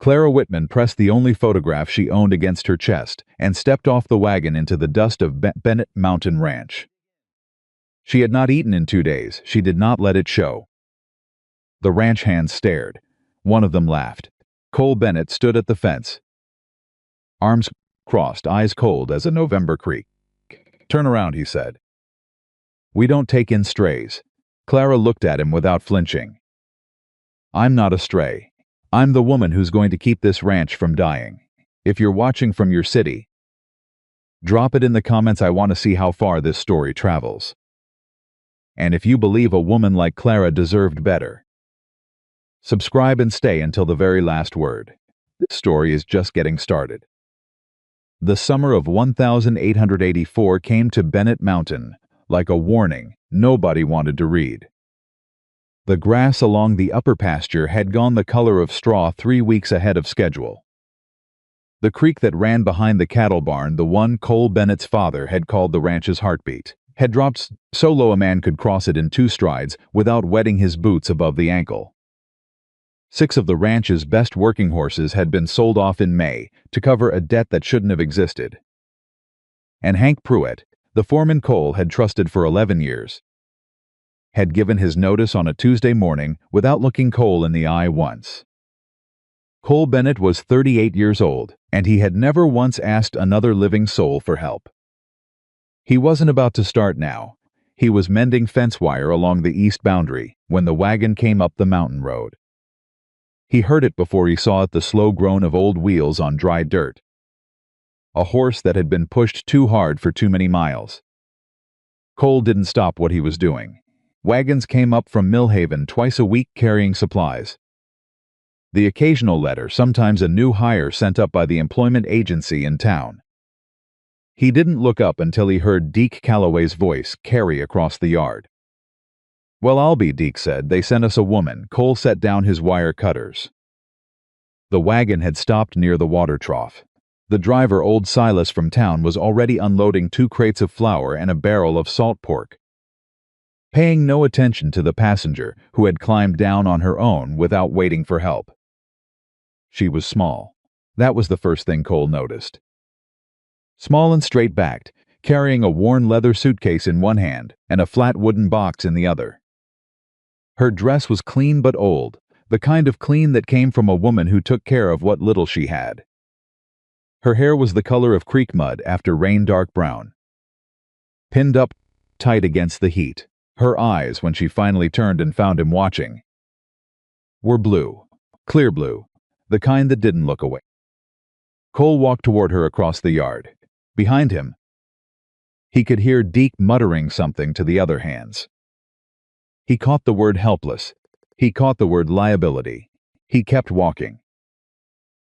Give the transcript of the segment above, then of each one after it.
Clara Whitman pressed the only photograph she owned against her chest and stepped off the wagon into the dust of Bennett Mountain Ranch. She had not eaten in 2 days. She did not let it show. The ranch hands stared. One of them laughed. Cole Bennett stood at the fence, arms crossed, eyes cold as a November creek. "Turn around," he said. "We don't take in strays." Clara looked at him without flinching. "I'm not a stray. I'm the woman who's going to keep this ranch from dying. If you're watching from your city, drop it in the comments. I want to see how far this story travels. And if you believe a woman like Clara deserved better, subscribe and stay until the very last word. This story is just getting started. The summer of 1884 came to Bennett Mountain like a warning nobody wanted to read. The grass along the upper pasture had gone the color of straw 3 weeks ahead of schedule. The creek that ran behind the cattle barn, the one Cole Bennett's father had called the ranch's heartbeat, had dropped so low a man could cross it in 2 strides without wetting his boots above the ankle. 6 of the ranch's best working horses had been sold off in May to cover a debt that shouldn't have existed. And Hank Pruitt, the foreman Cole had trusted for 11 years, had given his notice on a Tuesday morning without looking Cole in the eye once. Cole Bennett was 38 years old, and he had never once asked another living soul for help. He wasn't about to start now. He was mending fence wire along the east boundary when the wagon came up the mountain road. He heard it before he saw it, the slow groan of old wheels on dry dirt. A horse that had been pushed too hard for too many miles. Cole didn't stop what he was doing. Wagons came up from Millhaven twice a week carrying supplies. The occasional letter, sometimes a new hire sent up by the employment agency in town. He didn't look up until he heard Deke Calloway's voice carry across the yard. "Well, I'll be," Deke said. "They sent us a woman." Cole set down his wire cutters. The wagon had stopped near the water trough. The driver, old Silas from town, was already unloading 2 crates of flour and a barrel of salt pork, paying no attention to the passenger who had climbed down on her own without waiting for help. She was small. That was the first thing Cole noticed. Small and straight-backed, carrying a worn leather suitcase in one hand and a flat wooden box in the other. Her dress was clean but old, the kind of clean that came from a woman who took care of what little she had. Her hair was the color of creek mud after rain, dark brown, pinned up tight against the heat. Her eyes, when she finally turned and found him watching, were blue, clear blue, the kind that didn't look away. Cole walked toward her across the yard. Behind him, he could hear Deke muttering something to the other hands. He caught the word helpless. He caught the word liability. He kept walking.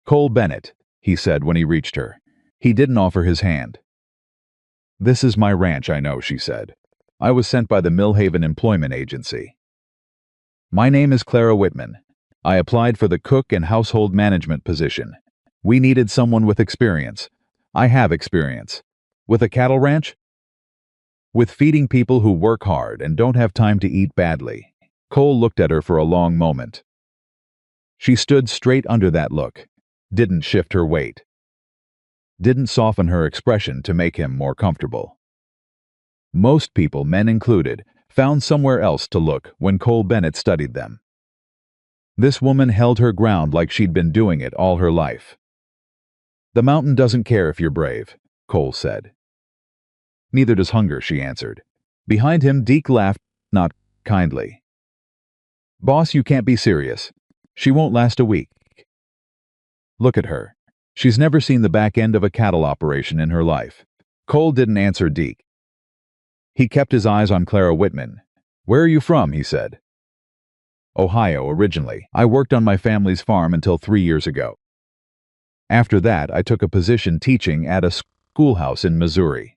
"Cole Bennett," he said when he reached her. He didn't offer his hand. "This is my ranch, I know," she said. "I was sent by the Millhaven Employment Agency. My name is Clara Whitman. I applied for the cook and household management position. We needed someone with experience. I have experience. With a cattle ranch? With feeding people who work hard and don't have time to eat badly." Cole looked at her for a long moment. She stood straight under that look, didn't shift her weight, didn't soften her expression to make him more comfortable. Most people, men included, found somewhere else to look when Cole Bennett studied them. This woman held her ground like she'd been doing it all her life. "The mountain doesn't care if you're brave," Cole said. "Neither does hunger," she answered. Behind him, Deke laughed, not kindly. "Boss, you can't be serious. She won't last a week. Look at her. She's never seen the back end of a cattle operation in her life." Cole didn't answer Deke. He kept his eyes on Clara Whitman. "Where are you from?" he said. "Ohio, originally. I worked on my family's farm until 3 years ago. After that, I took a position teaching at a schoolhouse in Missouri.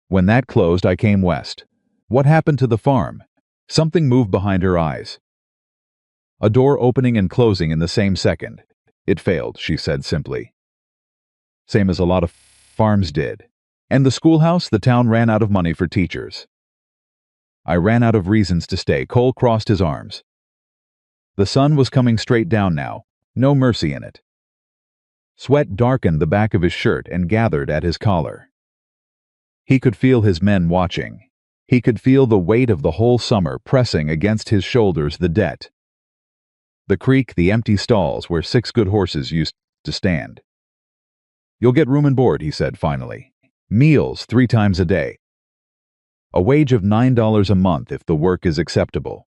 When that closed, I came west. What happened to the farm?" Something moved behind her eyes. A door opening and closing in the same second. "It failed," she said simply. "Same as a lot of farms did. And the schoolhouse, the town ran out of money for teachers. I ran out of reasons to stay." Cole crossed his arms. The sun was coming straight down now, No mercy in it. Sweat darkened the back of his shirt and gathered at his collar. He could feel his men watching. He could feel the weight of the whole summer pressing against his shoulders, the debt. The creek, the empty stalls where 6 good horses used to stand. "You'll get room and board," he said finally. "Meals 3 times a day. A wage of $9 a month if the work is acceptable.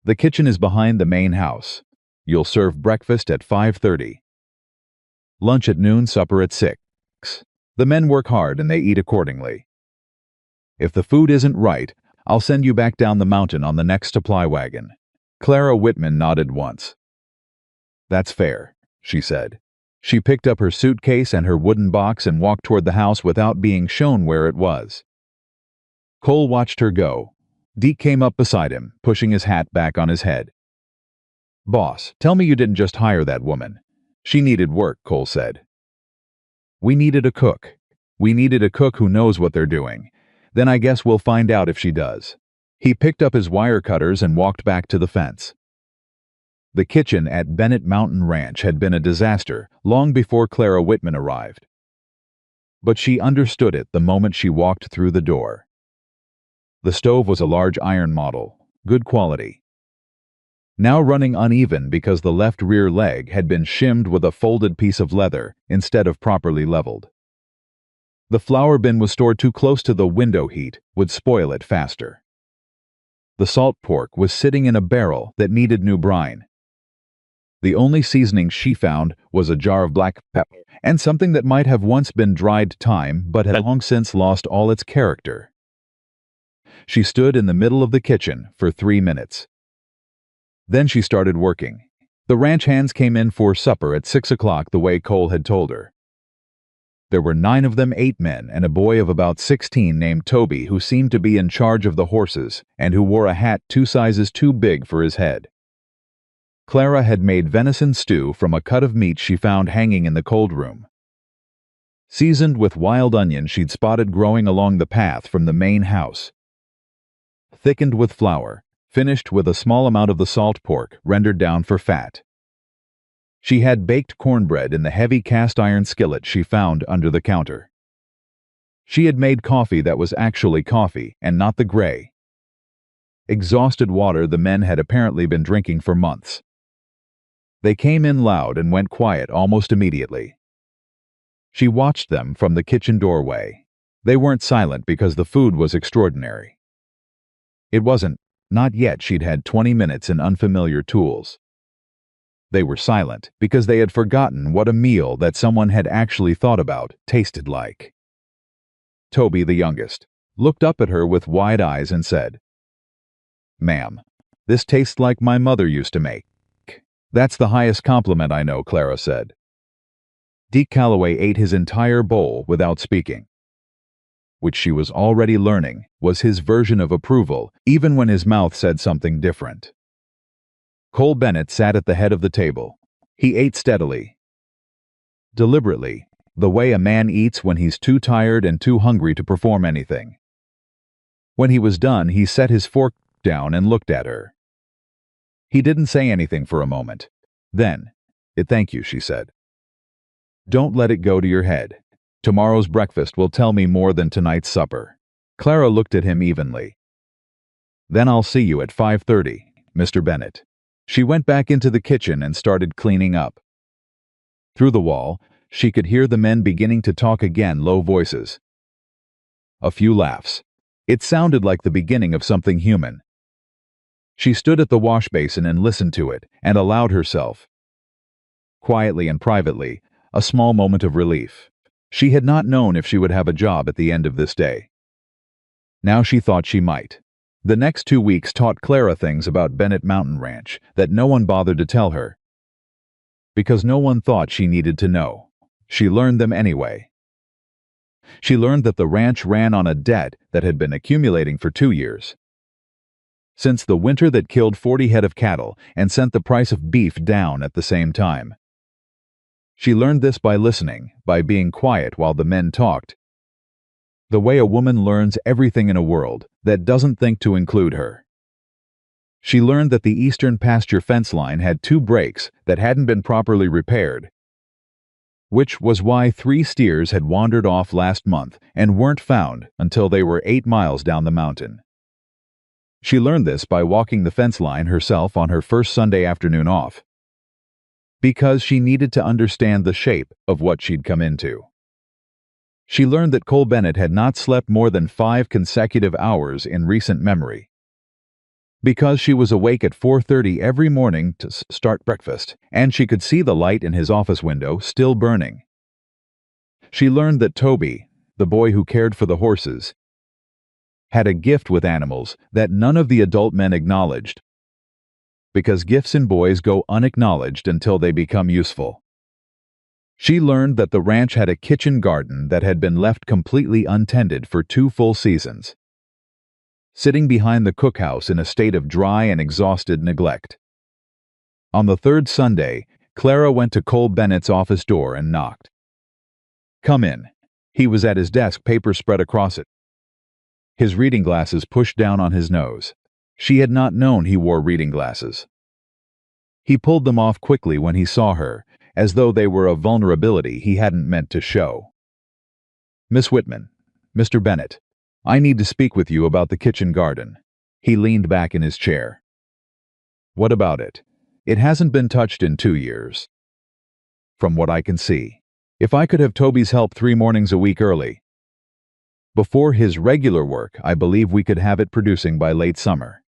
The kitchen is behind the main house. You'll serve breakfast at 5:30. Lunch at noon, supper at 6. The men work hard and they eat accordingly. If the food isn't right, I'll send you back down the mountain on the next supply wagon." Clara Whitman nodded once. "That's fair," she said. She picked up her suitcase and her wooden box and walked toward the house without being shown where it was. Cole watched her go. Deke came up beside him, pushing his hat back on his head. "Boss, tell me you didn't just hire that woman." "She needed work," Cole said. "We needed a cook. We needed a cook who knows what they're doing. Then I guess we'll find out if she does." He picked up his wire cutters and walked back to the fence. The kitchen at Bennett Mountain Ranch had been a disaster long before Clara Whitman arrived. But she understood it the moment she walked through the door. The stove was a large iron model, good quality. Now running uneven because the left rear leg had been shimmed with a folded piece of leather instead of properly leveled. The flour bin was stored too close to the window heat, would spoil it faster. The salt pork was sitting in a barrel that needed new brine. The only seasoning she found was a jar of black pepper and something that might have once been dried thyme but had long since lost all its character. She stood in the middle of the kitchen for 3 minutes. Then she started working. The ranch hands came in for supper at 6 o'clock the way Cole had told her. There were 9 of them, 8 men, and a boy of about 16 named Toby who seemed to be in charge of the horses and who wore a hat 2 sizes too big for his head. Clara had made venison stew from a cut of meat she found hanging in the cold room. Seasoned with wild onion she'd spotted growing along the path from the main house. Thickened with flour, finished with a small amount of the salt pork rendered down for fat. She had baked cornbread in the heavy cast-iron skillet she found under the counter. She had made coffee that was actually coffee and not the gray, exhausted water the men had apparently been drinking for months. They came in loud and went quiet almost immediately. She watched them from the kitchen doorway. They weren't silent because the food was extraordinary. It wasn't, not yet she'd had 20 minutes in unfamiliar tools. They were silent because they had forgotten what a meal that someone had actually thought about tasted like. Toby, the youngest, looked up at her with wide eyes and said, "Ma'am, this tastes like my mother used to make." "That's the highest compliment I know," Clara said. Deke Calloway ate his entire bowl without speaking. Which she was already learning was his version of approval, even when his mouth said something different. Cole Bennett sat at the head of the table. He ate steadily, deliberately, the way a man eats when he's too tired and too hungry to perform anything. When he was done, he set his fork down and looked at her. He didn't say anything for a moment. Then, "Thank you," she said. "Don't let it go to your head. Tomorrow's breakfast will tell me more than tonight's supper." Clara looked at him evenly. "Then I'll see you at 5:30, Mr. Bennett." She went back into the kitchen and started cleaning up. Through the wall, she could hear the men beginning to talk again, low voices. A few laughs. It sounded like the beginning of something human. She stood at the wash basin and listened to it, and allowed herself, quietly and privately, a small moment of relief. She had not known if she would have a job at the end of this day. Now she thought she might. The next 2 weeks taught Clara things about Bennett Mountain Ranch that no one bothered to tell her, because no one thought she needed to know. She learned them anyway. She learned that the ranch ran on a debt that had been accumulating for 2 years. Since the winter that killed 40 head of cattle and sent the price of beef down at the same time. She learned this by listening, by being quiet while the men talked. The way a woman learns everything in a world that doesn't think to include her. She learned that the eastern pasture fence line had 2 breaks that hadn't been properly repaired, which was why 3 steers had wandered off last month and weren't found until they were 8 miles down the mountain. She learned this by walking the fence line herself on her first Sunday afternoon off, because she needed to understand the shape of what she'd come into. She learned that Cole Bennett had not slept more than 5 consecutive hours in recent memory, because she was awake at 4:30 every morning to start breakfast, and she could see the light in his office window still burning. She learned that Toby, the boy who cared for the horses, had a gift with animals that none of the adult men acknowledged, because gifts in boys go unacknowledged until they become useful. She learned that the ranch had a kitchen garden that had been left completely untended for 2 full seasons, sitting behind the cookhouse in a state of dry and exhausted neglect. On the 3rd Sunday, Clara went to Cole Bennett's office door and knocked. "Come in." He was at his desk, papers spread across it, his reading glasses pushed down on his nose. She had not known he wore reading glasses. He pulled them off quickly when he saw her, as though they were a vulnerability he hadn't meant to show. "Miss Whitman, Mr. Bennett, I need to speak with you about the kitchen garden." He leaned back in his chair. "What about it?" "It hasn't been touched in 2 years, from what I can see. If I could have Toby's help 3 mornings a week early, before his regular work, I believe we could have it producing by late summer.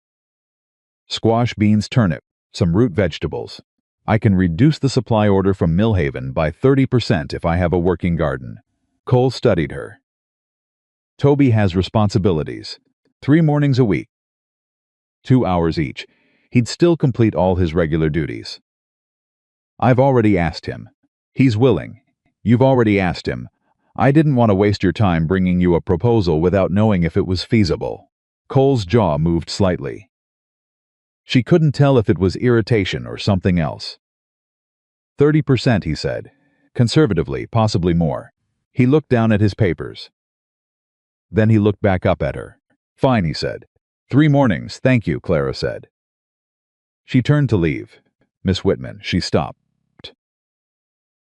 Squash, beans, turnip, some root vegetables. I can reduce the supply order from Millhaven by 30% if I have a working garden." Cole studied her. "Toby has responsibilities. 3 mornings a week, 2 hours each. He'd still complete all his regular duties." "I've already asked him. He's willing." "You've already asked him. I didn't want to waste your time bringing you a proposal without knowing if it was feasible." Cole's jaw moved slightly. She couldn't tell if it was irritation or something else. 30%, he said. Conservatively, possibly more. He looked down at his papers. Then he looked back up at her. "Fine," he said. 3 mornings, thank you," Clara said. She turned to leave. "Miss Whitman," she stopped.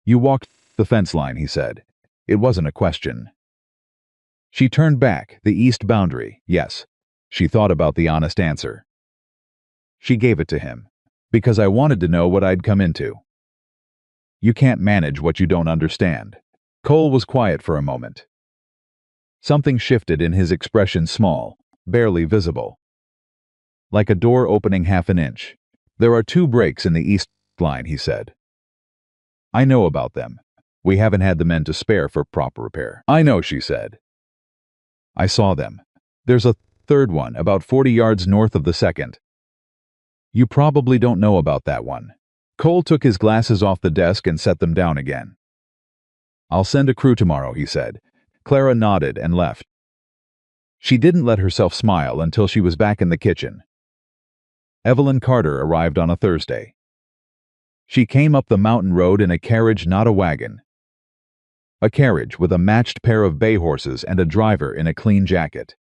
"You walked the fence line," he said. It wasn't a question. She turned back, the east boundary. "Yes." She thought about the honest answer. She gave it to him. "Because I wanted to know what I'd come into." "You can't manage what you don't understand." Cole was quiet for a moment. Something shifted in his expression, small, barely visible, like a door opening half an inch. "There are 2 breaks in the east line," he said. "I know about them. We haven't had the men to spare for proper repair." "I know," she said. "I saw them. There's a 3rd one, about 40 yards north of the 2nd. You probably don't know about that one." Cole took his glasses off the desk and set them down again. "I'll send a crew tomorrow," he said. Clara nodded and left. She didn't let herself smile until she was back in the kitchen. Evelyn Carter arrived on a Thursday. She came up the mountain road in a carriage, not a wagon. A carriage with a matched pair of bay horses and a driver in a clean jacket.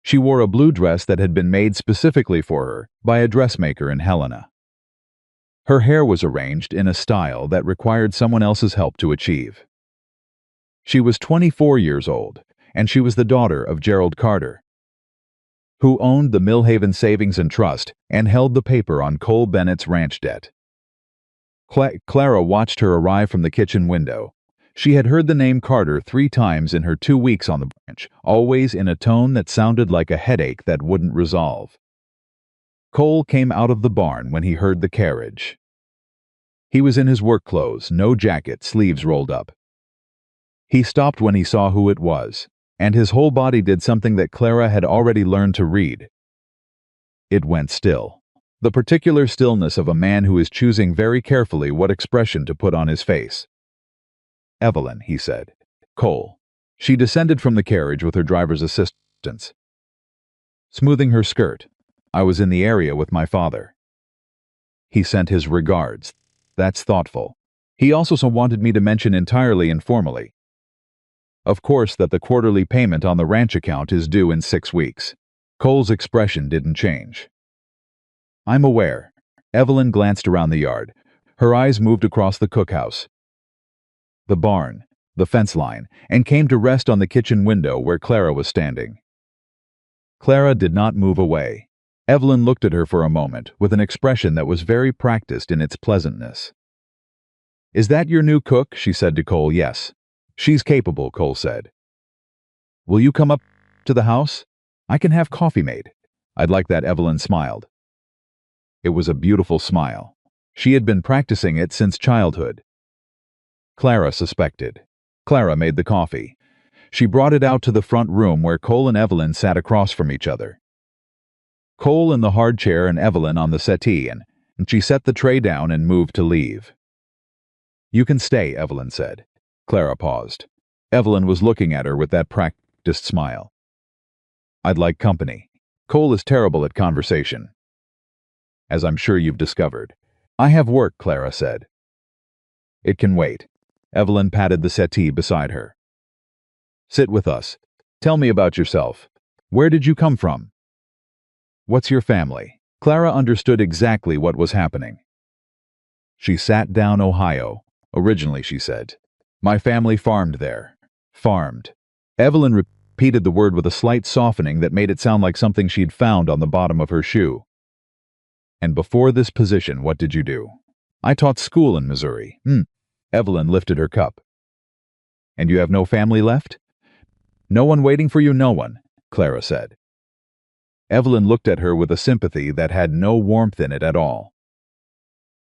She wore a blue dress that had been made specifically for her by a dressmaker in Helena. Her hair was arranged in a style that required someone else's help to achieve. She was 24 years old, and she was the daughter of Gerald Carter, who owned the Millhaven Savings and Trust and held the paper on Cole Bennett's ranch debt. Clara watched her arrive from the kitchen window. She had heard the name Carter 3 times in her 2 weeks on the ranch, always in a tone that sounded like a headache that wouldn't resolve. Cole came out of the barn when he heard the carriage. He was in his work clothes, no jacket, sleeves rolled up. He stopped when he saw who it was, and his whole body did something that Clara had already learned to read. It went still. The particular stillness of a man who is choosing very carefully what expression to put on his face. "Evelyn," he said. "Cole." She descended from the carriage with her driver's assistance, smoothing her skirt. "I was in the area with my father. He sent his regards." "That's thoughtful. He also wanted me to mention entirely informally, of course, that the quarterly payment on the ranch account is due in 6 weeks." Cole's expression didn't change. I'm aware. Evelyn glanced around the yard. Her eyes moved across the cookhouse, the barn, the fence line, and came to rest on the kitchen window where Clara was standing. Clara did not move away. Evelyn looked at her for a moment with an expression that was very practiced in its pleasantness. Is that your new cook? She said to Cole. Yes. She's capable, Cole said. Will you come up to the house? I can have coffee made. I'd like that. Evelyn smiled. It was a beautiful smile. She had been practicing it since childhood. Clara suspected. Clara made the coffee. She brought it out to the front room where Cole and Evelyn sat across from each other. Cole in the hard chair and Evelyn on the settee, and she set the tray down and moved to leave. You can stay, Evelyn said. Clara paused. Evelyn was looking at her with that practiced smile. I'd like company. Cole is terrible at conversation, as I'm sure you've discovered. I have work, Clara said. It can wait. Evelyn patted the settee beside her. Sit with us. Tell me about yourself. Where did you come from? What's your family? Clara understood exactly what was happening. She sat down. Ohio. Originally, she said. My family farmed there. Farmed. Evelyn repeated the word with a slight softening that made it sound like something she'd found on the bottom of her shoe. And before this position, what did you do? I taught school in Missouri. Evelyn lifted her cup. And you have no family left? No one waiting for you? No one, Clara said. Evelyn looked at her with a sympathy that had no warmth in it at all.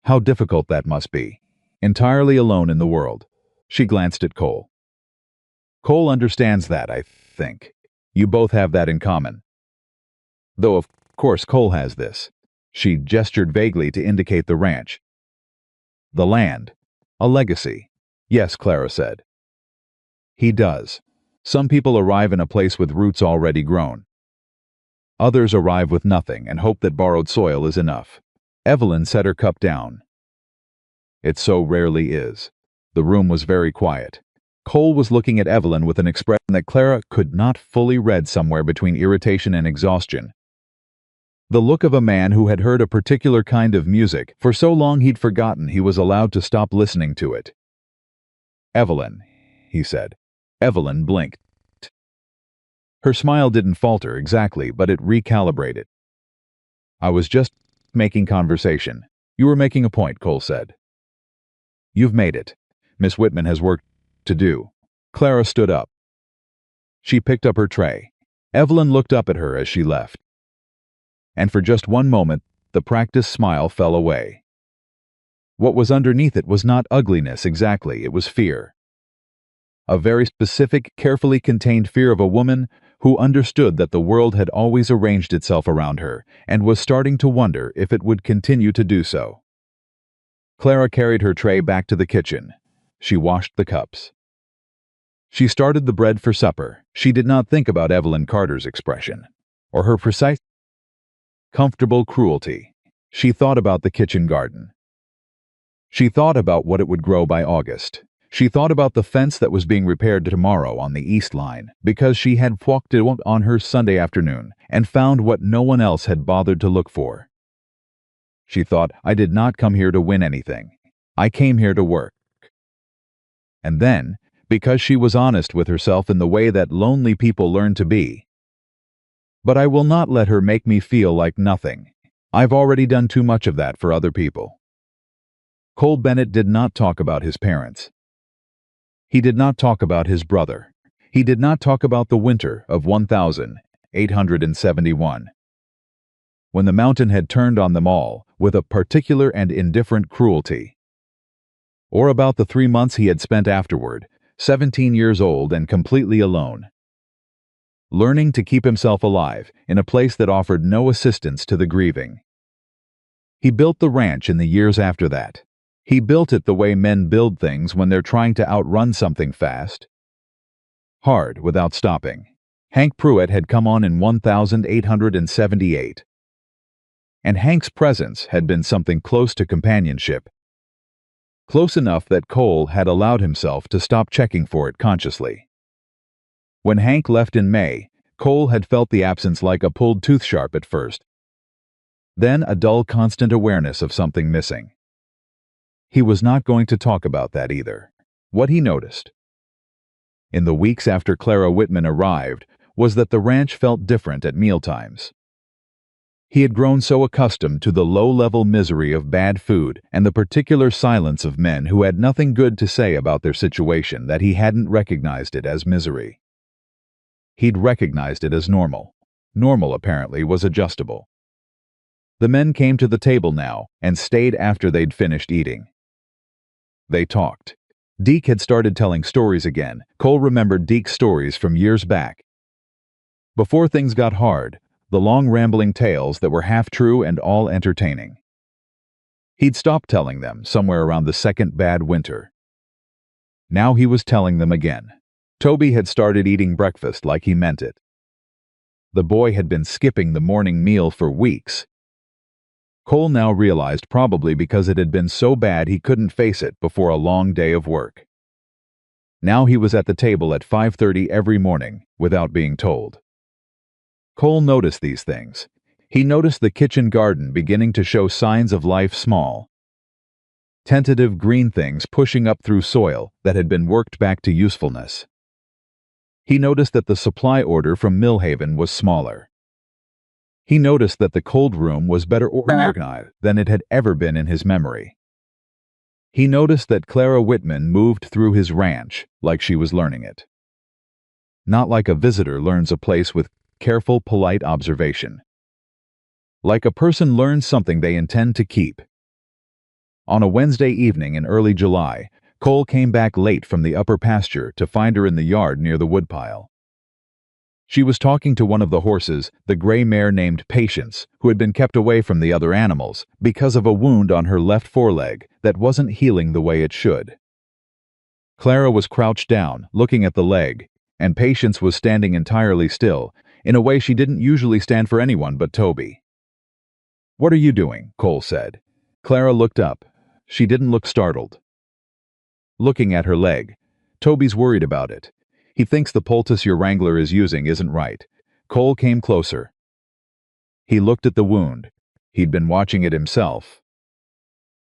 How difficult that must be. Entirely alone in the world. She glanced at Cole. Cole understands that, I think. You both have that in common. Though, of course, Cole has this. She gestured vaguely to indicate the ranch. The land. A legacy. Yes, Clara said. He does. Some people arrive in a place with roots already grown. Others arrive with nothing and hope that borrowed soil is enough. Evelyn set her cup down. It so rarely is. The room was very quiet. Cole was looking at Evelyn with an expression that Clara could not fully read, somewhere between irritation and exhaustion. The look of a man who had heard a particular kind of music for so long he'd forgotten he was allowed to stop listening to it. Evelyn, he said. Evelyn blinked. Her smile didn't falter exactly, but it recalibrated. I was just making conversation. You were making a point, Cole said. You've made it. Miss Whitman has work to do. Clara stood up. She picked up her tray. Evelyn looked up at her as she left. And for just one moment, the practiced smile fell away. What was underneath it was not ugliness exactly, it was fear. A very specific, carefully contained fear of a woman who understood that the world had always arranged itself around her and was starting to wonder if it would continue to do so. Clara carried her tray back to the kitchen. She washed the cups. She started the bread for supper. She did not think about Evelyn Carter's expression, or her precise, comfortable cruelty. She thought about the kitchen garden. She thought about what it would grow by August. She thought about the fence that was being repaired tomorrow on the east line, because she had walked it on her Sunday afternoon and found what no one else had bothered to look for. She thought, I did not come here to win anything. I came here to work. And then, because she was honest with herself in the way that lonely people learn to be, but I will not let her make me feel like nothing. I've already done too much of that for other people. Cole Bennett did not talk about his parents. He did not talk about his brother. He did not talk about the winter of 1871, when the mountain had turned on them all with a particular and indifferent cruelty. Or about the 3 months he had spent afterward, 17 years old and completely alone, learning to keep himself alive in a place that offered no assistance to the grieving. He built the ranch in the years after that. He built it the way men build things when they're trying to outrun something fast. Hard, without stopping. Hank Pruitt had come on in 1878. And Hank's presence had been something close to companionship. Close enough that Cole had allowed himself to stop checking for it consciously. When Hank left in May, Cole had felt the absence like a pulled tooth sharp at first. Then a dull, constant awareness of something missing. He was not going to talk about that either. What he noticed, in the weeks after Clara Whitman arrived, was that the ranch felt different at mealtimes. He had grown so accustomed to the low-level misery of bad food and the particular silence of men who had nothing good to say about their situation that he hadn't recognized it as misery. He'd recognized it as normal. Normal, apparently, was adjustable. The men came to the table now and stayed after they'd finished eating. They talked. Deke had started telling stories again. Cole remembered Deke's stories from years back. Before things got hard, the long rambling tales that were half true and all entertaining. He'd stopped telling them somewhere around the second bad winter. Now he was telling them again. Toby had started eating breakfast like he meant it. The boy had been skipping the morning meal for weeks. Cole now realized probably because it had been so bad he couldn't face it before a long day of work. Now he was at the table at 5:30 every morning without being told. Cole noticed these things. He noticed the kitchen garden beginning to show signs of life, small, tentative green things pushing up through soil that had been worked back to usefulness. He noticed that the supply order from Millhaven was smaller. He noticed that the cold room was better organized than it had ever been in his memory. He noticed that Clara Whitman moved through his ranch like she was learning it. Not like a visitor learns a place with careful, polite observation. Like a person learns something they intend to keep. On a Wednesday evening in early July, Cole came back late from the upper pasture to find her in the yard near the woodpile. She was talking to one of the horses, the gray mare named Patience, who had been kept away from the other animals because of a wound on her left foreleg that wasn't healing the way it should. Clara was crouched down, looking at the leg, and Patience was standing entirely still, in a way she didn't usually stand for anyone but Toby. "What are you doing?" Cole said. Clara looked up. She didn't look startled. Looking at her leg. "Toby's worried about it. He thinks the poultice your wrangler is using isn't right." Cole came closer. He looked at the wound. He'd been watching it himself.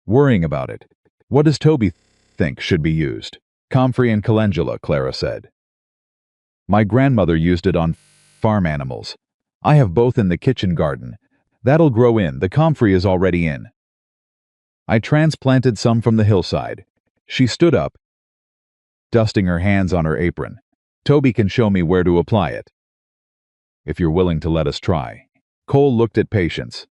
"Worrying about it. What does Toby think should be used?" "Comfrey and calendula," Clara said. "My grandmother used it on farm animals. I have both in the kitchen garden. That'll grow in. The comfrey is already in. I transplanted some from the hillside." She stood up, dusting her hands on her apron. "Toby can show me where to apply it, if you're willing to let us try." Cole looked at Patience.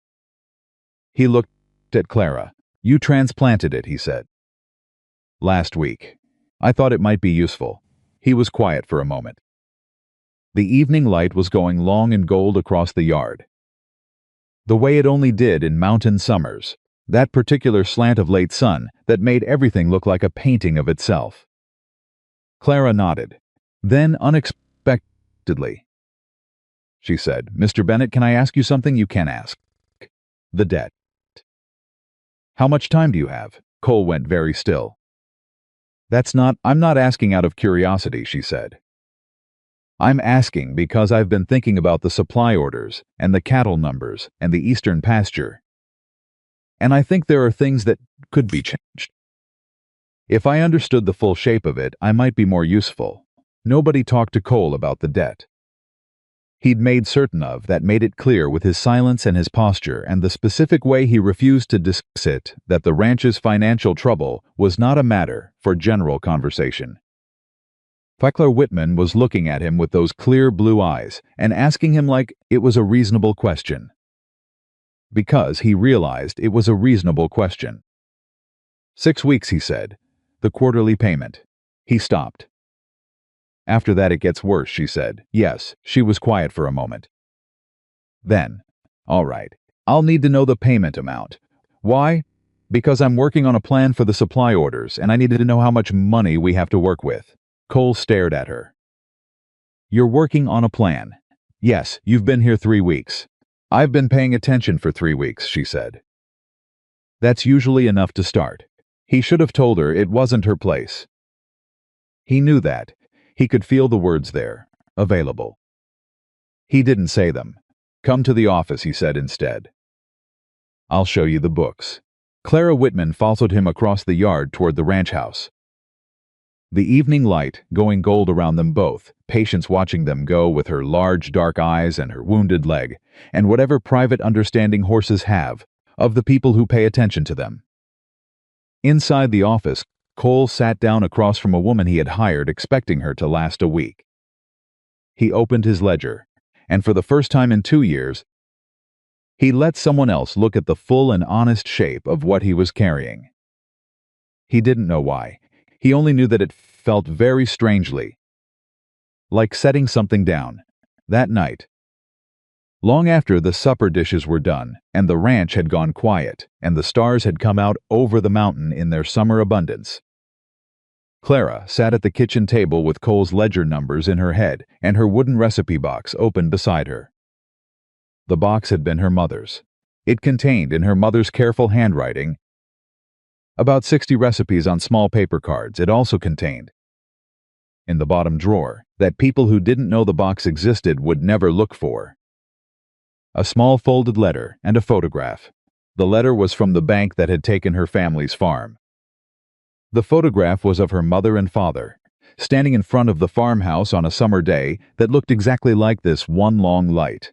He looked at Clara. "You transplanted it," he said. "Last week. I thought it might be useful." He was quiet for a moment. The evening light was going long and gold across the yard, the way it only did in mountain summers, that particular slant of late sun that made everything look like a painting of itself. Clara nodded. Then, unexpectedly, she said, "Mr. Bennett, can I ask you something you can ask? The debt. How much time do you have?" Cole went very still. I'm not asking out of curiosity," she said. "I'm asking because I've been thinking about the supply orders and the cattle numbers and the eastern pasture. And I think there are things that could be changed. If I understood the full shape of it, I might be more useful." Nobody talked to Cole about the debt. He'd made certain of that, made it clear with his silence and his posture and the specific way he refused to discuss it, that the ranch's financial trouble was not a matter for general conversation. Clara Whitman was looking at him with those clear blue eyes and asking him like it was a reasonable question. Because he realized it was a reasonable question. 6 weeks, he said. The quarterly payment. He stopped. "After that it gets worse," she said. Yes, she was quiet for a moment. Then, "All right, I'll need to know the payment amount." "Why?" "Because I'm working on a plan for the supply orders, and I needed to know how much money we have to work with." Cole stared at her. "You're working on a plan?" "Yes, you've been here 3 weeks. I've been paying attention for 3 weeks," she said. That's usually enough to start. He should have told her it wasn't her place. He knew that. He could feel the words there, available. He didn't say them. "Come to the office," he said instead. I'll show you the books. Clara Whitman followed him across the yard toward the ranch house. The evening light going gold around them both, Patience watching them go with her large dark eyes and her wounded leg, and whatever private understanding horses have of the people who pay attention to them. Inside the office, Cole sat down across from a woman he had hired, expecting her to last a week. He opened his ledger, and for the first time in 2 years, he let someone else look at the full and honest shape of what he was carrying. He didn't know why. He only knew that it felt very strangely, like setting something down. That night, long after the supper dishes were done, and the ranch had gone quiet, and the stars had come out over the mountain in their summer abundance, Clara sat at the kitchen table with Cole's ledger numbers in her head and her wooden recipe box open beside her. The box had been her mother's. It contained, in her mother's careful handwriting, about 60 recipes on small paper cards. It also contained, in the bottom drawer, that people who didn't know the box existed would never look for, a small folded letter and a photograph. The letter was from the bank that had taken her family's farm. The photograph was of her mother and father, standing in front of the farmhouse on a summer day that looked exactly like this one long light.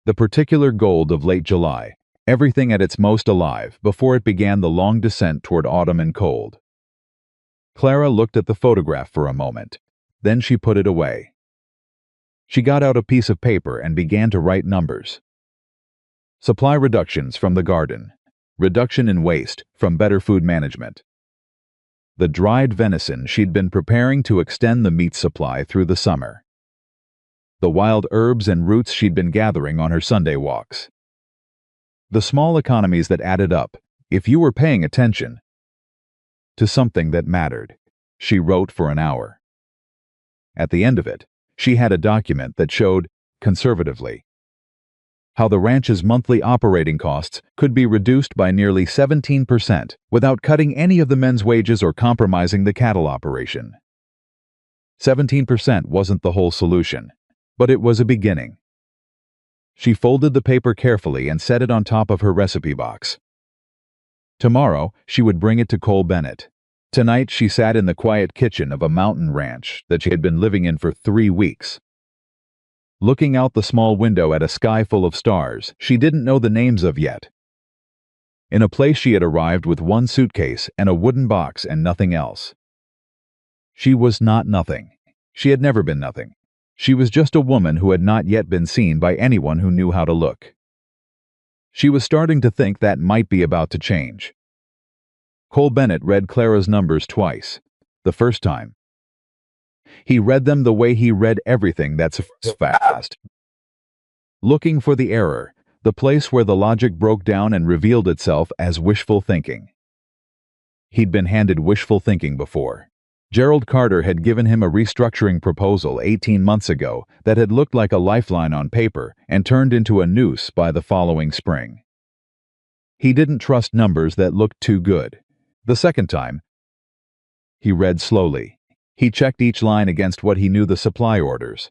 The particular gold of late July, everything at its most alive before it began the long descent toward autumn and cold. Clara looked at the photograph for a moment. Then she put it away. She got out a piece of paper and began to write numbers. Supply reductions from the garden. Reduction in waste from better food management. The dried venison she'd been preparing to extend the meat supply through the summer. The wild herbs and roots she'd been gathering on her Sunday walks. The small economies that added up, if you were paying attention, to something that mattered. She wrote for an hour. At the end of it, she had a document that showed, conservatively, how the ranch's monthly operating costs could be reduced by nearly 17% without cutting any of the men's wages or compromising the cattle operation. 17% wasn't the whole solution, but it was a beginning. She folded the paper carefully and set it on top of her recipe box. Tomorrow, she would bring it to Cole Bennett. Tonight, she sat in the quiet kitchen of a mountain ranch that she had been living in for 3 weeks. Looking out the small window at a sky full of stars she didn't know the names of yet. In a place she had arrived with one suitcase and a wooden box and nothing else. She was not nothing. She had never been nothing. She was just a woman who had not yet been seen by anyone who knew how to look. She was starting to think that might be about to change. Cole Bennett read Clara's numbers twice. The first time, he read them the way he read everything that's fast. Looking for the error, the place where the logic broke down and revealed itself as wishful thinking. He'd been handed wishful thinking before. Gerald Carter had given him a restructuring proposal 18 months ago that had looked like a lifeline on paper and turned into a noose by the following spring. He didn't trust numbers that looked too good. The second time, he read slowly. He checked each line against what he knew the supply orders,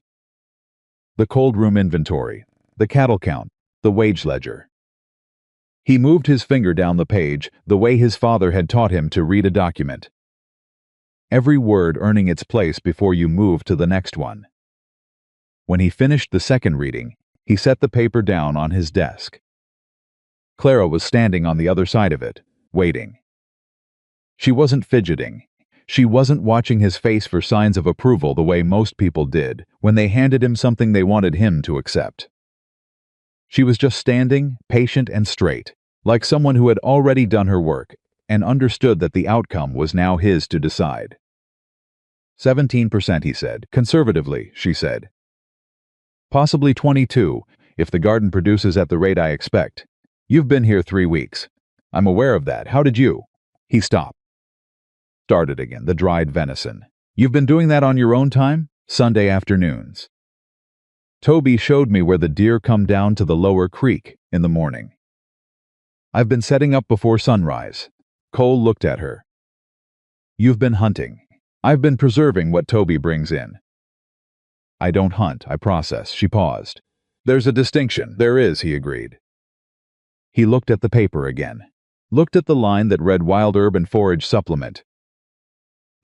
the cold room inventory, the cattle count, the wage ledger. He moved his finger down the page the way his father had taught him to read a document. Every word earning its place before you move to the next one. When he finished the second reading, he set the paper down on his desk. Clara was standing on the other side of it, waiting. She wasn't fidgeting. She wasn't watching his face for signs of approval the way most people did when they handed him something they wanted him to accept. She was just standing, patient and straight, like someone who had already done her work and understood that the outcome was now his to decide. 17%, he said. Conservatively, she said. Possibly 22, if the garden produces at the rate I expect. You've been here 3 weeks. I'm aware of that. How did you? He stopped. Started again, the dried venison. You've been doing that on your own time? Sunday afternoons. Toby showed me where the deer come down to the lower creek in the morning. I've been setting up before sunrise. Cole looked at her. You've been hunting. I've been preserving what Toby brings in. I don't hunt, I process. She paused. There's a distinction. There is, he agreed. He looked at the paper again. Looked at the line that read Wild Herb and Forage Supplement.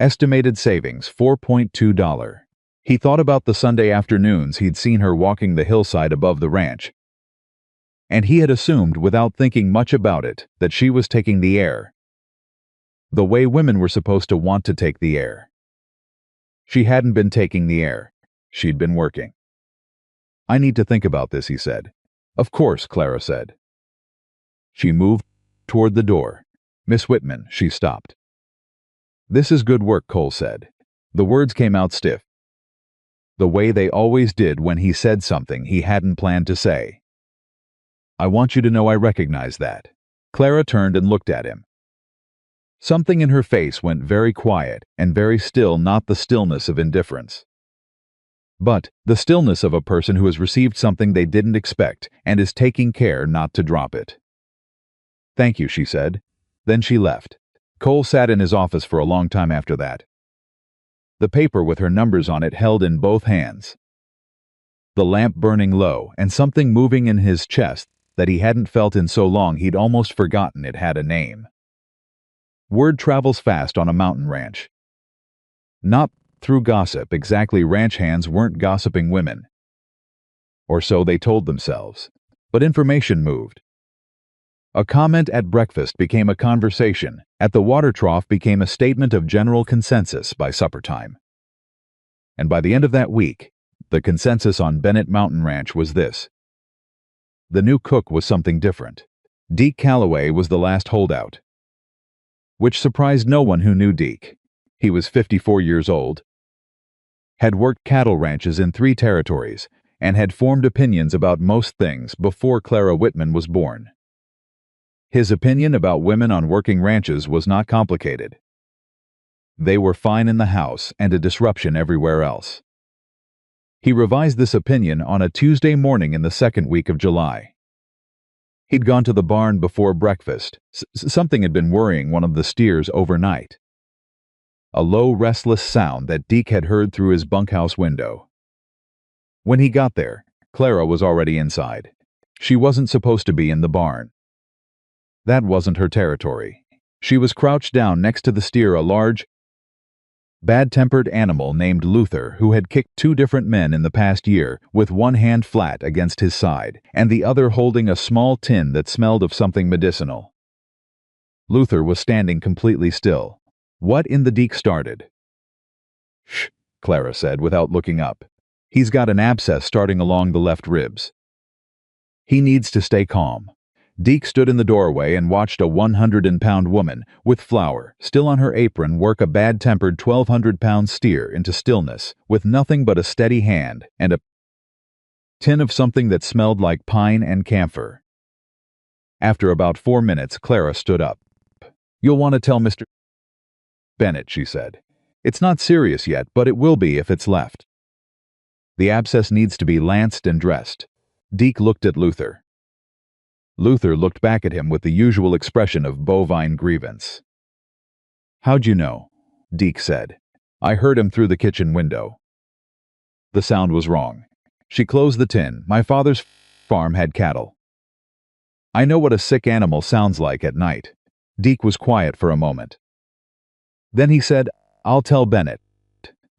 Estimated savings, $4.2. He thought about the Sunday afternoons he'd seen her walking the hillside above the ranch. And he had assumed, without thinking much about it, that she was taking the air. The way women were supposed to want to take the air. She hadn't been taking the air. She'd been working. "I need to think about this," he said. "Of course," Clara said. She moved toward the door. "Miss Whitman," she stopped. "This is good work," Cole said. The words came out stiff, the way they always did when he said something he hadn't planned to say. "I want you to know I recognize that." Clara turned and looked at him. Something in her face went very quiet and very still, not the stillness of indifference, but the stillness of a person who has received something they didn't expect and is taking care not to drop it. "Thank you," she said. Then she left. Cole sat in his office for a long time after that, the paper with her numbers on it held in both hands, the lamp burning low, and something moving in his chest that he hadn't felt in so long he'd almost forgotten it had a name. Word travels fast on a mountain ranch. Not through gossip, exactly. Ranch hands weren't gossiping women, or so they told themselves, but information moved. A comment at breakfast became a conversation, at the water trough became a statement of general consensus by supper time. And by the end of that week, the consensus on Bennett Mountain Ranch was this: the new cook was something different. Deke Calloway was the last holdout, which surprised no one who knew Deke. He was 54 years old, had worked cattle ranches in 3 territories, and had formed opinions about most things before Clara Whitman was born. His opinion about women on working ranches was not complicated. They were fine in the house and a disruption everywhere else. He revised this opinion on a Tuesday morning in the second week of July. He'd gone to the barn before breakfast. Something had been worrying one of the steers overnight. A low, restless sound that Deke had heard through his bunkhouse window. When he got there, Clara was already inside. She wasn't supposed to be in the barn. That wasn't her territory. She was crouched down next to the steer, a large, bad-tempered animal named Luther, who had kicked 2 different men in the past year, with one hand flat against his side, and the other holding a small tin that smelled of something medicinal. Luther was standing completely still. "What in the?" Deke started. "Shh," Clara said without looking up. "He's got an abscess starting along the left ribs. He needs to stay calm." Deke stood in the doorway and watched a 100-pound woman, with flour still on her apron, work a bad-tempered 1,200-pound steer into stillness, with nothing but a steady hand and a tin of something that smelled like pine and camphor. After about 4 minutes, Clara stood up. "You'll want to tell Mr. Bennett," she said. "It's not serious yet, but it will be if it's left. The abscess needs to be lanced and dressed." Deke looked at Luther. Luther looked back at him with the usual expression of bovine grievance. "How'd you know?" Deke said. "I heard him through the kitchen window." The sound was wrong. She closed the tin. "My father's farm had cattle. I know what a sick animal sounds like at night." Deke was quiet for a moment. Then he said, "I'll tell Bennett."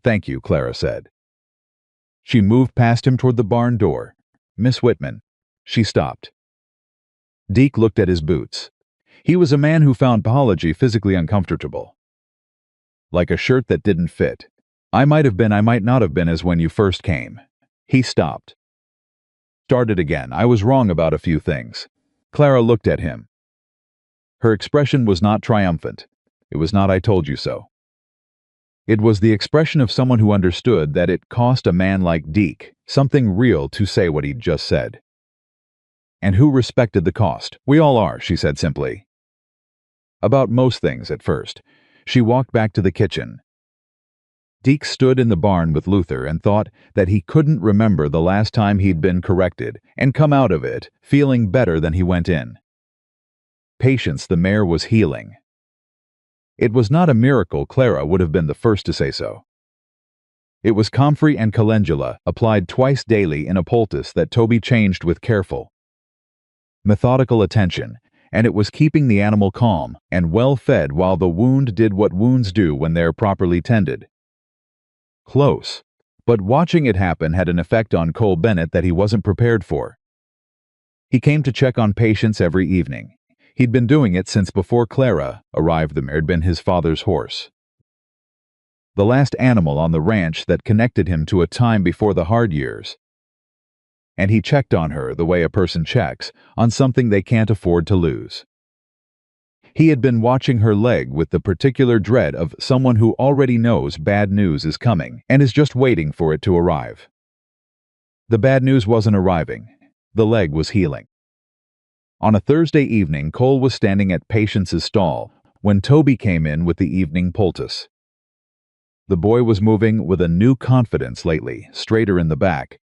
"Thank you," Clara said. She moved past him toward the barn door. "Miss Whitman." She stopped. Deke looked at his boots. He was a man who found apology physically uncomfortable. Like a shirt that didn't fit. "I might have been, I might not have been as when you first came." He stopped. Started again. "I was wrong about a few things." Clara looked at him. Her expression was not triumphant. It was not "I told you so." It was the expression of someone who understood that it cost a man like Deke something real to say what he'd just said. And who respected the cost. "We all are," she said simply. "About most things at first." She walked back to the kitchen. Deke stood in the barn with Luther and thought that he couldn't remember the last time he'd been corrected and come out of it feeling better than he went in. Patience, the mare was healing. It was not a miracle. Clara would have been the first to say so. It was comfrey and calendula applied twice daily in a poultice that Toby changed with careful, methodical attention, and it was keeping the animal calm and well fed while the wound did what wounds do when they're properly tended. Close. But watching it happen had an effect on Cole Bennett that he wasn't prepared for. He came to check on patients every evening. He'd been doing it since before Clara arrived. The mare had been his father's horse, the last animal on the ranch that connected him to a time before the hard years. And he checked on her the way a person checks on something they can't afford to lose. He had been watching her leg with the particular dread of someone who already knows bad news is coming and is just waiting for it to arrive. The bad news wasn't arriving. The leg was healing. On a Thursday evening, Cole was standing at Patience's stall when Toby came in with the evening poultice. The boy was moving with a new confidence lately, straighter in the back,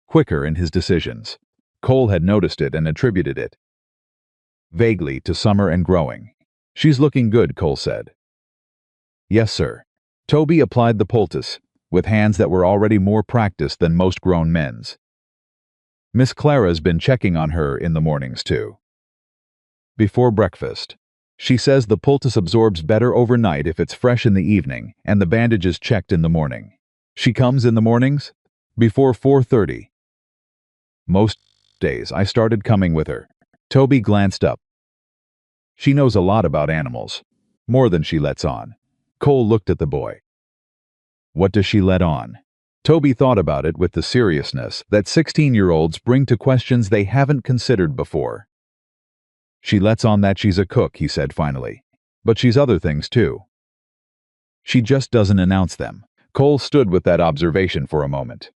quicker in his decisions. Cole had noticed it and attributed it vaguely to summer and growing. "She's looking good," Cole said. "Yes, sir." Toby applied the poultice, with hands that were already more practiced than most grown men's. "Miss Clara's been checking on her in the mornings, too. Before breakfast. She says the poultice absorbs better overnight if it's fresh in the evening and the bandage is checked in the morning. She comes in the mornings? Before 4:30. Most days I started coming with her." Toby glanced up. "She knows a lot about animals. More than she lets on." Cole looked at the boy. "What does she let on?" Toby thought about it with the seriousness that 16-year-olds bring to questions they haven't considered before. "She lets on that she's a cook," he said finally. "But she's other things too. She just doesn't announce them." Cole stood with that observation for a moment.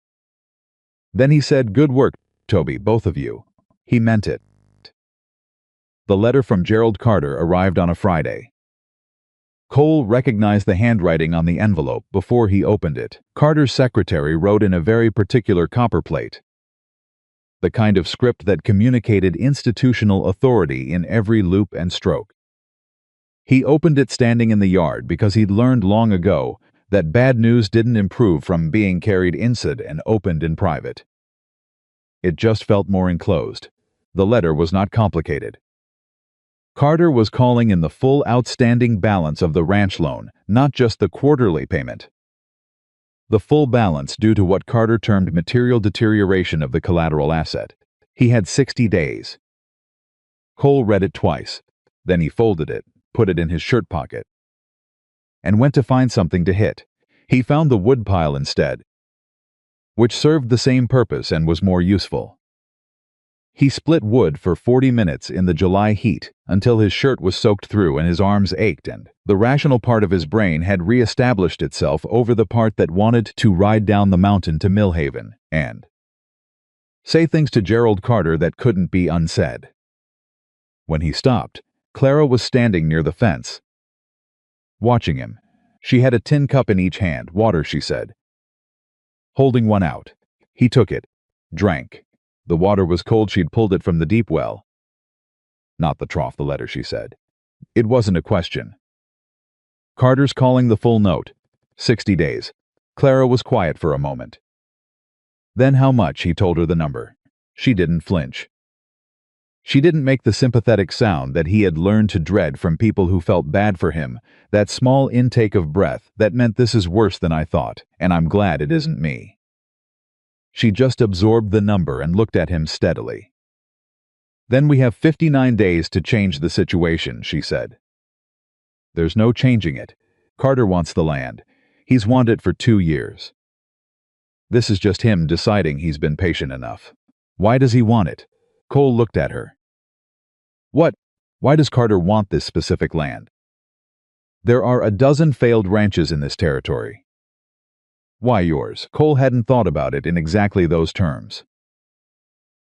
Then he said, "Good work, Toby, both of you." He meant it. The letter from Gerald Carter arrived on a Friday. Cole recognized the handwriting on the envelope before he opened it. Carter's secretary wrote in a very particular copperplate, the kind of script that communicated institutional authority in every loop and stroke. He opened it standing in the yard because he'd learned long ago that bad news didn't improve from being carried inside and opened in private. It just felt more enclosed. The letter was not complicated. Carter was calling in the full outstanding balance of the ranch loan, not just the quarterly payment. The full balance due to what Carter termed material deterioration of the collateral asset. He had 60 days. Cole read it twice. Then he folded it, put it in his shirt pocket, and went to find something to hit. He found the woodpile instead, which served the same purpose and was more useful. He split wood for 40 minutes in the July heat until his shirt was soaked through and his arms ached, and the rational part of his brain had re-established itself over the part that wanted to ride down the mountain to Millhaven and say things to Gerald Carter that couldn't be unsaid. When he stopped, Clara was standing near the fence, watching him. She had a tin cup in each hand, water, she said. Holding one out. He took it, drank. The water was cold. She'd pulled it from the deep well. Not the trough, the letter, she said. It wasn't a question. Carter's calling the full note. 60 days. Clara was quiet for a moment. Then how much? He told her the number. She didn't flinch. She didn't make the sympathetic sound that he had learned to dread from people who felt bad for him, that small intake of breath that meant this is worse than I thought, and I'm glad it isn't me. She just absorbed the number and looked at him steadily. Then we have 59 days to change the situation, she said. There's no changing it. Carter wants the land. He's wanted it for 2 years. This is just him deciding he's been patient enough. Why does he want it? Cole looked at her. What? Why does Carter want this specific land? There are a dozen failed ranches in this territory. Why yours? Cole hadn't thought about it in exactly those terms.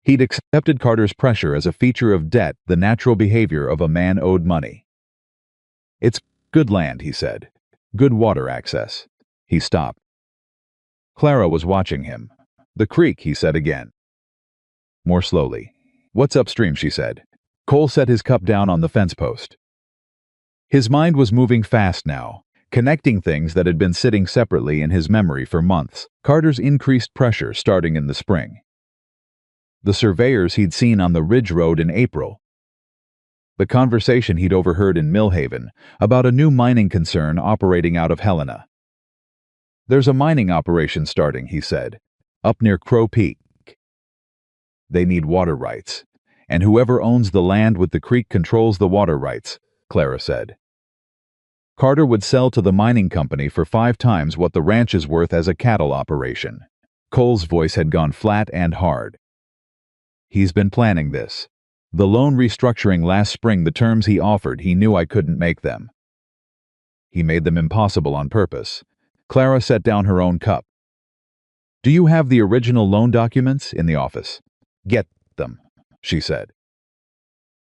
He'd accepted Carter's pressure as a feature of debt, the natural behavior of a man owed money. It's good land, he said. Good water access. He stopped. Clara was watching him. The creek, he said again. More slowly. What's upstream, she said. Cole set his cup down on the fence post. His mind was moving fast now, connecting things that had been sitting separately in his memory for months. Carter's increased pressure starting in the spring. The surveyors he'd seen on the Ridge Road in April. The conversation he'd overheard in Millhaven about a new mining concern operating out of Helena. "There's a mining operation starting," he said, "up near Crow Peak. They need water rights, and whoever owns the land with the creek controls the water rights," Clara said. Carter would sell to the mining company for 5 times what the ranch is worth as a cattle operation. Cole's voice had gone flat and hard. "He's been planning this. The loan restructuring last spring, the terms he offered, he knew I couldn't make them. He made them impossible on purpose." Clara set down her own cup. "Do you have the original loan documents in the office?" "Get them," she said.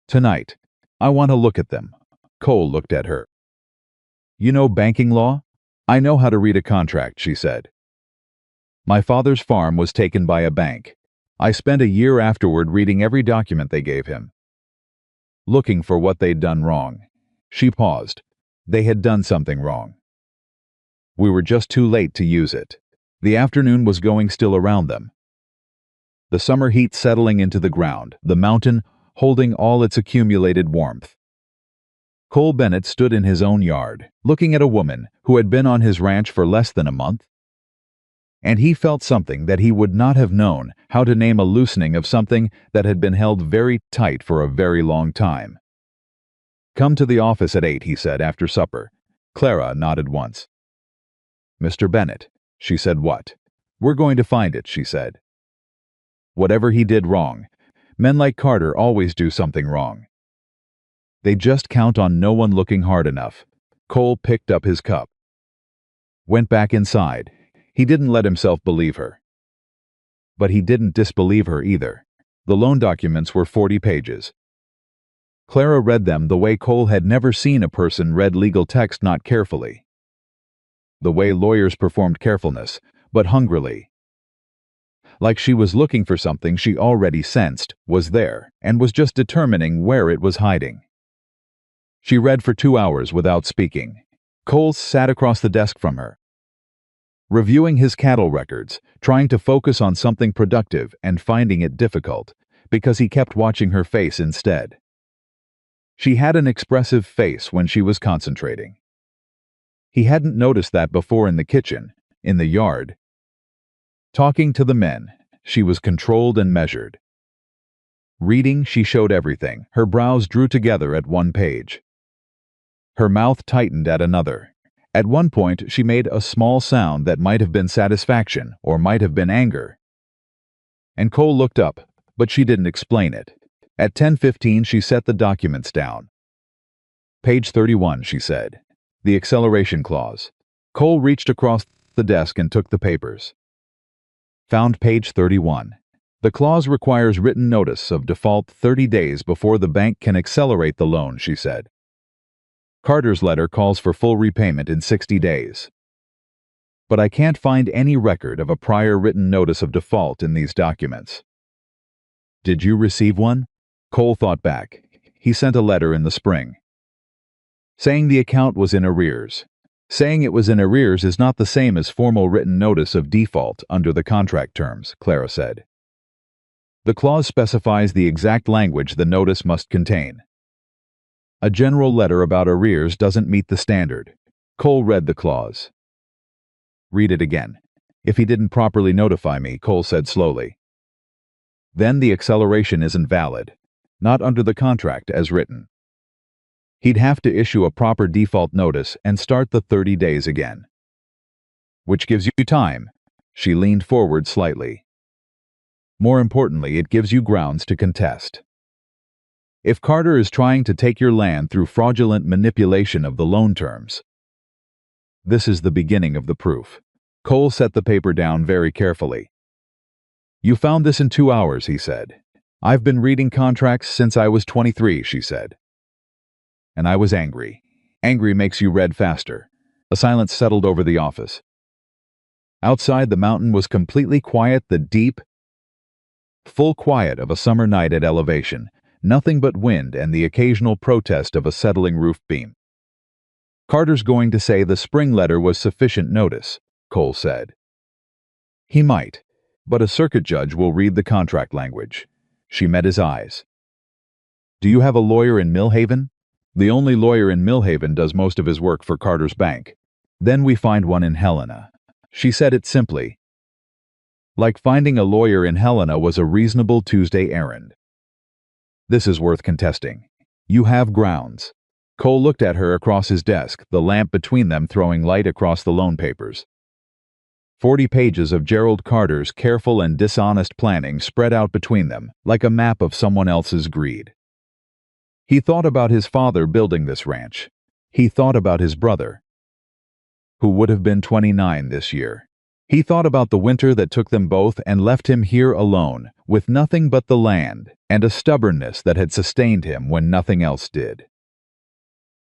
"Tonight. I want to look at them." Cole looked at her. "You know banking law?" "I know how to read a contract," she said. "My father's farm was taken by a bank. I spent a year afterward reading every document they gave him, looking for what they'd done wrong." She paused. They had done something wrong. We were just too late to use it. The afternoon was going still around them. The summer heat settling into the ground, the mountain holding all its accumulated warmth. Cole Bennett stood in his own yard, looking at a woman who had been on his ranch for less than a month. And he felt something that he would not have known how to name, a loosening of something that had been held very tight for a very long time. "Come to the office at 8, he said after supper. Clara nodded once. "Mr. Bennett," she said. "What?" "We're going to find it," she said. "Whatever he did wrong. Men like Carter always do something wrong. They just count on no one looking hard enough." Cole picked up his cup, went back inside. He didn't let himself believe her. But he didn't disbelieve her either. The loan documents were 40 pages. Clara read them the way Cole had never seen a person read legal text, not carefully. The way lawyers performed carefulness, but hungrily. Like she was looking for something she already sensed was there and was just determining where it was hiding. She read for 2 hours without speaking. Cole sat across the desk from her, reviewing his cattle records, trying to focus on something productive and finding it difficult, because he kept watching her face instead. She had an expressive face when she was concentrating. He hadn't noticed that before in the kitchen, in the yard. Talking to the men, she was controlled and measured. Reading, she showed everything. Her brows drew together at one page. Her mouth tightened at another. At one point, she made a small sound that might have been satisfaction or might have been anger. And Cole looked up, but she didn't explain it. At 10:15, she set the documents down. "Page 31, she said. "The acceleration clause." Cole reached across the desk and took the papers. Found page 31. "The clause requires written notice of default 30 days before the bank can accelerate the loan," she said. "Carter's letter calls for full repayment in 60 days. But I can't find any record of a prior written notice of default in these documents." "Did you receive one?" Cole thought back. He sent a letter in the spring, saying the account was in arrears. Saying it was in arrears is not the same as formal written notice of default under the contract terms, Clara said. The clause specifies the exact language the notice must contain. A general letter about arrears doesn't meet the standard. Cole read the clause. "Read it again." "If he didn't properly notify me," Cole said slowly, "then the acceleration isn't valid. Not under the contract as written. He'd have to issue a proper default notice and start the 30 days again. Which gives you time." She leaned forward slightly. "More importantly, it gives you grounds to contest. If Carter is trying to take your land through fraudulent manipulation of the loan terms, this is the beginning of the proof." Cole set the paper down very carefully. "You found this in 2 hours," he said. "I've been reading contracts since I was 23, she said. And I was angry. Angry makes you read faster." A silence settled over the office. Outside, the mountain was completely quiet, the deep, full quiet of a summer night at elevation. Nothing but wind and the occasional protest of a settling roof beam. "Carter's going to say the spring letter was sufficient notice," Cole said. "He might, but a circuit judge will read the contract language. She met his eyes. Do you have a lawyer in Millhaven? The only lawyer in Millhaven does most of his work for Carter's bank. Then we find one in Helena. She said it simply. Like finding a lawyer in Helena was a reasonable Tuesday errand. This is worth contesting. You have grounds. Cole looked at her across his desk, the lamp between them throwing light across the loan papers. 40 pages of Gerald Carter's careful and dishonest planning spread out between them, like a map of someone else's greed. He thought about his father building this ranch. He thought about his brother, who would have been 29 this year. He thought about the winter that took them both and left him here alone, with nothing but the land, and a stubbornness that had sustained him when nothing else did.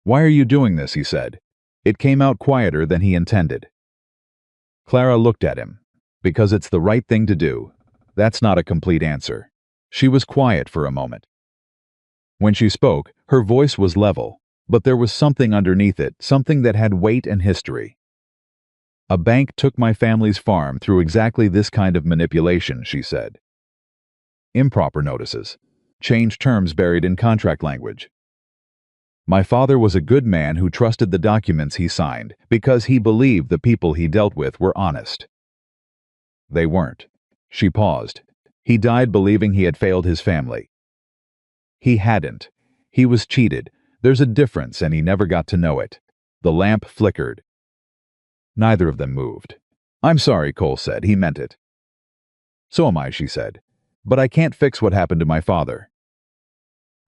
Why are you doing this? He said. It came out quieter than he intended. Clara looked at him. Because it's the right thing to do. That's not a complete answer. She was quiet for a moment. When she spoke, her voice was level, but there was something underneath it, something that had weight and history. A bank took my family's farm through exactly this kind of manipulation, she said. Improper notices. Changed terms buried in contract language. My father was a good man who trusted the documents he signed because he believed the people he dealt with were honest. They weren't. She paused. He died believing he had failed his family. He hadn't. He was cheated. There's a difference, and he never got to know it. The lamp flickered. Neither of them moved. I'm sorry, Cole said. He meant it. So am I, she said. But I can't fix what happened to my father.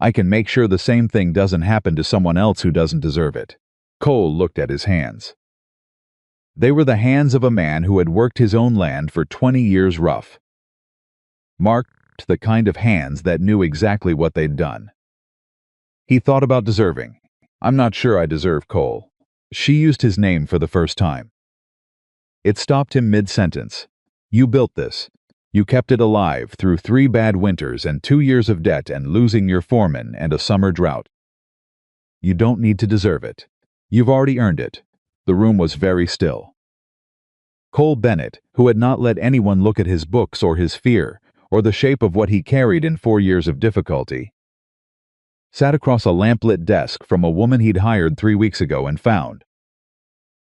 I can make sure the same thing doesn't happen to someone else who doesn't deserve it. Cole looked at his hands. They were the hands of a man who had worked his own land for 20 years rough. Marked the kind of hands that knew exactly what they'd done. He thought about deserving. I'm not sure I deserve Cole. She used his name for the first time. It stopped him mid-sentence. You built this. You kept it alive through 3 bad winters and 2 years of debt and losing your foreman and a summer drought. You don't need to deserve it. You've already earned it. The room was very still. Cole Bennett, who had not let anyone look at his books or his fear, or the shape of what he carried in 4 years of difficulty, sat across a lamplit desk from a woman he'd hired 3 weeks ago and found,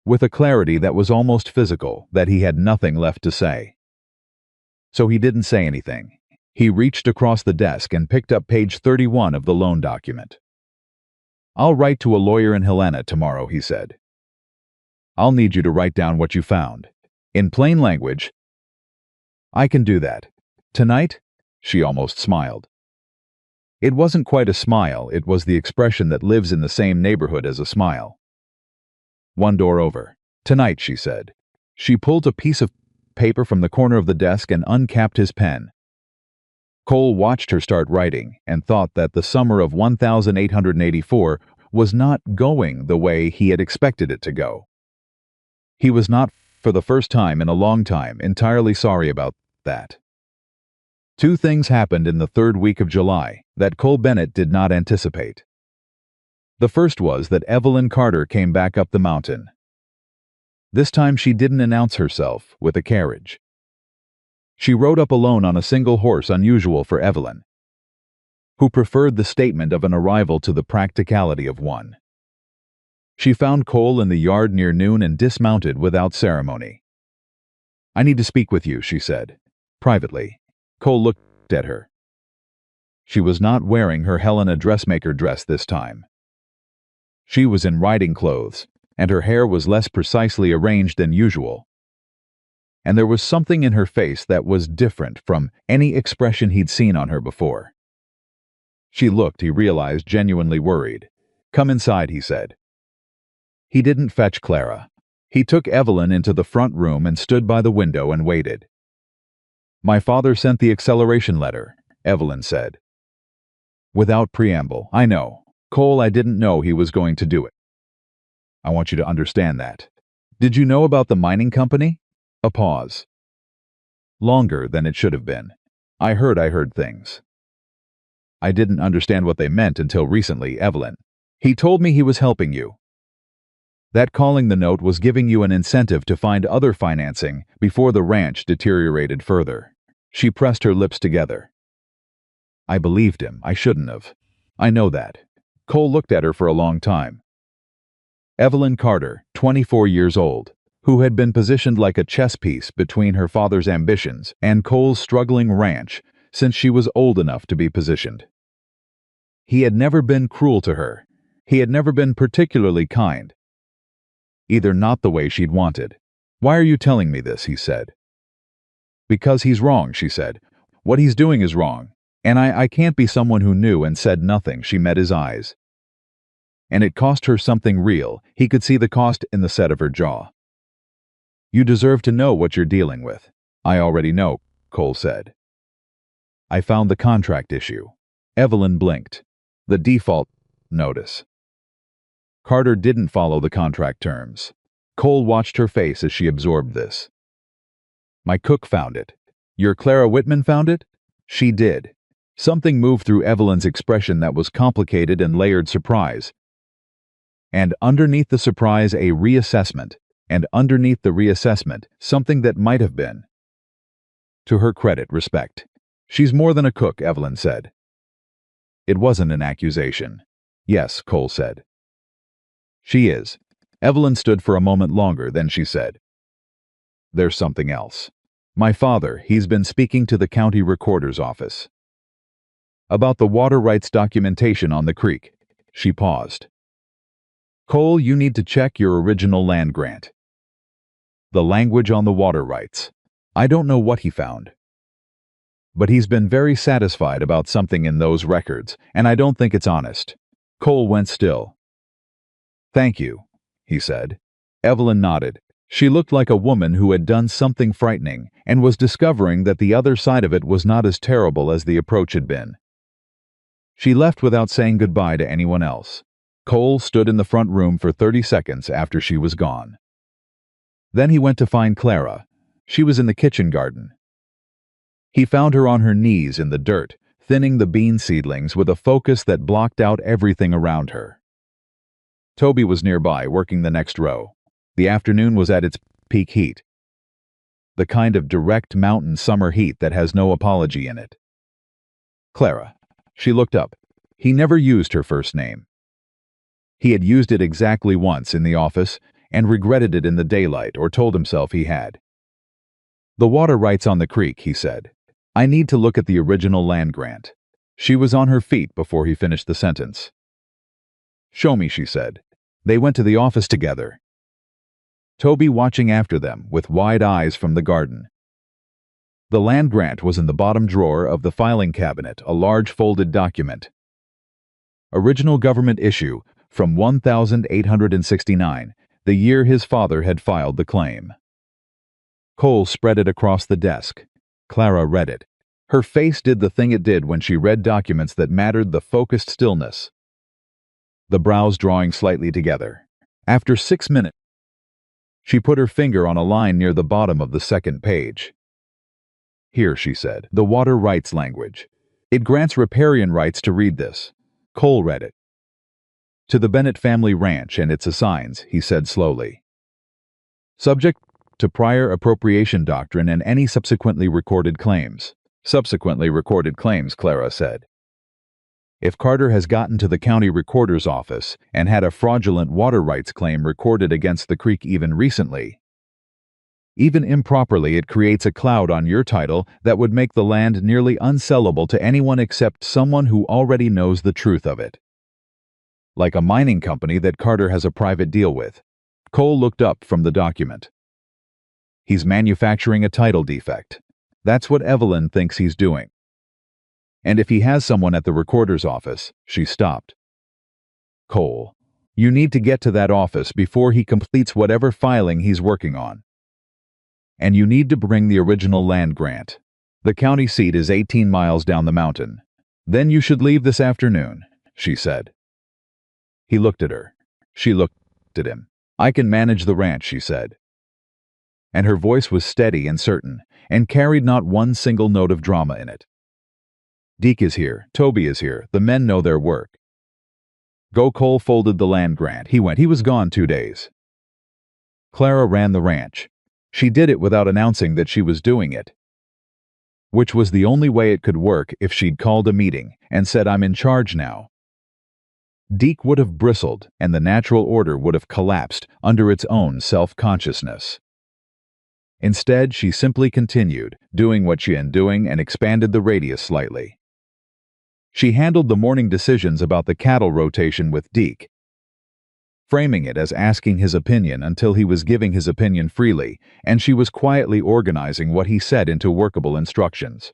with a clarity that was almost physical, that he had nothing left to say. So he didn't say anything. He reached across the desk and picked up page 31 of the loan document. I'll write to a lawyer in Helena tomorrow, he said. I'll need you to write down what you found. In plain language. I can do that. Tonight? She almost smiled. It wasn't quite a smile, it was the expression that lives in the same neighborhood as a smile. One door over. Tonight, she said. She pulled a piece of paper from the corner of the desk and uncapped his pen. Cole watched her start writing and thought that the summer of 1884 was not going the way he had expected it to go. He was not, for the first time in a long time, entirely sorry about that. 2 things happened in the 3rd week of July that Cole Bennett did not anticipate. The first was that Evelyn Carter came back up the mountain. This time she didn't announce herself with a carriage. She rode up alone on a single horse, unusual for Evelyn, who preferred the statement of an arrival to the practicality of one. She found Cole in the yard near noon and dismounted without ceremony. I need to speak with you, she said, privately. Cole looked at her. She was not wearing her Helena dressmaker dress this time. She was in riding clothes, and her hair was less precisely arranged than usual. And there was something in her face that was different from any expression he'd seen on her before. She looked, he realized, genuinely worried. Come inside, he said. He didn't fetch Clara. He took Evelyn into the front room and stood by the window and waited. My father sent the acceleration letter, Evelyn said. Without preamble, I know. Cole, I didn't know he was going to do it. I want you to understand that. Did you know about the mining company? A pause. Longer than it should have been. I heard things. I didn't understand what they meant until recently, Evelyn. He told me he was helping you. That calling the note was giving you an incentive to find other financing before the ranch deteriorated further. She pressed her lips together. I believed him. I shouldn't have. I know that. Cole looked at her for a long time. Evelyn Carter, 24 years old, who had been positioned like a chess piece between her father's ambitions and Cole's struggling ranch since she was old enough to be positioned. He had never been cruel to her. He had never been particularly kind. Either not the way she'd wanted. "Why are you telling me this?" he said. "Because he's wrong," she said. "What he's doing is wrong. And I can't be someone who knew and said nothing." She met his eyes. And it cost her something real. He could see the cost in the set of her jaw. "You deserve to know what you're dealing with." "I already know," Cole said. "I found the contract issue." Evelyn blinked. The default notice. Carter didn't follow the contract terms. Cole watched her face as she absorbed this. "My cook found it." "Your Clara Whitman found it?" "She did." Something moved through Evelyn's expression that was complicated and layered surprise. And underneath the surprise, a reassessment. And underneath the reassessment, something that might have been. To her credit, respect. "She's more than a cook," Evelyn said. It wasn't an accusation. "Yes," Cole said. "She is." Evelyn stood for a moment longer, then she said, "There's something else. My father, he's been speaking to the county recorder's office. About the water rights documentation on the creek." She paused. "Cole, you need to check your original land grant. The language on the water rights. I don't know what he found. But he's been very satisfied about something in those records, and I don't think it's honest." Cole went still. "Thank you," he said. Evelyn nodded. She looked like a woman who had done something frightening and was discovering that the other side of it was not as terrible as the approach had been. She left without saying goodbye to anyone else. Cole stood in the front room for 30 seconds after she was gone. Then he went to find Clara. She was in the kitchen garden. He found her on her knees in the dirt, thinning the bean seedlings with a focus that blocked out everything around her. Toby was nearby, working the next row. The afternoon was at its peak heat. The kind of direct mountain summer heat that has no apology in it. "Clara." She looked up. He never used her first name. He had used it exactly once in the office and regretted it in the daylight, or told himself he had. "The water rights on the creek," he said. "I need to look at the original land grant." She was on her feet before he finished the sentence. "Show me," she said. They went to the office together. Toby watching after them with wide eyes from the garden. The land grant was in the bottom drawer of the filing cabinet, a large folded document. Original government issue from 1869, the year his father had filed the claim. Cole spread it across the desk. Clara read it. Her face did the thing it did when she read documents that mattered, the focused stillness. The brows drawing slightly together. After 6 minutes, she put her finger on a line near the bottom of the second page. "Here," she said, "the water rights language. It grants riparian rights to read this." Cole read it. "To the Bennett family ranch and its assigns," he said slowly. "Subject to prior appropriation doctrine and any subsequently recorded claims." "Subsequently recorded claims," Clara said. "If Carter has gotten to the county recorder's office and had a fraudulent water rights claim recorded against the creek even recently, even improperly, it creates a cloud on your title that would make the land nearly unsellable to anyone except someone who already knows the truth of it. Like a mining company that Carter has a private deal with." Cole looked up from the document. "He's manufacturing a title defect. That's what Evelyn thinks he's doing. And if he has someone at the recorder's office," she stopped. "Cole, you need to get to that office before he completes whatever filing he's working on. And you need to bring the original land grant. The county seat is 18 miles down the mountain. Then you should leave this afternoon," she said. He looked at her. She looked at him. "I can manage the ranch," she said. And her voice was steady and certain, and carried not one single note of drama in it. "Deke is here. Toby is here. The men know their work. Go." Cole folded the land grant. He went. He was gone 2 days. Clara ran the ranch. She did it without announcing that she was doing it. which was the only way it could work if she'd called a meeting and said, "I'm in charge now." Deke would have bristled, and the natural order would have collapsed under its own self-consciousness. Instead, she simply continued, doing what she had doing and expanded the radius slightly. She handled the morning decisions about the cattle rotation with Deke, framing it as asking his opinion until he was giving his opinion freely, and she was quietly organizing what he said into workable instructions.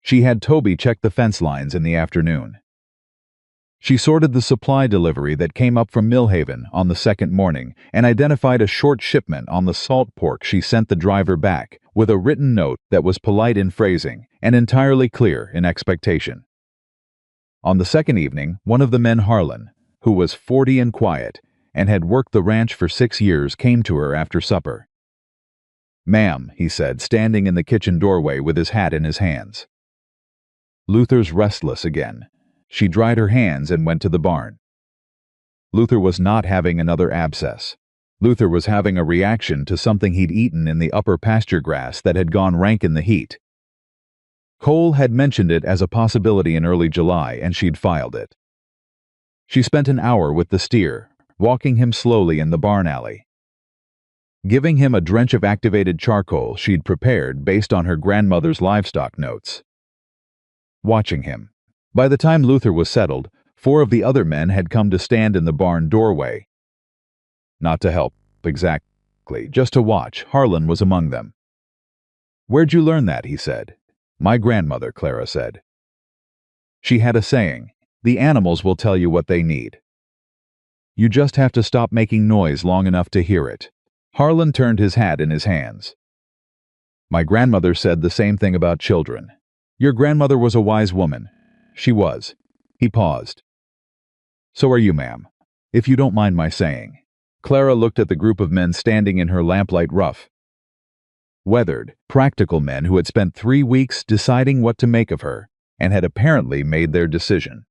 She had Toby check the fence lines in the afternoon. She sorted the supply delivery that came up from Millhaven on the second morning and identified a short shipment on the salt pork. She sent the driver back with a written note that was polite in phrasing and entirely clear in expectation. On the second evening, one of the men, Harlan, who was 40 and quiet and had worked the ranch for 6 years, came to her after supper. "Ma'am," he said, standing in the kitchen doorway with his hat in his hands. Luther's restless again. She dried her hands and went to the barn. Luther was not having another abscess. Luther was having a reaction to something he'd eaten in the upper pasture grass that had gone rank in the heat. Cole had mentioned it as a possibility in early July, and she'd filed it. She spent an hour with the steer, walking him slowly in the barn alley, giving him a drench of activated charcoal she'd prepared based on her grandmother's livestock notes. Watching him. By the time Luther was settled, 4 of the other men had come to stand in the barn doorway. Not to help, exactly, just to watch. Harlan was among them. "Where'd you learn that?" he said. "My grandmother," Clara said. She had a saying, "The animals will tell you what they need. You just have to stop making noise long enough to hear it." Harlan turned his hat in his hands. "My grandmother said the same thing about children. Your grandmother was a wise woman." "She was." He paused. "So are you, ma'am, if you don't mind my saying." Clara looked at the group of men standing in her lamplight rough. Weathered, practical men who had spent 3 weeks deciding what to make of her, and had apparently made their decision.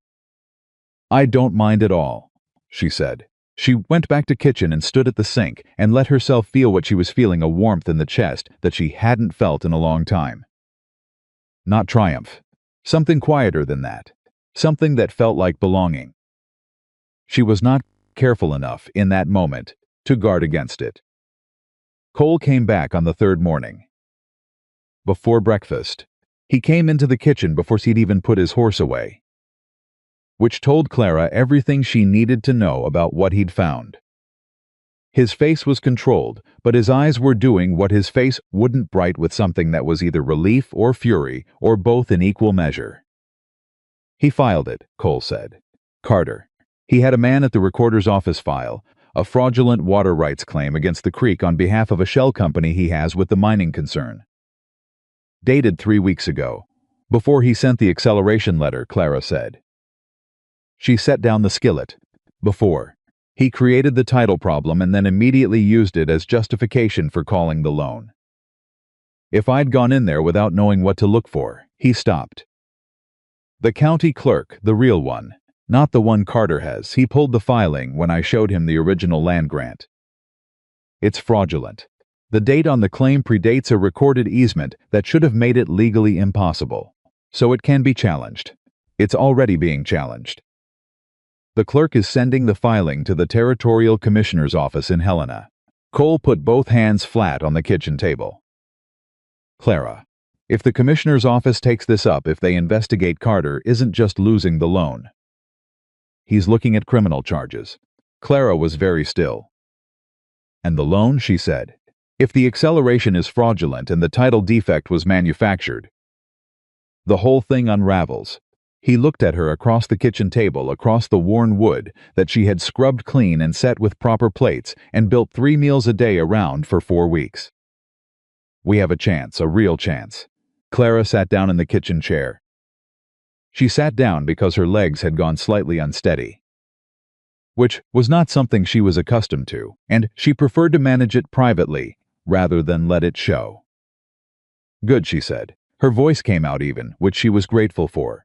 "I don't mind at all," she said. She went back to kitchen and stood at the sink and let herself feel what she was feeling, a warmth in the chest that she hadn't felt in a long time. Not triumph. Something quieter than that. Something that felt like belonging. She was not careful enough in that moment to guard against it. Cole came back on the third morning. Before breakfast, he came into the kitchen before he'd even put his horse away, which told Clara everything she needed to know about what he'd found. His face was controlled, but his eyes were doing what his face wouldn't, bright with something that was either relief or fury, or both in equal measure. "He filed it," Cole said. "Carter. He had a man at the recorder's office file a fraudulent water rights claim against the creek on behalf of a shell company he has with the mining concern. Dated 3 weeks ago, before he sent the acceleration letter," Clara said. She set down the skillet. "Before. He created the title problem and then immediately used it as justification for calling the loan. If I'd gone in there without knowing what to look for," he stopped. "The county clerk, the real one, not the one Carter has. He pulled the filing when I showed him the original land grant. It's fraudulent. The date on the claim predates a recorded easement that should have made it legally impossible. So it can be challenged. It's already being challenged. The clerk is sending the filing to the Territorial Commissioner's office in Helena." Cole put both hands flat on the kitchen table. "Clara, if the Commissioner's office takes this up, if they investigate, Carter isn't just losing the loan. He's looking at criminal charges." Clara was very still. "And the loan," she said. "If the acceleration is fraudulent and the title defect was manufactured, the whole thing unravels." He looked at her across the kitchen table, across the worn wood that she had scrubbed clean and set with proper plates and built 3 meals a day around for 4 weeks. "We have a chance, a real chance." Clara sat down in the kitchen chair. She sat down because her legs had gone slightly unsteady, which was not something she was accustomed to, and she preferred to manage it privately rather than let it show. "Good," she said. Her voice came out even, which she was grateful for.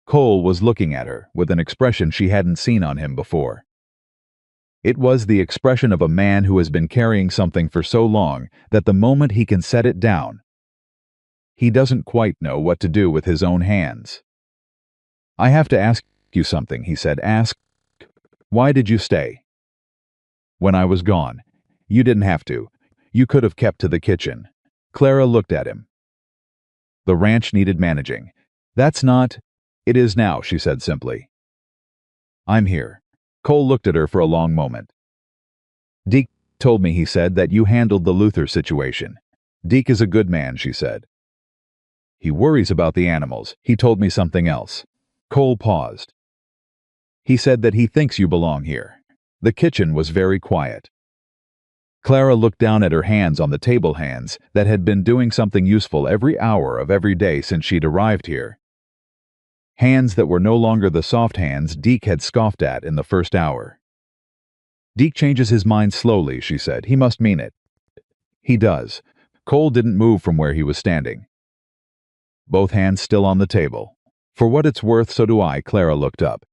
Cole was looking at her with an expression she hadn't seen on him before. It was the expression of a man who has been carrying something for so long that the moment he can set it down, He doesn't quite know what to do with his own hands. I have to ask you something, he said. Ask, why did you stay? When I was gone. You didn't have to. You could have kept to the kitchen. Clara looked at him. The ranch needed managing. That's not... It is now, she said simply. I'm here. Cole looked at her for a long moment. Deke told me, he said, that you handled the Luther situation. Deke is a good man, she said. He worries about the animals. He told me something else. Cole paused. He said that he thinks you belong here. The kitchen was very quiet. Clara looked down at her hands on the table, hands that had been doing something useful every hour of every day since she'd arrived here. Hands that were no longer the soft hands Deke had scoffed at in the first hour. Deke changes his mind slowly, she said. He must mean it. He does. Cole didn't move from where he was standing. Both hands still on the table. For what it's worth, so do I, Clara looked up.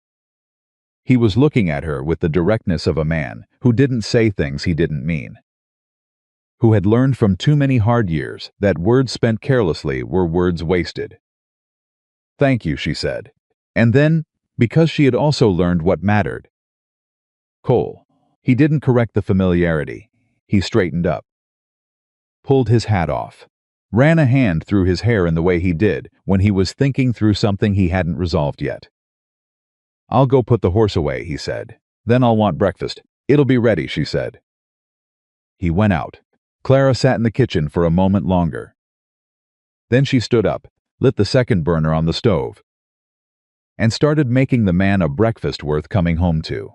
He was looking at her with the directness of a man who didn't say things he didn't mean. Who had learned from too many hard years that words spent carelessly were words wasted. Thank you, she said. And then, because she had also learned what mattered. Cole. He didn't correct the familiarity. He straightened up. Pulled his hat off. Ran a hand through his hair in the way he did when he was thinking through something he hadn't resolved yet. I'll go put the horse away, he said. Then I'll want breakfast. It'll be ready, she said. He went out. Clara sat in the kitchen for a moment longer. Then she stood up, lit the second burner on the stove, and started making the man a breakfast worth coming home to.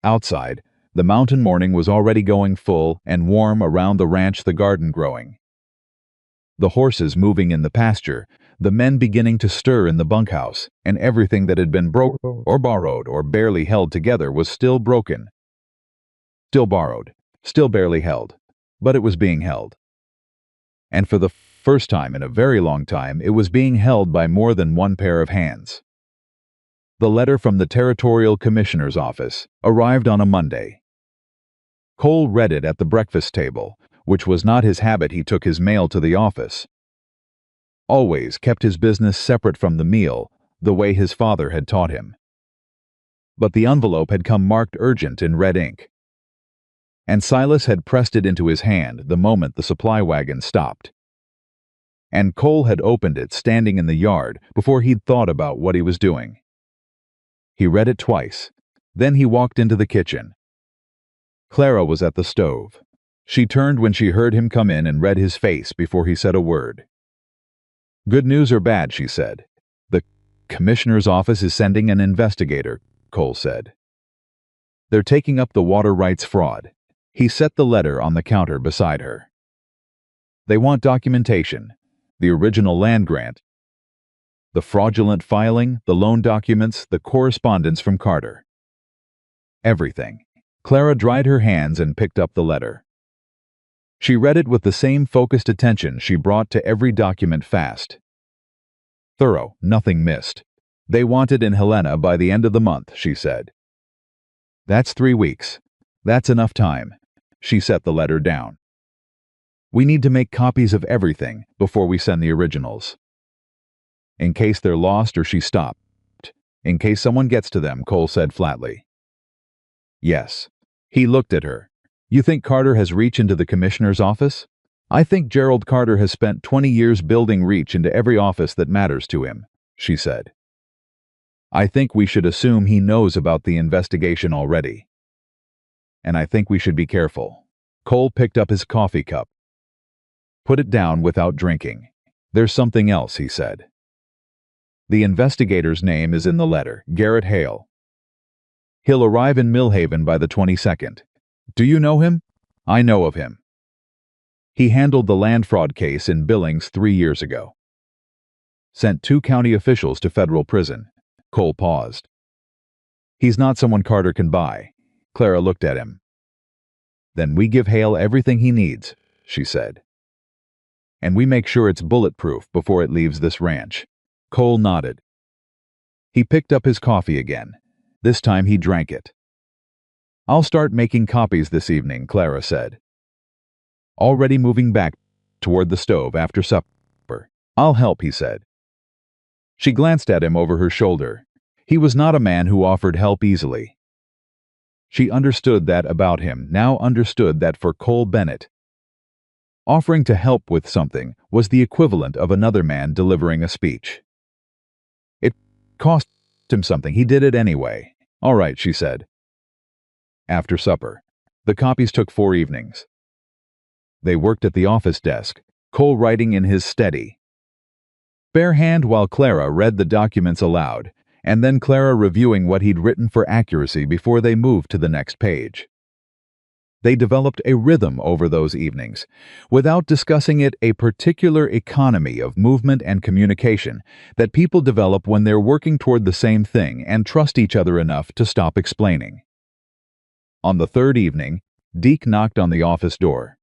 Outside, the mountain morning was already going full and warm around the ranch, the garden growing. The horses moving in the pasture, the men beginning to stir in the bunkhouse, and everything that had been broken or borrowed or barely held together was still broken. Still borrowed, still barely held, but it was being held. And for the first time in a very long time, it was being held by more than one pair of hands. The letter from the Territorial Commissioner's office arrived on a Monday. Cole read it at the breakfast table, which was not his habit. He took his mail to the office. Always kept his business separate from the meal, the way his father had taught him. But the envelope had come marked urgent in red ink. And Silas had pressed it into his hand the moment the supply wagon stopped. And Cole had opened it standing in the yard before he'd thought about what he was doing. He read it twice. Then he walked into the kitchen. Clara was at the stove. She turned when she heard him come in and read his face before he said a word. Good news or bad, she said. The commissioner's office is sending an investigator, Cole said. They're taking up the water rights fraud. He set the letter on the counter beside her. They want documentation, the original land grant, the fraudulent filing, the loan documents, the correspondence from Carter. Everything. Clara dried her hands and picked up the letter. She read it with the same focused attention she brought to every document, fast. Thorough, nothing missed. They want it in Helena by the end of the month, she said. That's 3 weeks. That's enough time. She set the letter down. We need to make copies of everything before we send the originals. In case they're lost, or she stopped. In case someone gets to them, Cole said flatly. Yes. He looked at her. You think Carter has reach into the commissioner's office? I think Gerald Carter has spent 20 years building reach into every office that matters to him, she said. I think we should assume he knows about the investigation already. And I think we should be careful. Cole picked up his coffee cup. Put it down without drinking. There's something else, he said. The investigator's name is in the letter, Garrett Hale. He'll arrive in Millhaven by the 22nd. Do you know him? I know of him. He handled the land fraud case in Billings 3 years ago. Sent 2 county officials to federal prison. Cole paused. He's not someone Carter can buy. Clara looked at him. Then we give Hale everything he needs, she said. And we make sure it's bulletproof before it leaves this ranch. Cole nodded. He picked up his coffee again. This time he drank it. I'll start making copies this evening, Clara said. Already moving back toward the stove after supper, "I'll help," he said. She glanced at him over her shoulder. He was not a man who offered help easily. She understood that about him, now understood that for Cole Bennett, offering to help with something was the equivalent of another man delivering a speech. It cost him something. He did it anyway. "All right," she said. After supper, the copies took 4 evenings. They worked at the office desk, Cole writing in his steady, bare hand while Clara read the documents aloud, and then Clara reviewing what he'd written for accuracy before they moved to the next page. They developed a rhythm over those evenings, without discussing it, a particular economy of movement and communication that people develop when they're working toward the same thing and trust each other enough to stop explaining. On the 3rd evening, Deke knocked on the office door.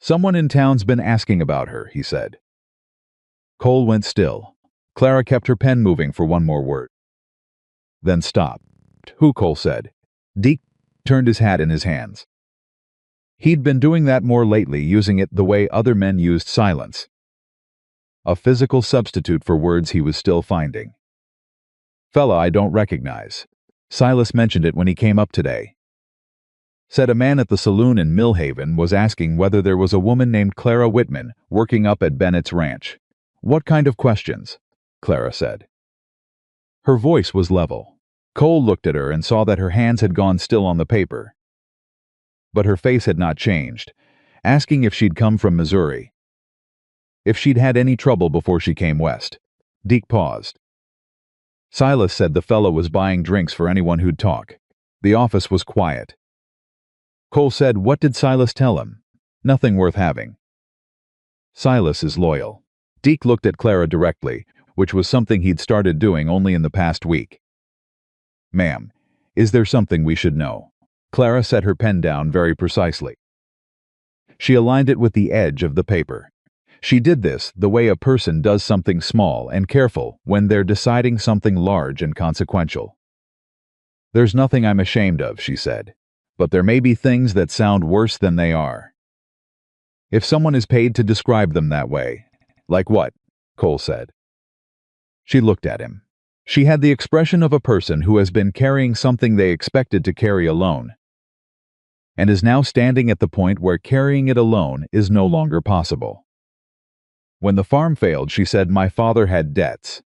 "Someone in town's been asking about her," he said. Cole went still. Clara kept her pen moving for one more word, then stopped. "Who?" Cole said. Deke turned his hat in his hands. He'd been doing that more lately, using it the way other men used silence. A physical substitute for words he was still finding. "Fella I don't recognize. Silas mentioned it when he came up today. Said a man at the saloon in Millhaven was asking whether there was a woman named Clara Whitman working up at Bennett's ranch." "What kind of questions?" Clara said. Her voice was level. Cole looked at her and saw that her hands had gone still on the paper. But her face had not changed, asking if she'd come from Missouri. If she'd had any trouble before she came west. Deke paused. Silas said the fellow was buying drinks for anyone who'd talk. The office was quiet. Cole said, "What did Silas tell him?" "Nothing worth having." "Silas is loyal." Deke looked at Clara directly, which was something he'd started doing only in the past week. "Ma'am, is there something we should know?" Clara set her pen down very precisely. She aligned it with the edge of the paper. She did this the way a person does something small and careful when they're deciding something large and consequential. "There's nothing I'm ashamed of," she said, "but there may be things that sound worse than they are. If someone is paid to describe them that way." "Like what?" Cole said. She looked at him. She had the expression of a person who has been carrying something they expected to carry alone, and is now standing at the point where carrying it alone is no longer possible. "When the farm failed," she said, "my father had debts.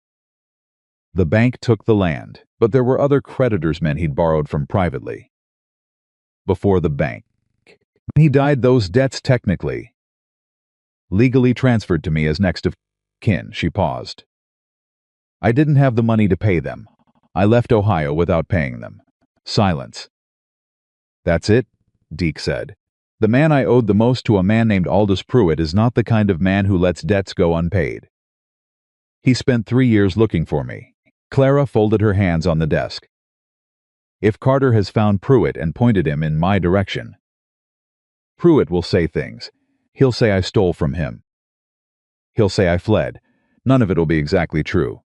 The bank took the land, but there were other creditors, men he'd borrowed from privately. Before the bank. When he died, those debts technically, legally transferred to me as next of kin." She paused. "I didn't have the money to pay them. I left Ohio without paying them." Silence. "That's it," Deke said. "The man I owed the most to, a man named Aldous Pruitt, is not the kind of man who lets debts go unpaid. He spent 3 years looking for me." Clara folded her hands on the desk. "If Carter has found Pruitt and pointed him in my direction, Pruitt will say things. He'll say I stole from him. He'll say I fled. None of it will be exactly true.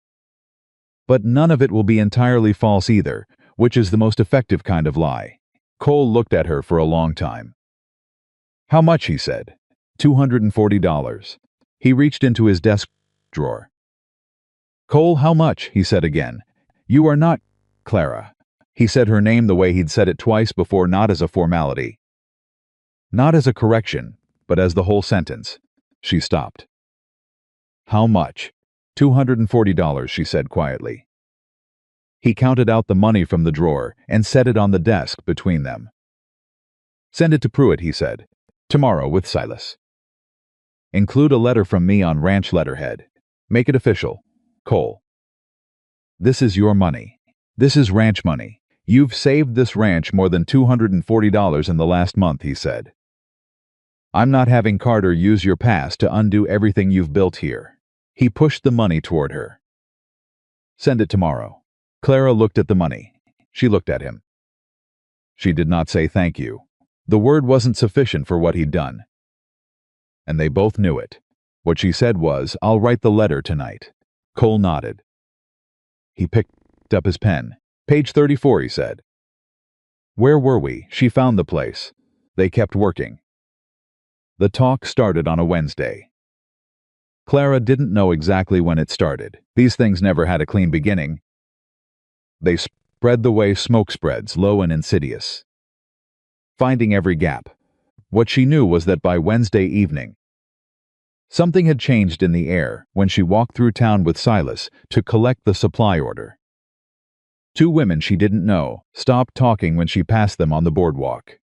But none of it will be entirely false either, which is the most effective kind of lie." Cole looked at her for a long time. "How much?" he said. $240. He reached into his desk drawer. "Cole, how much?" he said again. "You are not Clara." He said her name the way he'd said it twice before, not as a formality, not as a correction, but as the whole sentence. She stopped. "How much?" $240, she said quietly. He counted out the money from the drawer and set it on the desk between them. "Send it to Pruitt," he said. "Tomorrow with Silas. Include a letter from me on ranch letterhead. Make it official. Cole. This is your money. This is ranch money. You've saved this ranch more than $240 in the last month," he said. "I'm not having Carter use your past to undo everything you've built here." He pushed the money toward her. "Send it tomorrow." Clara looked at the money. She looked at him. She did not say thank you. The word wasn't sufficient for what he'd done. And they both knew it. What she said was, "I'll write the letter tonight." Cole nodded. He picked up his pen. "Page 34, he said. "Where were we?" She found the place. They kept working. The talk started on a Wednesday. Clara didn't know exactly when it started. These things never had a clean beginning. They spread the way smoke spreads, low and insidious, finding every gap. What she knew was that by Wednesday evening, something had changed in the air when she walked through town with Silas to collect the supply order. Two women she didn't know stopped talking when she passed them on the boardwalk.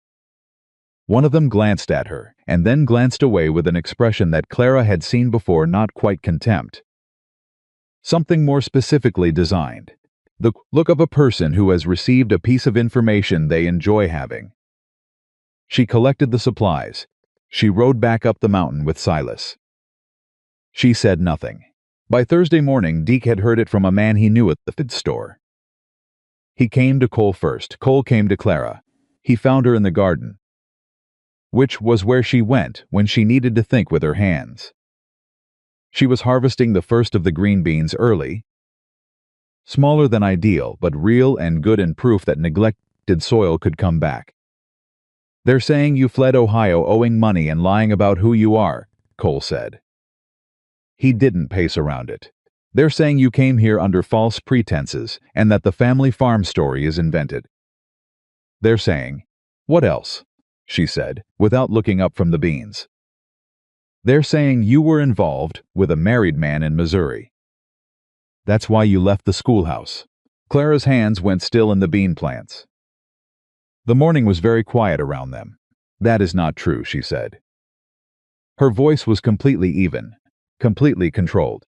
One of them glanced at her, and then glanced away with an expression that Clara had seen before, not quite contempt. Something more specifically designed. The look of a person who has received a piece of information they enjoy having. She collected the supplies. She rode back up the mountain with Silas. She said nothing. By Thursday morning, Deke had heard it from a man he knew at the feed store. He came to Cole first. Cole came to Clara. He found her in the garden, which was where she went when she needed to think with her hands. She was harvesting the first of the green beans early, smaller than ideal, but real and good, and proof that neglected soil could come back. "They're saying you fled Ohio owing money and lying about who you are," Cole said. He didn't pace around it. "They're saying you came here under false pretenses and that the family farm story is invented. They're saying—" "What else?" she said, without looking up from the beans. "They're saying you were involved with a married man in Missouri. That's why you left the schoolhouse." Clara's hands went still in the bean plants. The morning was very quiet around them. "That is not true," she said. Her voice was completely even, completely controlled.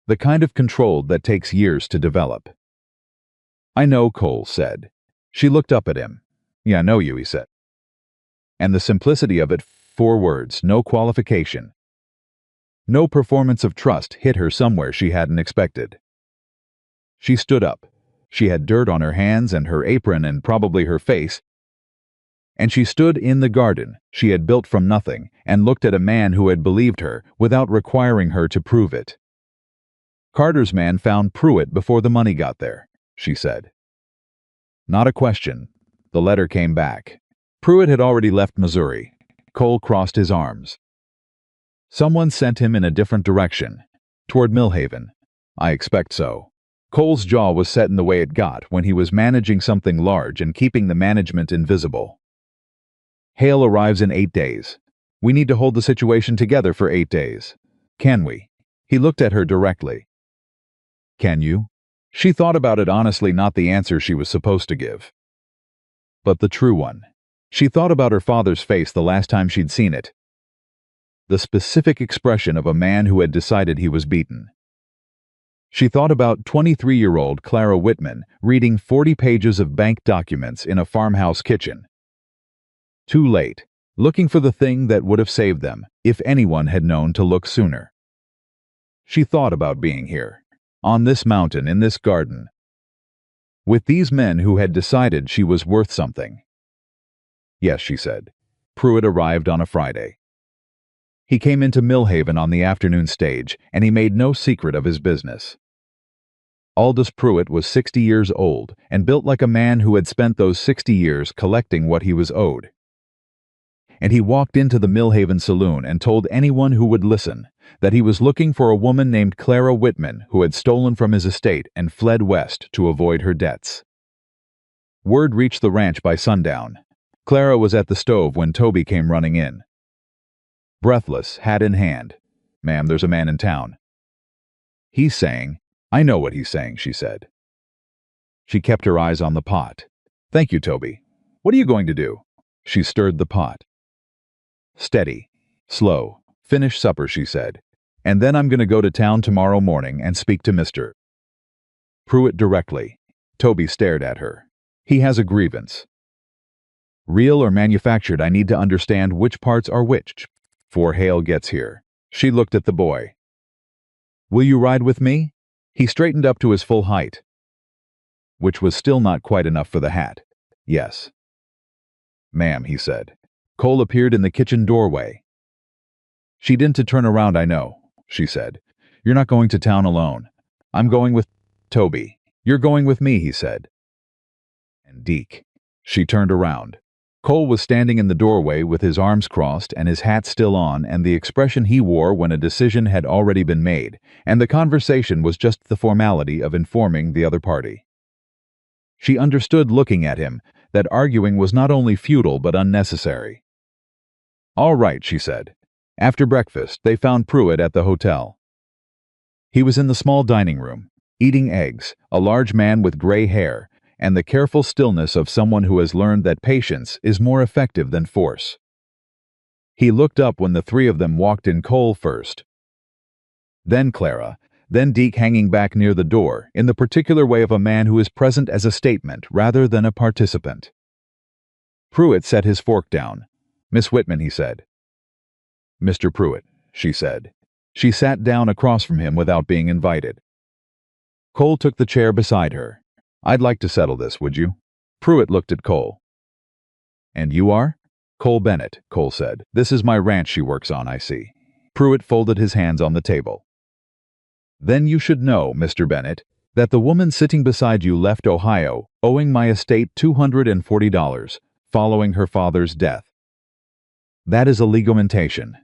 The kind of controlled that takes years to develop. "I know," Cole said. She looked up at him. "Yeah, I know you," he said. And the simplicity of it, 4 words, no qualification, no performance of trust, hit her somewhere she hadn't expected. She stood up. She had dirt on her hands and her apron and probably her face, and she stood in the garden she had built from nothing and looked at a man who had believed her without requiring her to prove it. "Carter's man found Pruitt before the money got there," she said. Not a question. The letter came back. Pruitt had already left Missouri. Cole crossed his arms. "Someone sent him in a different direction, toward Millhaven." "I expect so." Cole's jaw was set in the way it got when he was managing something large and keeping the management invisible. "Hale arrives in 8 days. We need to hold the situation together for 8 days. Can we?" He looked at her directly. "Can you?" She thought about it honestly, not the answer she was supposed to give, but the true one. She thought about her father's face the last time she'd seen it. The specific expression of a man who had decided he was beaten. She thought about 23-year-old Clara Whitman reading 40 pages of bank documents in a farmhouse kitchen. Too late, looking for the thing that would have saved them if anyone had known to look sooner. She thought about being here, on this mountain, in this garden, with these men who had decided she was worth something. "Yes," she said. Pruitt arrived on a Friday. He came into Millhaven on the afternoon stage, and he made no secret of his business. Aldous Pruitt was 60 years old and built like a man who had spent those 60 years collecting what he was owed. And he walked into the Millhaven saloon and told anyone who would listen that he was looking for a woman named Clara Whitman who had stolen from his estate and fled west to avoid her debts. Word reached the ranch by sundown. Clara was at the stove when Toby came running in. Breathless, hat in hand. "Ma'am, there's a man in town." "He's saying—" "I know what he's saying," she said. She kept her eyes on the pot. "Thank you, Toby. What are you going to do?" She stirred the pot. "Steady. Slow. Finish supper," she said. "And then I'm going to go to town tomorrow morning and speak to Mr. Pruitt directly." Toby stared at her. "He has a grievance." "Real or manufactured? I need to understand which parts are which before Hale gets here." She looked at the boy. "Will you ride with me?" He straightened up to his full height, which was still not quite enough for the hat. "Yes." "Ma'am," he said. Cole appeared in the kitchen doorway. "She didn't turn around, I know," she said. "You're not going to town alone. I'm going with Toby." "You're going with me," he said. "And Deke." She turned around. Cole was standing in the doorway with his arms crossed and his hat still on, and the expression he wore when a decision had already been made, and the conversation was just the formality of informing the other party. She understood, looking at him, that arguing was not only futile but unnecessary. "All right," she said. After breakfast, they found Pruitt at the hotel. He was in the small dining room, eating eggs, a large man with gray hair, and the careful stillness of someone who has learned that patience is more effective than force. He looked up when the three of them walked in, Cole first. Then Clara, then Deke, hanging back near the door, in the particular way of a man who is present as a statement rather than a participant. Pruitt set his fork down. "Miss Whitman," he said. "Mr. Pruitt," she said. She sat down across from him without being invited. Cole took the chair beside her. "I'd like to settle this, would you?" Pruitt looked at Cole. "And you are?" "Cole Bennett," Cole said. "This is my ranch she works on, I see." Pruitt folded his hands on the table. "Then you should know, Mr. Bennett, that the woman sitting beside you left Ohio, owing my estate $240, following her father's death. That is a legamentation.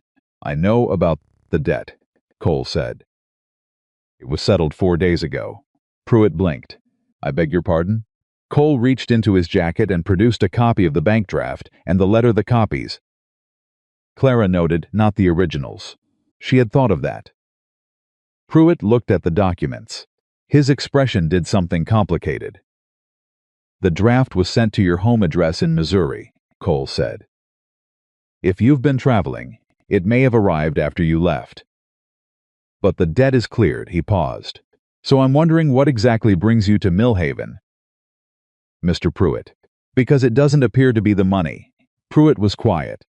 I know about the debt," Cole said. "It was settled 4 days ago." Pruitt blinked. "I beg your pardon?" Cole reached into his jacket and produced a copy of the bank draft and the letter, the copies. Clara noted, not the originals. She had thought of that. Pruitt looked at the documents. His expression did something complicated. "The draft was sent to your home address in Missouri," Cole said. "If you've been traveling, it may have arrived after you left. But the debt is cleared." He paused. "So I'm wondering what exactly brings you to Millhaven?" "Mr. Pruitt, because it doesn't appear to be the money." Pruitt was quiet.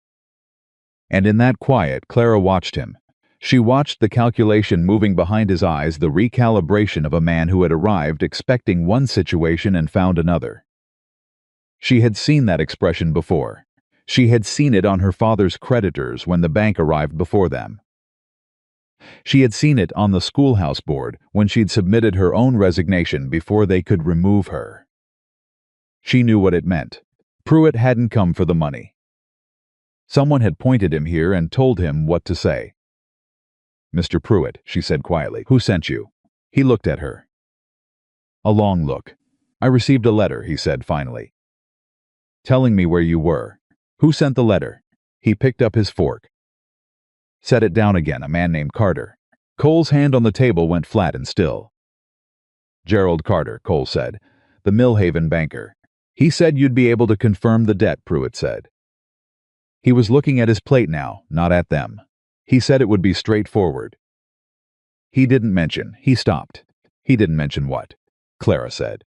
And in that quiet, Clara watched him. She watched the calculation moving behind his eyes, the recalibration of a man who had arrived expecting one situation and found another. She had seen that expression before. She had seen it on her father's creditors when the bank arrived before them. She had seen it on the schoolhouse board when she'd submitted her own resignation before they could remove her. She knew what it meant. Pruitt hadn't come for the money. Someone had pointed him here and told him what to say. "Mr. Pruitt," she said quietly, "who sent you?" He looked at her. A long look. "I received a letter," he said finally, "telling me where you were." "Who sent the letter?" He picked up his fork. Set it down again. "A man named Carter." Cole's hand on the table went flat and still. "Gerald Carter," Cole said, "the Millhaven banker. He said you'd be able to confirm the debt," Pruitt said. He was looking at his plate now, not at them. "He said it would be straightforward." He stopped. "He didn't mention what?" Clara said.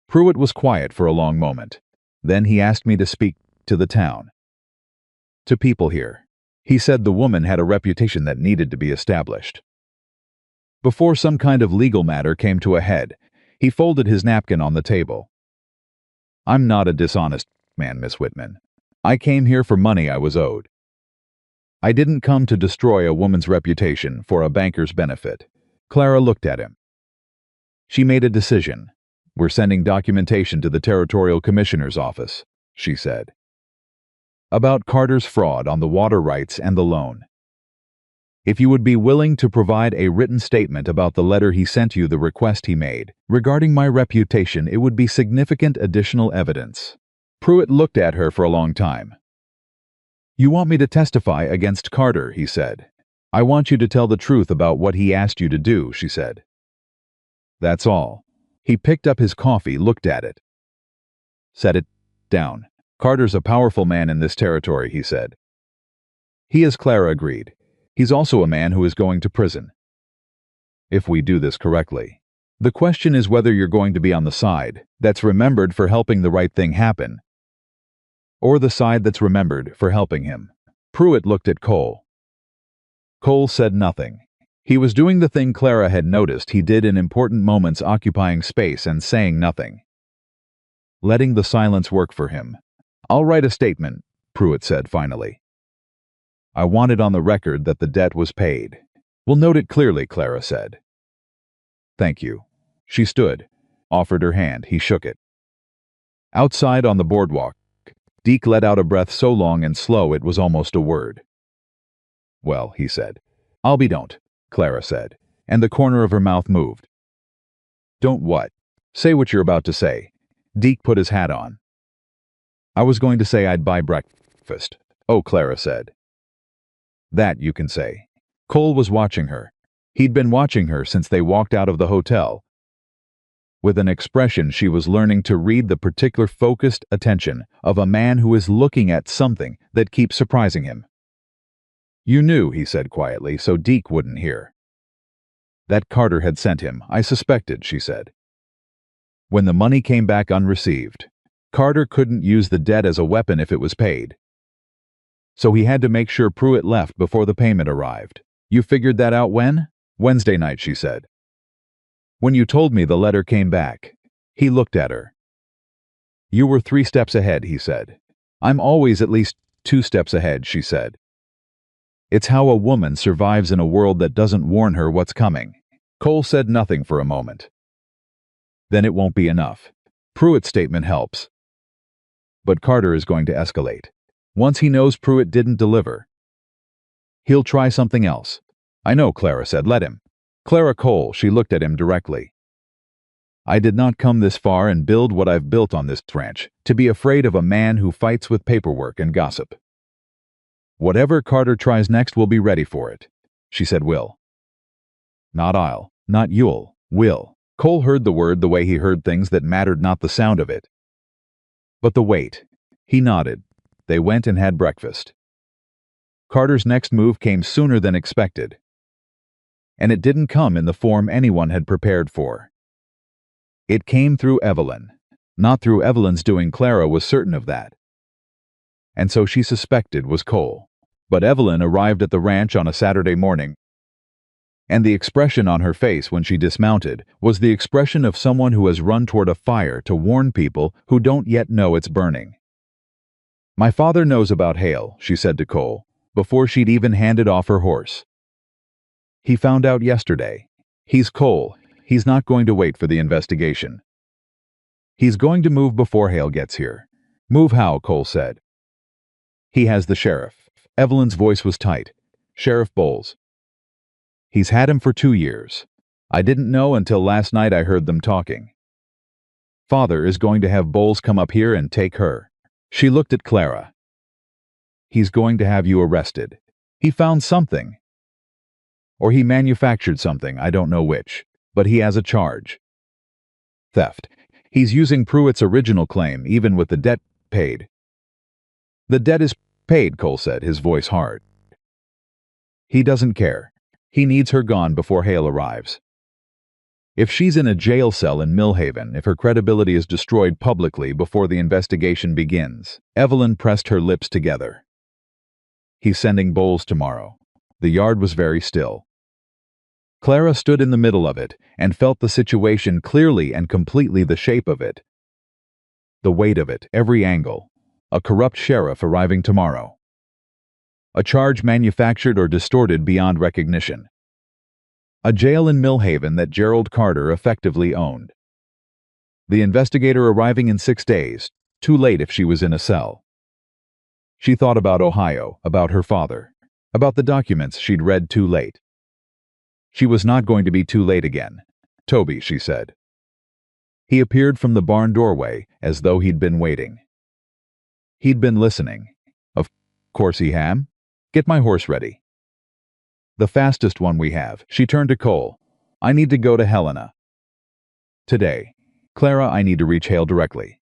Pruitt was quiet for a long moment. Then he asked me to speak to the town. To people here. He said the woman had a reputation that needed to be established. Before some kind of legal matter came to a head, he folded his napkin on the table. "I'm not a dishonest man, Miss Whitman. I came here for money I was owed. I didn't come to destroy a woman's reputation for a banker's benefit." Clara looked at him. She made a decision. "We're sending documentation to the Territorial Commissioner's office," she said, "about Carter's fraud on the water rights and the loan. If you would be willing to provide a written statement about the letter he sent you, the request he made, regarding my reputation, it would be significant additional evidence." Pruitt looked at her for a long time. "You want me to testify against Carter," he said. "I want you to tell the truth about what he asked you to do," she said. "That's all." He picked up his coffee, looked at it. "Set it down. Carter's a powerful man in this territory," he said. "He is," Clara agreed. "He's also a man who is going to prison. If we do this correctly. The question is whether you're going to be on the side that's remembered for helping the right thing happen, or the side that's remembered for helping him." Pruitt looked at Cole. Cole said nothing. He was doing the thing Clara had noticed he did in important moments, occupying space and saying nothing. Letting the silence work for him. "I'll write a statement," Pruitt said finally. "I want it on the record that the debt was paid." "We'll note it clearly," Clara said. "Thank you." She stood, offered her hand. He shook it. Outside on the boardwalk, Deke let out a breath so long and slow it was almost a word. "Well," he said. "I'll be don't," Clara said, and the corner of her mouth moved. "Don't what?" "Say what you're about to say." Deke put his hat on. "I was going to say I'd buy breakfast." "Oh," Clara said. "That you can say." Cole was watching her. He'd been watching her since they walked out of the hotel. With an expression she was learning to read the particular focused attention of a man who is looking at something that keeps surprising him. "You knew," he said quietly, so Deke wouldn't hear. "That Carter had sent him. I suspected," she said. "When the money came back unreceived, Carter couldn't use the debt as a weapon if it was paid. So he had to make sure Pruitt left before the payment arrived. You figured that out when?" "Wednesday night," she said. "When you told me the letter came back." He looked at her. "You were 3 steps ahead," he said. "I'm always at least 2 steps ahead," she said. "It's how a woman survives in a world that doesn't warn her what's coming." Cole said nothing for a moment. "Then it won't be enough. Pruitt's statement helps. But Carter is going to escalate. Once he knows Pruitt didn't deliver, he'll try something else." "I know," Clara said. "Let him." "Clara Cole," she looked at him directly. "I did not come this far and build what I've built on this ranch to be afraid of a man who fights with paperwork and gossip. Whatever Carter tries next, we'll be ready for it." She said will. "Not I'll, not you'll, will." Cole heard the word the way he heard things that mattered, not the sound of it, but the weight. He nodded. They went and had breakfast. Carter's next move came sooner than expected, and it didn't come in the form anyone had prepared for. It came through Evelyn. Not through Evelyn's doing. Clara was certain of that. And so she suspected was Cole. But Evelyn arrived at the ranch on a Saturday morning, and the expression on her face when she dismounted was the expression of someone who has run toward a fire to warn people who don't yet know it's burning. "My father knows about Hale," she said to Cole, before she'd even handed off her horse. "He found out yesterday. He's Cole. He's not going to wait for the investigation. He's going to move before Hale gets here." "Move how?" Cole said. "He has the sheriff." Evelyn's voice was tight. "Sheriff Bowles. He's had him for 2 years. I didn't know until last night. I heard them talking. Father is going to have Bowles come up here and take her." She looked at Clara. "He's going to have you arrested. He found something. Or he manufactured something, I don't know which. But he has a charge. Theft. He's using Pruitt's original claim, even with the debt paid." "The debt is paid," Cole said, his voice hard. "He doesn't care. He needs her gone before Hale arrives. If she's in a jail cell in Millhaven, if her credibility is destroyed publicly before the investigation begins." Evelyn pressed her lips together. "He's sending Bowles tomorrow." The yard was very still. Clara stood in the middle of it and felt the situation clearly and completely, the shape of it, the weight of it, every angle. A corrupt sheriff arriving tomorrow. A charge manufactured or distorted beyond recognition. A jail in Millhaven that Gerald Carter effectively owned. The investigator arriving in 6 days, too late if she was in a cell. She thought about Ohio, about her father, about the documents she'd read too late. She was not going to be too late again. "Toby," she said. He appeared from the barn doorway as though he'd been waiting. He'd been listening. "Of course he had. Get my horse ready." "The fastest one we have." She turned to Cole. "I need to go to Helena. Today. Clara, I need to reach Hale directly.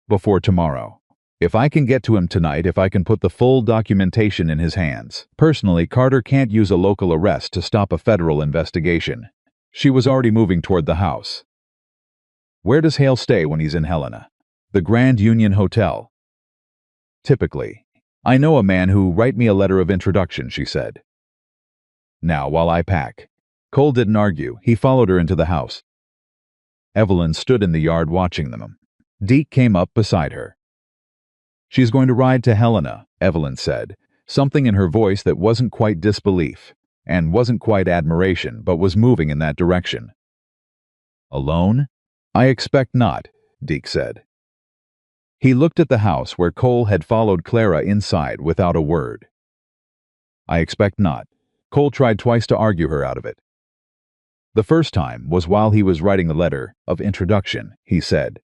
Before tomorrow. If I can get to him tonight, if I can put the full documentation in his hands. Personally, Carter can't use a local arrest to stop a federal investigation." She was already moving toward the house. "Where does Hale stay when he's in Helena?" "The Grand Union Hotel." "Typically. I know a man who write me a letter of introduction," she said. "Now, while I pack." Cole didn't argue. He followed her into the house. Evelyn stood in the yard watching them. Deke came up beside her. "She's going to ride to Helena," Evelyn said, something in her voice that wasn't quite disbelief, and wasn't quite admiration, but was moving in that direction. "Alone?" "I expect not," Deke said. He looked at the house where Cole had followed Clara inside without a word. I expect not. Cole tried twice to argue her out of it. The first time was while he was writing the letter of introduction, he said.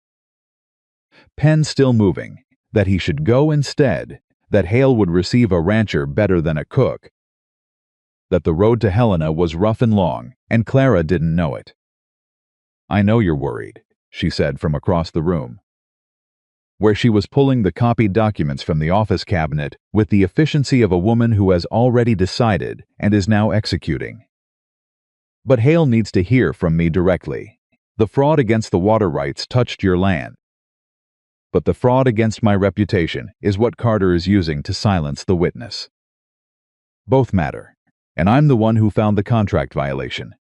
Pen still moving, that he should go instead, that Hale would receive a rancher better than a cook, that the road to Helena was rough and long, and Clara didn't know it. I know you're worried, she said from across the room, where she was pulling the copied documents from the office cabinet with the efficiency of a woman who has already decided and is now executing. But Hale needs to hear from me directly. The fraud against the water rights touched your land. But the fraud against my reputation is what Carter is using to silence the witness. Both matter, and I'm the one who found the contract violation.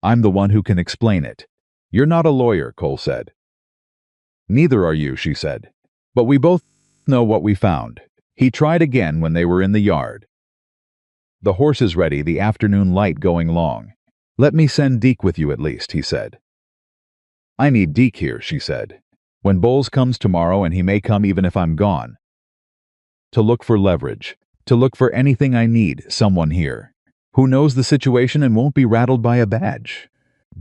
I'm the one who can explain it. You're not a lawyer, Cole said. Neither are you, she said. But we both know what we found. He tried again when they were in the yard. The horse is ready, the afternoon light going long. Let me send Deke with you at least, he said. I need Deke here, she said. When Bowles comes tomorrow, and he may come even if I'm gone. To look for leverage, to look for anything I need, someone here, who knows the situation and won't be rattled by a badge.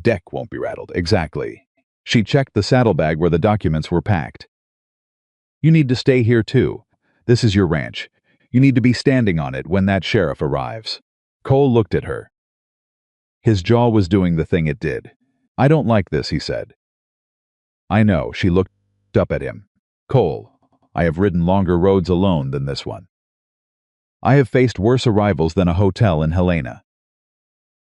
Deck won't be rattled, exactly. She checked the saddlebag where the documents were packed. You need to stay here too. This is your ranch. You need to be standing on it when that sheriff arrives. Cole looked at her. His jaw was doing the thing it did. I don't like this, he said. I know, she looked up at him. Cole, I have ridden longer roads alone than this one. I have faced worse arrivals than a hotel in Helena.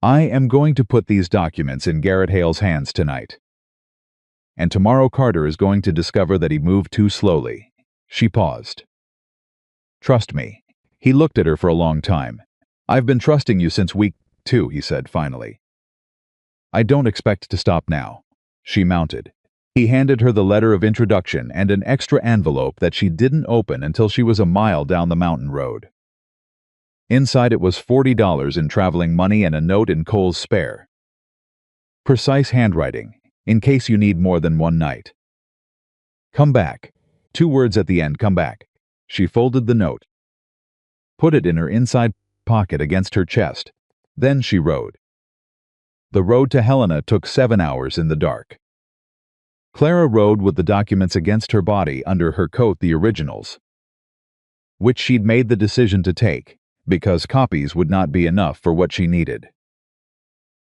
I am going to put these documents in Garrett Hale's hands tonight. And tomorrow Carter is going to discover that he moved too slowly. She paused. Trust me. He looked at her for a long time. I've been trusting you since week 2, he said finally. I don't expect to stop now. She mounted. He handed her the letter of introduction and an extra envelope that she didn't open until she was a mile down the mountain road. Inside it was $40 in traveling money and a note in Cole's spare. Precise handwriting, in case you need more than one night. Come back. 2 words at the end, come back. She folded the note, put it in her inside pocket against her chest. Then she rode. The road to Helena took 7 hours in the dark. Clara rode with the documents against her body under her coat, the originals, which she'd made the decision to take, because copies would not be enough for what she needed.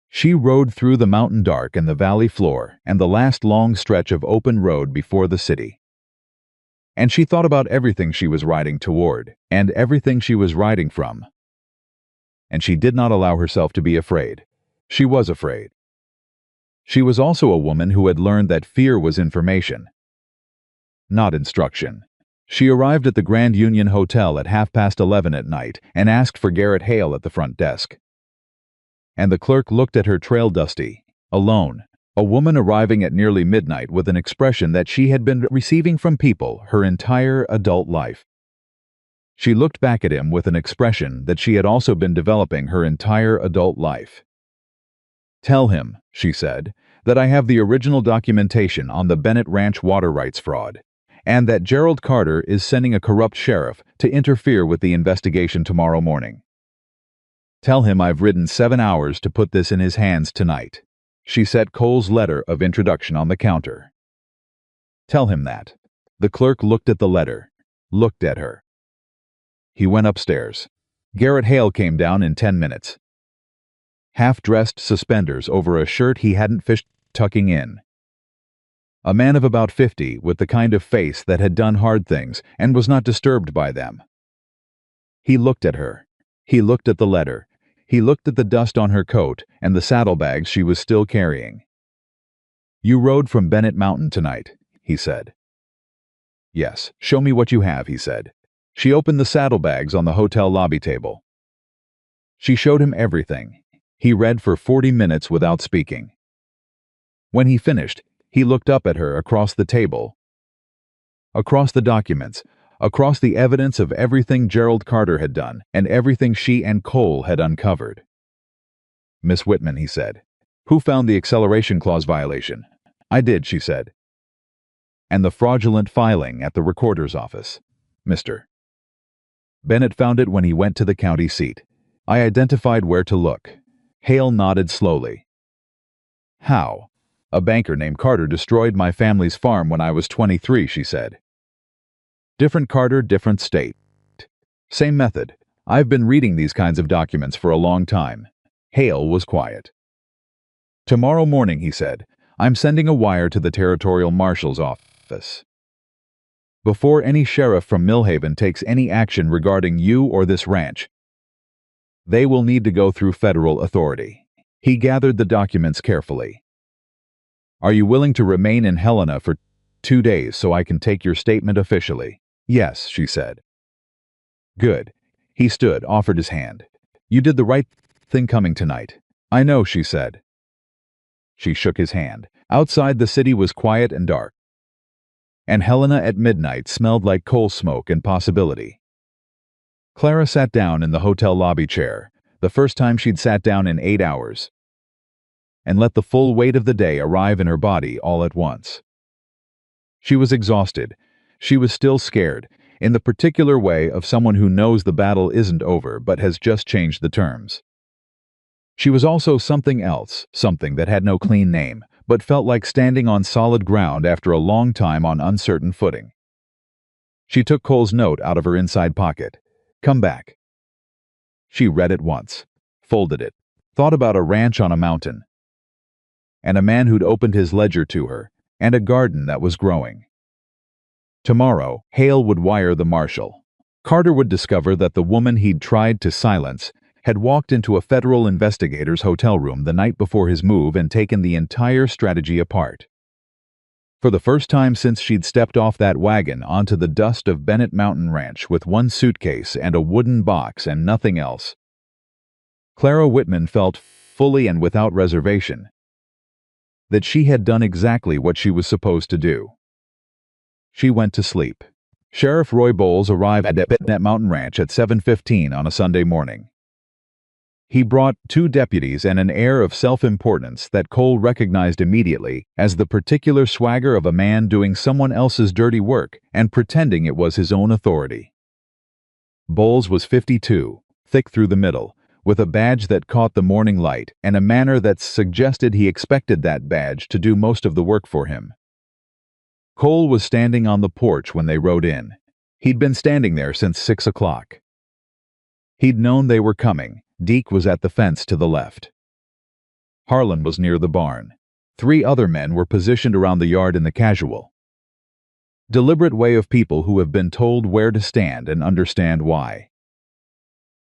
She rode through the mountain dark and the valley floor and the last long stretch of open road before the city. And she thought about everything she was riding toward and everything she was riding from. And she did not allow herself to be afraid. She was afraid. She was also a woman who had learned that fear was information, not instruction. She arrived at the Grand Union Hotel at 11:30 at night and asked for Garrett Hale at the front desk. And the clerk looked at her trail dusty, alone, a woman arriving at nearly midnight with an expression that she had been receiving from people her entire adult life. She looked back at him with an expression that she had also been developing her entire adult life. Tell him, she said, that I have the original documentation on the Bennett Ranch water rights fraud, and that Gerald Carter is sending a corrupt sheriff to interfere with the investigation tomorrow morning. Tell him I've ridden 7 hours to put this in his hands tonight. She set Cole's letter of introduction on the counter. Tell him that. The clerk looked at the letter, looked at her. He went upstairs. Garrett Hale came down in 10 minutes. Half-dressed, suspenders over a shirt he hadn't fished, tucking in. A man of about 50 with the kind of face that had done hard things and was not disturbed by them. He looked at her. He looked at the letter. He looked at the dust on her coat and the saddlebags she was still carrying. You rode from Bennett Mountain tonight, he said. Yes, show me what you have, he said. She opened the saddlebags on the hotel lobby table. She showed him everything. He read for 40 minutes without speaking. When he finished, he looked up at her across the table, across the documents, across the evidence of everything Gerald Carter had done and everything she and Cole had uncovered. Miss Whitman, he said, who found the acceleration clause violation? I did, she said. and the fraudulent filing at the recorder's office. Mr. Bennett found it when he went to the county seat. I identified where to look. Hale nodded slowly. How? A banker named Carter destroyed my family's farm when I was 23, she said. Different Carter, different state. Same method. I've been reading these kinds of documents for a long time. Hale was quiet. Tomorrow morning, he said, I'm sending a wire to the territorial marshal's office. Before any sheriff from Millhaven takes any action regarding you or this ranch, they will need to go through federal authority. He gathered the documents carefully. Are you willing to remain in Helena for 2 days so I can take your statement officially? Yes, she said. Good. He stood, offered his hand. You did the right thing coming tonight. I know, she said. She shook his hand. Outside, the city was quiet and dark, and Helena at midnight smelled like coal smoke and possibility. Clara sat down in the hotel lobby chair, the first time she'd sat down in 8 hours, and let the full weight of the day arrive in her body all at once. She was exhausted. She was still scared, in the particular way of someone who knows the battle isn't over but has just changed the terms. She was also something else, something that had no clean name, but felt like standing on solid ground after a long time on uncertain footing. She took Cole's note out of her inside pocket. Come back. She read it once, folded it, thought about a ranch on a mountain, and a man who'd opened his ledger to her, and a garden that was growing. Tomorrow, Hale would wire the marshal. Carter would discover that the woman he'd tried to silence had walked into a federal investigator's hotel room the night before his move and taken the entire strategy apart. For the first time since she'd stepped off that wagon onto the dust of Bennett Mountain Ranch with one suitcase and a wooden box and nothing else, Clara Whitman felt, fully and without reservation, that she had done exactly what she was supposed to do. She went to sleep. Sheriff Roy Bowles arrived at Bennett Mountain Ranch at 7:15 on a Sunday morning. He brought 2 deputies and an air of self-importance that Cole recognized immediately as the particular swagger of a man doing someone else's dirty work and pretending it was his own authority. Bowles was 52, thick through the middle, with a badge that caught the morning light and a manner that suggested he expected that badge to do most of the work for him. Cole was standing on the porch when they rode in. He'd been standing there since 6 o'clock. He'd known they were coming. Deke was at the fence to the left. Harlan was near the barn. 3 other men were positioned around the yard in the casual, deliberate way of people who have been told where to stand and understand why.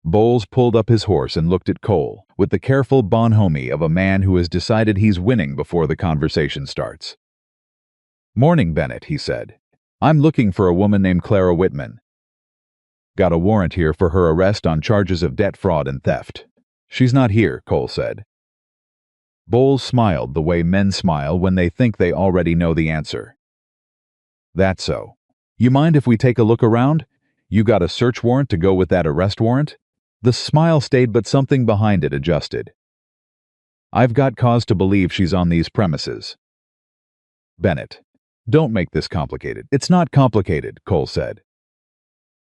Bowles pulled up his horse and looked at Cole, with the careful bonhomie of a man who has decided he's winning before the conversation starts. Morning, Bennett, he said. I'm looking for a woman named Clara Whitman. Got a warrant here for her arrest on charges of debt fraud and theft. She's not here, Cole said. Bowles smiled the way men smile when they think they already know the answer. That's so. You mind if we take a look around? You got a search warrant to go with that arrest warrant? The smile stayed, but something behind it adjusted. I've got cause to believe she's on these premises. Bennett, don't make this complicated. It's not complicated, Cole said.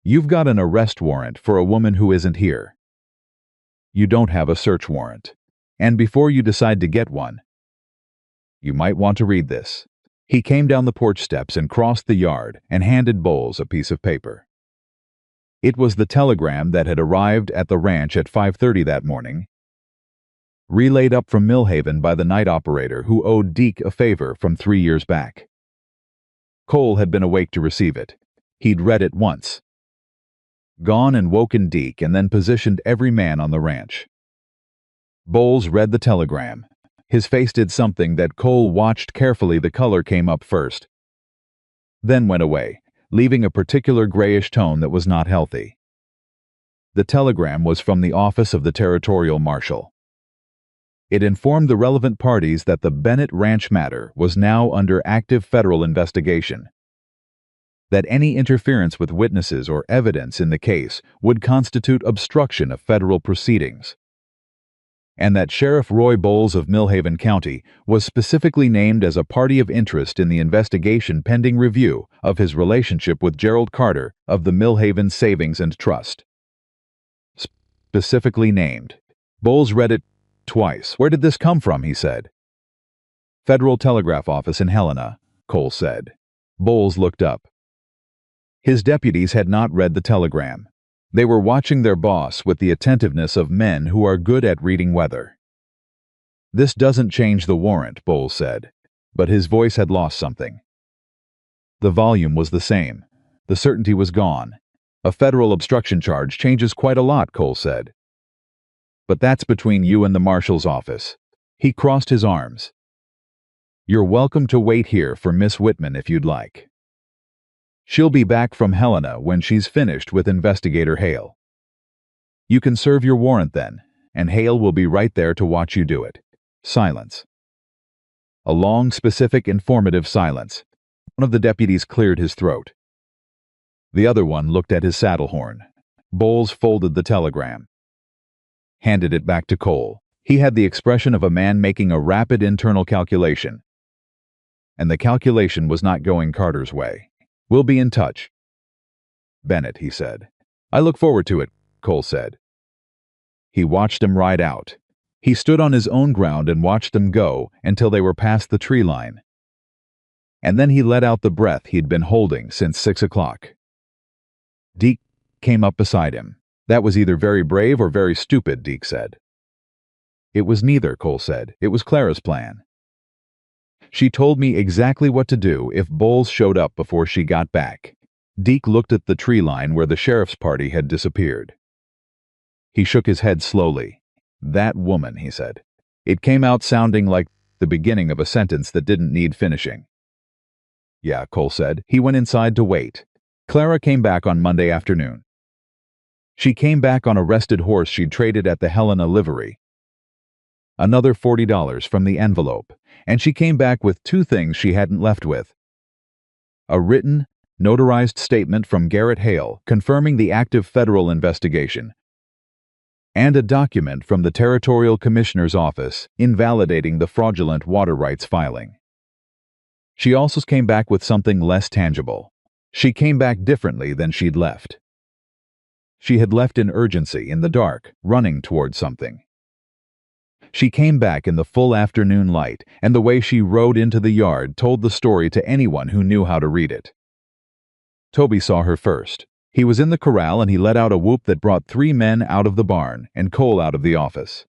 You've got an arrest warrant for a woman who isn't here. You don't have a search warrant. And before you decide to get one, you might want to read this. He came down the porch steps and crossed the yard and handed Bowles a piece of paper. It was the telegram that had arrived at the ranch at 5:30 that morning, relayed up from Millhaven by the night operator who owed Deke a favor from 3 years back. Cole had been awake to receive it. He'd read it once, gone and woken Deke, and then positioned every man on the ranch. Bowles read the telegram. His face did something that Cole watched carefully. The color came up first, then went away, leaving a particular grayish tone that was not healthy. The telegram was from the office of the territorial marshal. It informed the relevant parties that the Bennett Ranch matter was now under active federal investigation, that any interference with witnesses or evidence in the case would constitute obstruction of federal proceedings, and that Sheriff Roy Bowles of Millhaven County was specifically named as a party of interest in the investigation pending review of his relationship with Gerald Carter of the Millhaven Savings and Trust. Specifically named. Bowles read it twice. "Where did this come from?" he said. "Federal Telegraph Office in Helena," Cole said. Bowles looked up. His deputies had not read the telegram. They were watching their boss with the attentiveness of men who are good at reading weather. "This doesn't change the warrant," Bowles said, but his voice had lost something. The volume was the same. The certainty was gone. "A federal obstruction charge changes quite a lot," Cole said. "But that's between you and the marshal's office." He crossed his arms. "You're welcome to wait here for Miss Whitman if you'd like. She'll be back from Helena when she's finished with Investigator Hale. You can serve your warrant then, and Hale will be right there to watch you do it." Silence. A long, specific, informative silence. One of the deputies cleared his throat. The other one looked at his saddle horn. Bowles folded the telegram. Handed it back to Cole. He had the expression of a man making a rapid internal calculation. And the calculation was not going Carter's way. "We'll be in touch." "Bennett," he said. "I look forward to it," Cole said. He watched them ride out. He stood on his own ground and watched them go until they were past the tree line. And then he let out the breath he'd been holding since 6 o'clock. Deke came up beside him. "That was either very brave or very stupid," Deke said. "It was neither," Cole said. "It was Clara's plan. She told me exactly what to do if Bowles showed up before she got back." Deke looked at the tree line where the sheriff's party had disappeared. He shook his head slowly. "That woman," he said. It came out sounding like the beginning of a sentence that didn't need finishing. "Yeah," Cole said. He went inside to wait. Clara came back on Monday afternoon. She came back on a rested horse she'd traded at the Helena livery. Another $40 from the envelope, and she came back with two things she hadn't left with. A written, notarized statement from Garrett Hale confirming the active federal investigation, and a document from the Territorial Commissioner's office invalidating the fraudulent water rights filing. She also came back with something less tangible. She came back differently than she'd left. She had left in urgency, in the dark, running toward something. She came back in the full afternoon light, and the way she rode into the yard told the story to anyone who knew how to read it. Toby saw her first. He was in the corral and he let out a whoop that brought 3 men out of the barn and Cole out of the office.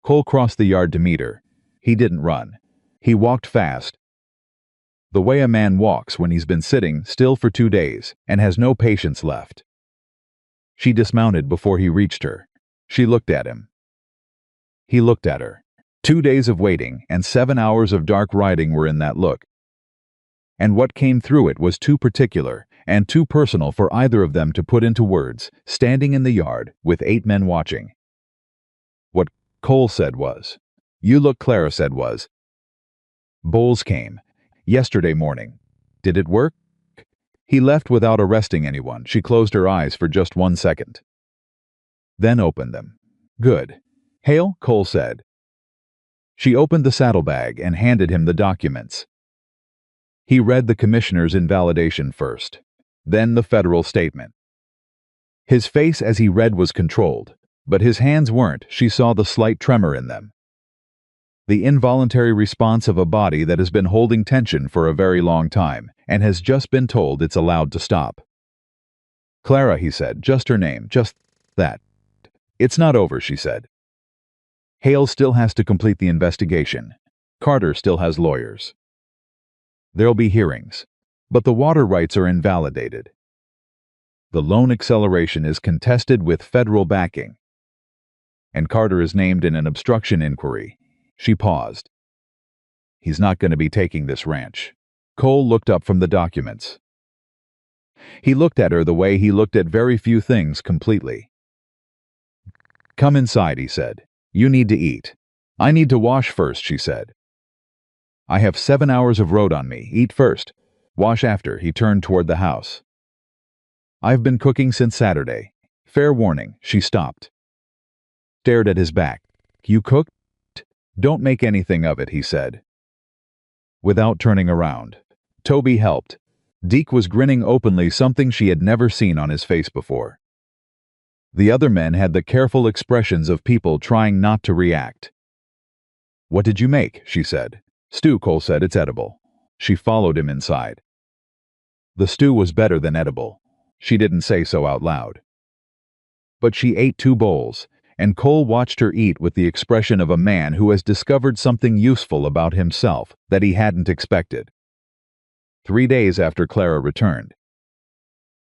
Cole crossed the yard to meet her. He didn't run. He walked fast, the way a man walks when he's been sitting still for 2 days and has no patience left. She dismounted before he reached her. She looked at him. He looked at her. 2 days of waiting and 7 hours of dark riding were in that look. And what came through it was too particular and too personal for either of them to put into words, standing in the yard with 8 men watching. What Cole said was, "You look," Clara said was. Bowles came. "Yesterday morning. Did it work?" "He left without arresting anyone." She closed her eyes for just 1 second. Then opened them. "Good. Hale," Cole said. She opened the saddlebag and handed him the documents. He read the commissioner's invalidation first, then the federal statement. His face as he read was controlled, but his hands weren't. She saw the slight tremor in them. The involuntary response of a body that has been holding tension for a very long time and has just been told it's allowed to stop. "Clara," he said, "just her name, just that." "It's not over," she said. "Hale still has to complete the investigation. Carter still has lawyers. There'll be hearings, but the water rights are invalidated. The loan acceleration is contested with federal backing, and Carter is named in an obstruction inquiry." She paused. "He's not going to be taking this ranch." Cole looked up from the documents. He looked at her the way he looked at very few things completely. "Come inside," he said. "You need to eat." "I need to wash first," she said. "I have 7 hours of road on me. Eat first. Wash after." He turned toward the house. "I've been cooking since Saturday." Fair warning, she stopped. Stared at his back. You cooked? Don't make anything of it, he said. Without turning around, Toby helped. Deke was grinning openly, something she had never seen on his face before. The other men had the careful expressions of people trying not to react. What did you make? She said. Stew, Cole said. It's edible. She followed him inside. The stew was better than edible. She didn't say so out loud. But she ate 2 bowls, and Cole watched her eat with the expression of a man who has discovered something useful about himself that he hadn't expected. 3 days after Clara returned,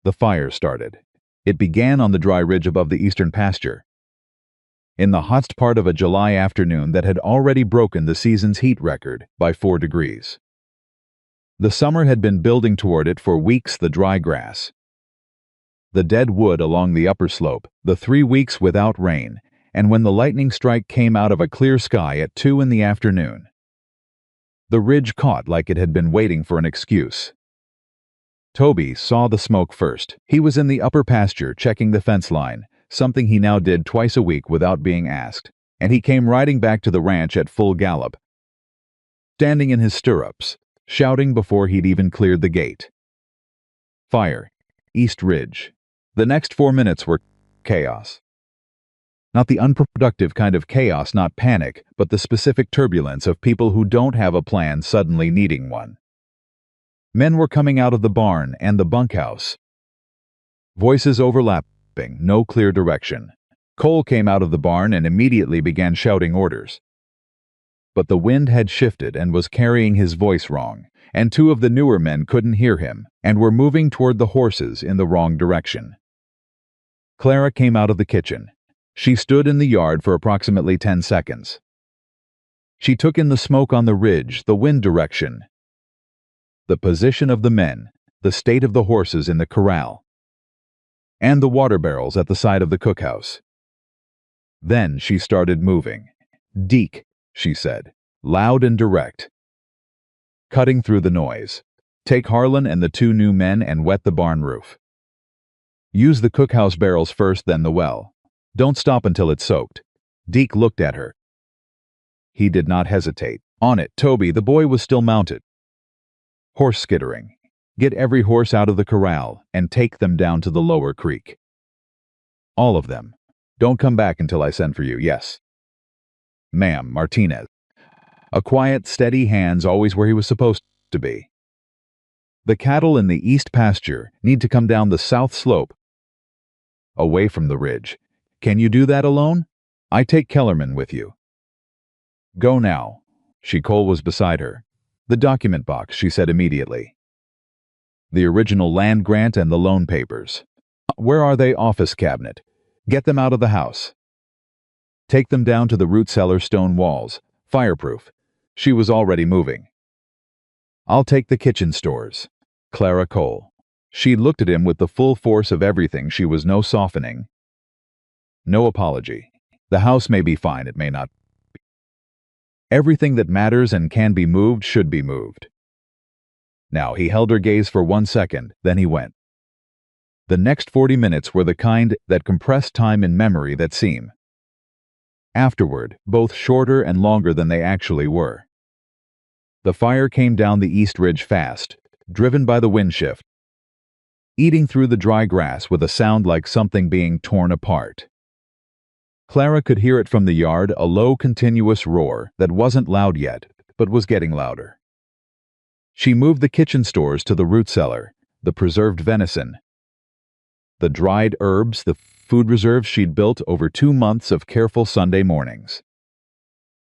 the fire started. It began on the dry ridge above the eastern pasture, in the hottest part of a July afternoon that had already broken the season's heat record by 4 degrees. The summer had been building toward it for weeks. The dry grass, the dead wood along the upper slope, the 3 weeks without rain, and when the lightning strike came out of a clear sky at 2 in the afternoon. The ridge caught like it had been waiting for an excuse. Toby saw the smoke first. He was in the upper pasture checking the fence line, something he now did twice a week without being asked, and he came riding back to the ranch at full gallop, standing in his stirrups, shouting before he'd even cleared the gate. Fire. East Ridge. The next 4 minutes were chaos. Not the unproductive kind of chaos, not panic, but the specific turbulence of people who don't have a plan suddenly needing one. Men were coming out of the barn and the bunkhouse. Voices overlapping, no clear direction. Cole came out of the barn and immediately began shouting orders. But the wind had shifted and was carrying his voice wrong, and 2 of the newer men couldn't hear him and were moving toward the horses in the wrong direction. Clara came out of the kitchen. She stood in the yard for approximately 10 seconds. She took in the smoke on the ridge, the wind direction, the position of the men, the state of the horses in the corral, and the water barrels at the side of the cookhouse. Then she started moving. Deke, she said, loud and direct, cutting through the noise. Take Harlan and the 2 new men and wet the barn roof. Use the cookhouse barrels first, then the well. Don't stop until it's soaked. Deke looked at her. He did not hesitate. On it, Toby, the boy, was still mounted. Horse skittering. Get every horse out of the corral and take them down to the lower creek. All of them. Don't come back until I send for you, yes. Ma'am, Martinez. A quiet, steady hands always where he was supposed to be. The cattle in the east pasture need to come down the south slope, away from the ridge. Can you do that alone? I take Kellerman with you. Go now. Cole was beside her. The document box, she said immediately. The original land grant and the loan papers. Where are they? Office cabinet. Get them out of the house. Take them down to the root cellar stone walls. Fireproof. She was already moving. I'll take the kitchen stores. Clara Cole. She looked at him with the full force of everything. She was no softening. No apology. The house may be fine, it may not be. Everything that matters and can be moved should be moved. Now, he held her gaze for 1 second, then he went. The next 40 minutes were the kind that compressed time in memory that seem, afterward, both shorter and longer than they actually were. The fire came down the east ridge fast, driven by the wind shift, eating through the dry grass with a sound like something being torn apart. Clara could hear it from the yard, a low, continuous roar that wasn't loud yet, but was getting louder. She moved the kitchen stores to the root cellar, the preserved venison, the dried herbs, the food reserves she'd built over 2 months of careful Sunday mornings.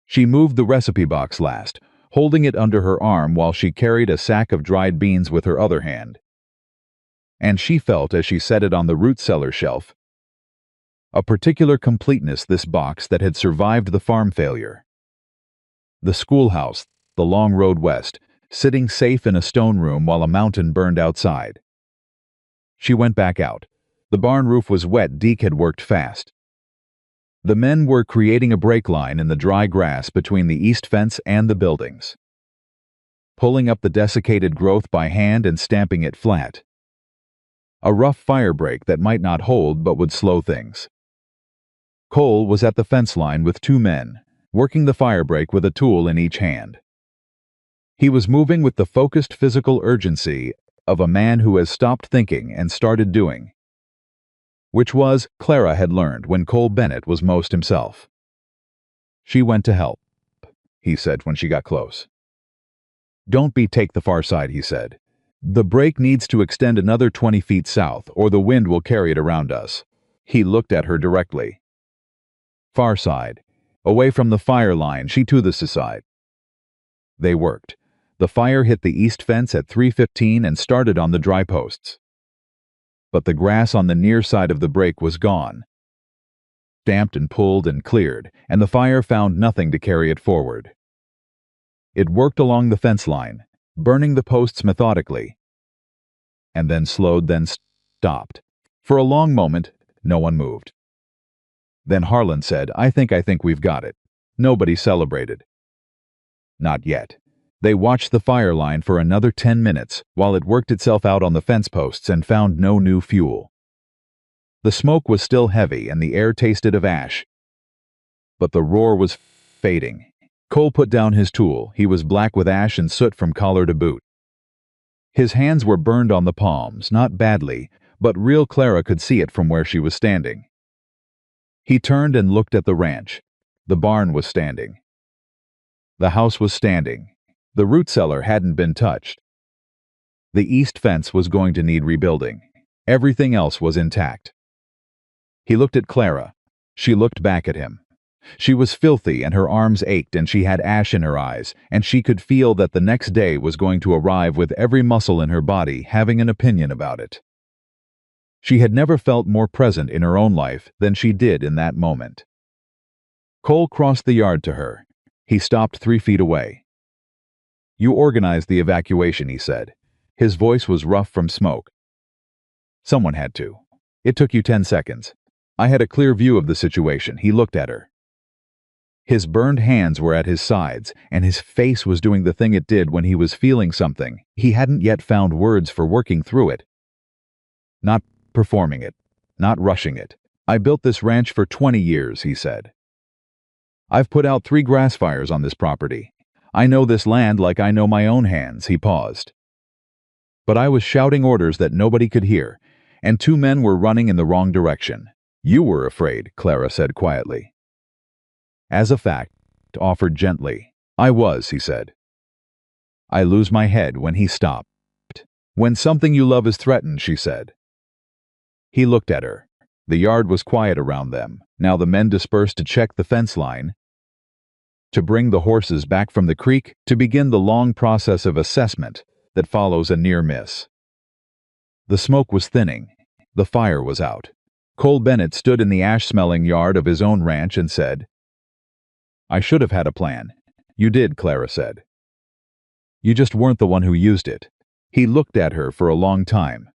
She moved the recipe box last, holding it under her arm while she carried a sack of dried beans with her other hand. And she felt, as she set it on the root cellar shelf, a particular completeness, this box that had survived the farm failure. The schoolhouse, the long road west, sitting safe in a stone room while a mountain burned outside. She went back out. The barn roof was wet. Deke had worked fast. The men were creating a break line in the dry grass between the east fence and the buildings, pulling up the desiccated growth by hand and stamping it flat. A rough fire break that might not hold but would slow things. Cole was at the fence line with two men, working the fire break with a tool in each hand. He was moving with the focused physical urgency of a man who has stopped thinking and started doing, which was, Clara had learned, when Cole Bennett was most himself. She went to help, he said when she got close. Don't take the far side, he said. The break needs to extend another 20 feet south, or the wind will carry it around us. He looked at her directly. Far side. Away from the fire line, she to the side. They worked. The fire hit the east fence at 3:15 and started on the dry posts. But the grass on the near side of the break was gone. Stamped and pulled and cleared, and the fire found nothing to carry it forward. It worked along the fence line, burning the posts methodically, and then slowed, then stopped. For a long moment, no one moved. Then Harlan said, I think we've got it. Nobody celebrated. Not yet. They watched the fire line for another 10 minutes while it worked itself out on the fence posts and found no new fuel. The smoke was still heavy and the air tasted of ash. But the roar was fading. Cole put down his tool. He was black with ash and soot from collar to boot. His hands were burned on the palms, not badly, but real Clara could see it from where she was standing. He turned and looked at the ranch. The barn was standing. The house was standing. The root cellar hadn't been touched. The east fence was going to need rebuilding. Everything else was intact. He looked at Clara. She looked back at him. She was filthy and her arms ached and she had ash in her eyes, and she could feel that the next day was going to arrive with every muscle in her body having an opinion about it. She had never felt more present in her own life than she did in that moment. Cole crossed the yard to her. He stopped 3 feet away. You organized the evacuation, he said. His voice was rough from smoke. Someone had to. It took you 10 seconds. I had a clear view of the situation. He looked at her. His burned hands were at his sides, and his face was doing the thing it did when he was feeling something. He hadn't yet found words for working through it. Not performing it. Not rushing it. I built this ranch for 20 years, he said. I've put out 3 grass fires on this property. I know this land like I know my own hands, he paused. But I was shouting orders that nobody could hear, and 2 men were running in the wrong direction. You were afraid, Clara said quietly. As a fact, offered gently. I was, he said. I lose my head when he stopped. When something you love is threatened, she said. He looked at her. The yard was quiet around them. Now the men dispersed to check the fence line, to bring the horses back from the creek, to begin the long process of assessment that follows a near miss. The smoke was thinning. The fire was out. Cole Bennett stood in the ash-smelling yard of his own ranch and said, I should have had a plan. You did, Clara said. You just weren't the one who used it. He looked at her for a long time.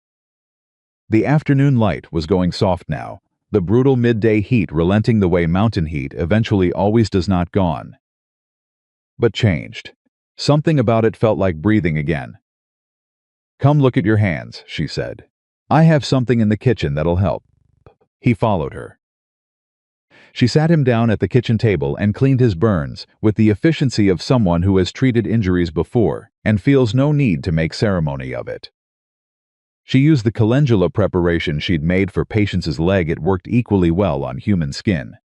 The afternoon light was going soft now, the brutal midday heat relenting the way mountain heat eventually always does not gone. But changed. Something about it felt like breathing again. Come look at your hands, she said. I have something in the kitchen that'll help. He followed her. She sat him down at the kitchen table and cleaned his burns with the efficiency of someone who has treated injuries before and feels no need to make ceremony of it. She used the calendula preparation she'd made for Patience's leg. It worked equally well on human skin.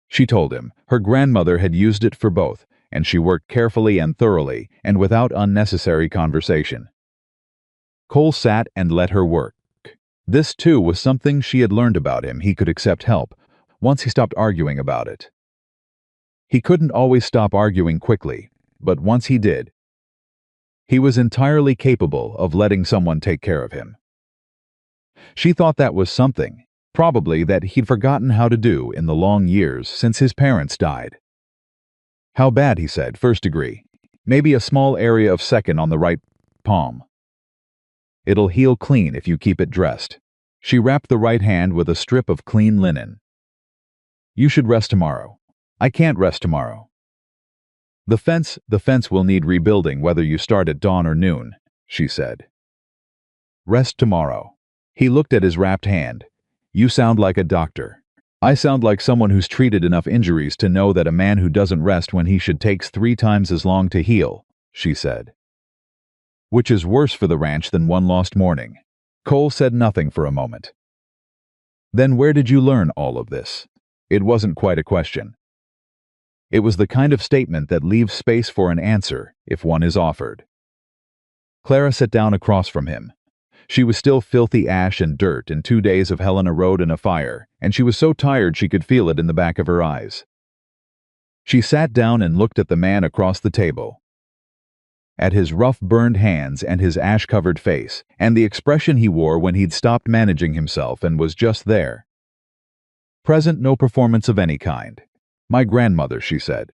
She told him her grandmother had used it for both, and she worked carefully and thoroughly and without unnecessary conversation. Cole sat and let her work. This, too, was something she had learned about him. He could accept help once he stopped arguing about it. He couldn't always stop arguing quickly, but once he did, he was entirely capable of letting someone take care of him. She thought that was something, probably that he'd forgotten how to do in the long years since his parents died. How bad, he said, 1st degree. Maybe a small area of 2nd on the right palm. It'll heal clean if you keep it dressed. She wrapped the right hand with a strip of clean linen. You should rest tomorrow. I can't rest tomorrow. The fence will need rebuilding whether you start at dawn or noon, she said. Rest tomorrow. He looked at his wrapped hand. You sound like a doctor. I sound like someone who's treated enough injuries to know that a man who doesn't rest when he should takes 3 times as long to heal, she said. Which is worse for the ranch than one lost morning. Cole said nothing for a moment. Then where did you learn all of this? It wasn't quite a question. It was the kind of statement that leaves space for an answer if one is offered. Clara sat down across from him. She was still filthy ash and dirt in 2 days of Helena Road and a fire, and she was so tired she could feel it in the back of her eyes. She sat down and looked at the man across the table. At his rough, burned hands and his ash-covered face, and the expression he wore when he'd stopped managing himself and was just there. Present no performance of any kind. My grandmother, she said.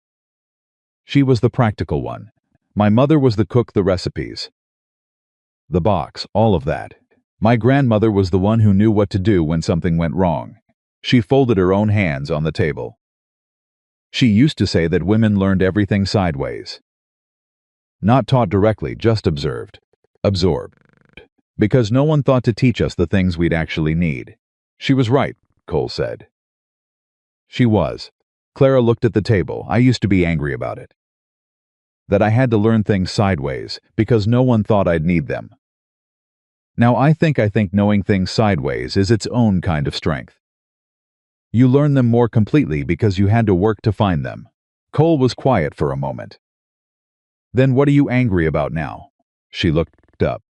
She was the practical one. My mother was the cook, the recipes. The box, all of that. My grandmother was the one who knew what to do when something went wrong. She folded her own hands on the table. She used to say that women learned everything sideways. Not taught directly, just observed. Absorbed. Because no one thought to teach us the things we'd actually need. She was right, Cole said. She was. Clara looked at the table. I used to be angry about it. That I had to learn things sideways, because no one thought I'd need them. Now I think knowing things sideways is its own kind of strength. You learn them more completely because you had to work to find them. Cole was quiet for a moment. Then what are you angry about now? She looked up.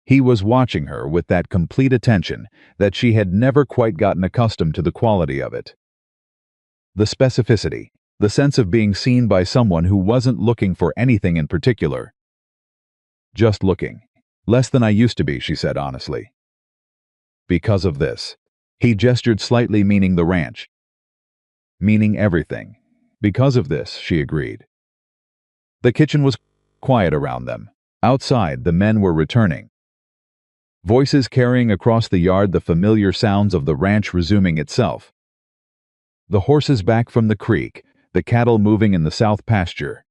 He was watching her with that complete attention that she had never quite gotten accustomed to the quality of it. The specificity, the sense of being seen by someone who wasn't looking for anything in particular. Just looking. Less than I used to be, she said honestly. Because of this. He gestured slightly, meaning the ranch. Meaning everything. Because of this, she agreed. The kitchen was quiet around them. Outside, the men were returning. Voices carrying across the yard the familiar sounds of the ranch resuming itself. The horses back from the creek, the cattle moving in the south pasture.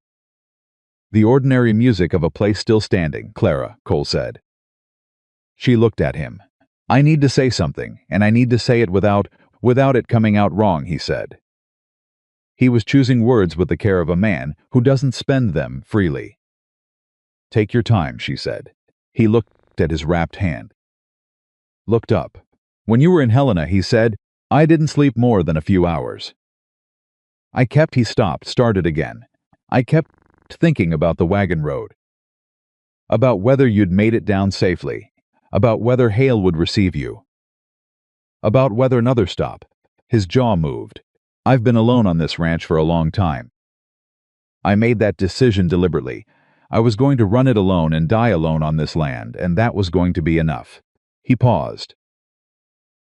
The ordinary music of a place still standing, Clara, Cole said. She looked at him. I need to say something, and I need to say it without it coming out wrong, he said. He was choosing words with the care of a man who doesn't spend them freely. Take your time, she said. He looked at his wrapped hand. Looked up. When you were in Helena, he said, I didn't sleep more than a few hours. He stopped, started again. I kept thinking about the wagon road. About whether you'd made it down safely. About whether Hale would receive you. About whether another stop. His jaw moved. I've been alone on this ranch for a long time. I made that decision deliberately. I was going to run it alone and die alone on this land, and that was going to be enough. He paused.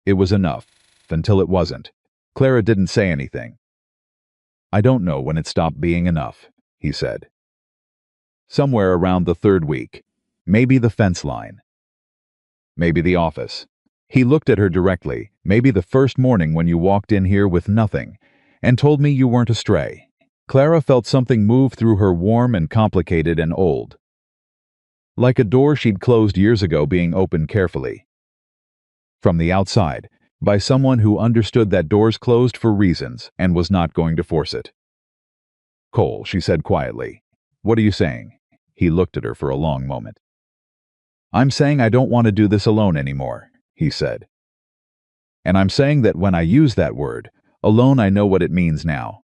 It was enough, until it wasn't. Clara didn't say anything. I don't know when it stopped being enough, he said. Somewhere around the 3rd week. Maybe the fence line. Maybe the office. He looked at her directly. Maybe the first morning when you walked in here with nothing, and told me you weren't astray. Clara felt something move through her, warm and complicated and old. Like a door she'd closed years ago being opened carefully. From the outside, by someone who understood that doors closed for reasons and was not going to force it. Cole, she said quietly. What are you saying? He looked at her for a long moment. I'm saying I don't want to do this alone anymore, he said. And I'm saying that when I use that word, alone, I know what it means now.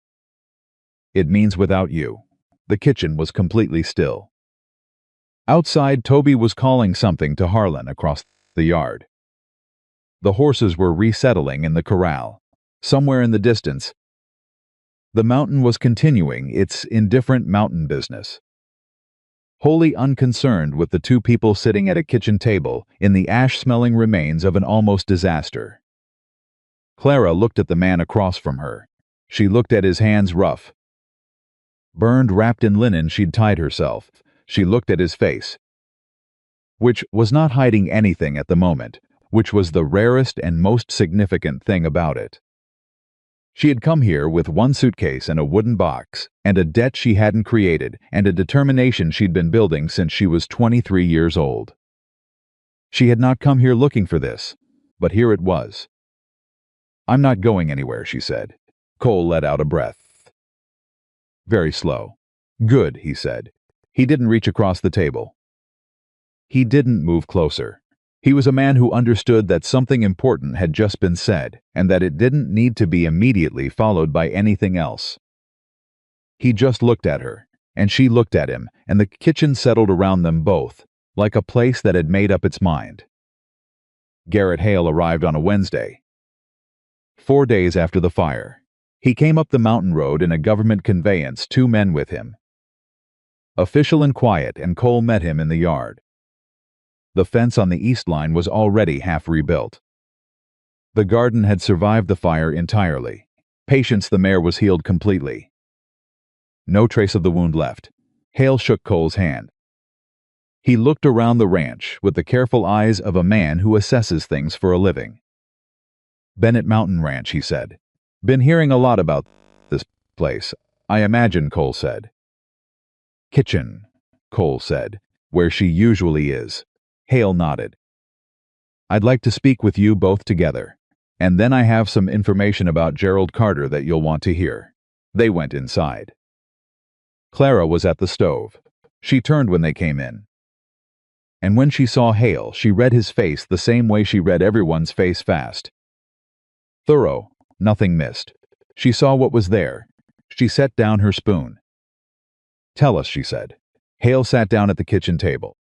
It means without you. The kitchen was completely still. Outside, Toby was calling something to Harlan across the yard. The horses were resettling in the corral. Somewhere in the distance, the mountain was continuing its indifferent mountain business. Wholly unconcerned with the 2 people sitting at a kitchen table in the ash-smelling remains of an almost disaster. Clara looked at the man across from her. She looked at his hands, rough, burned, wrapped in linen she'd tied herself. She looked at his face, which was not hiding anything at the moment, which was the rarest and most significant thing about it. She had come here with 1 suitcase and a wooden box, and a debt she hadn't created, and a determination she'd been building since she was 23 years old. She had not come here looking for this, but here it was. I'm not going anywhere, she said. Cole let out a breath. Very slow. Good, he said. He didn't reach across the table. He didn't move closer. He was a man who understood that something important had just been said, and that it didn't need to be immediately followed by anything else. He just looked at her, and she looked at him, and the kitchen settled around them both, like a place that had made up its mind. Garrett Hale arrived on a Wednesday, 4 days after the fire. He came up the mountain road in a government conveyance, 2 men with him. Official and quiet, and Cole met him in the yard. The fence on the east line was already half rebuilt. The garden had survived the fire entirely. Patience, the mare, was healed completely. No trace of the wound left. Hale shook Cole's hand. He looked around the ranch with the careful eyes of a man who assesses things for a living. Bennett Mountain Ranch, he said. Been hearing a lot about this place, I imagine, Cole said. Kitchen, Cole said, where she usually is. Hale nodded. I'd like to speak with you both together, and then I have some information about Gerald Carter that you'll want to hear. They went inside. Clara was at the stove. She turned when they came in. And when she saw Hale, she read his face the same way she read everyone's face: fast. Thorough, nothing missed. She saw what was there. She set down her spoon. Tell us, she said. Hale sat down at the kitchen table.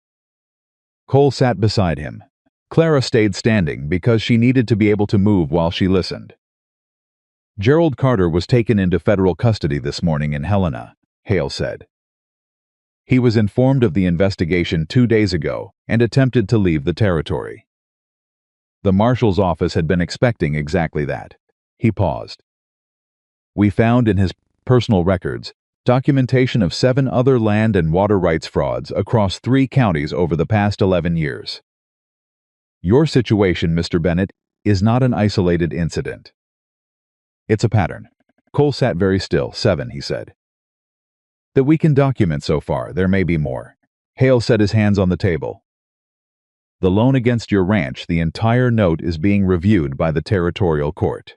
Cole sat beside him. Clara stayed standing because she needed to be able to move while she listened. Gerald Carter was taken into federal custody this morning in Helena, Hale said. He was informed of the investigation 2 days ago and attempted to leave the territory. The marshal's office had been expecting exactly that. He paused. We found in his personal records documentation of 7 other land and water rights frauds across 3 counties over the past 11 years. Your situation, Mr. Bennett, is not an isolated incident. It's a pattern. Cole sat very still. 7, he said. That we can document so far. There may be more. Hale set his hands on the table. The loan against your ranch, the entire note, is being reviewed by the territorial court.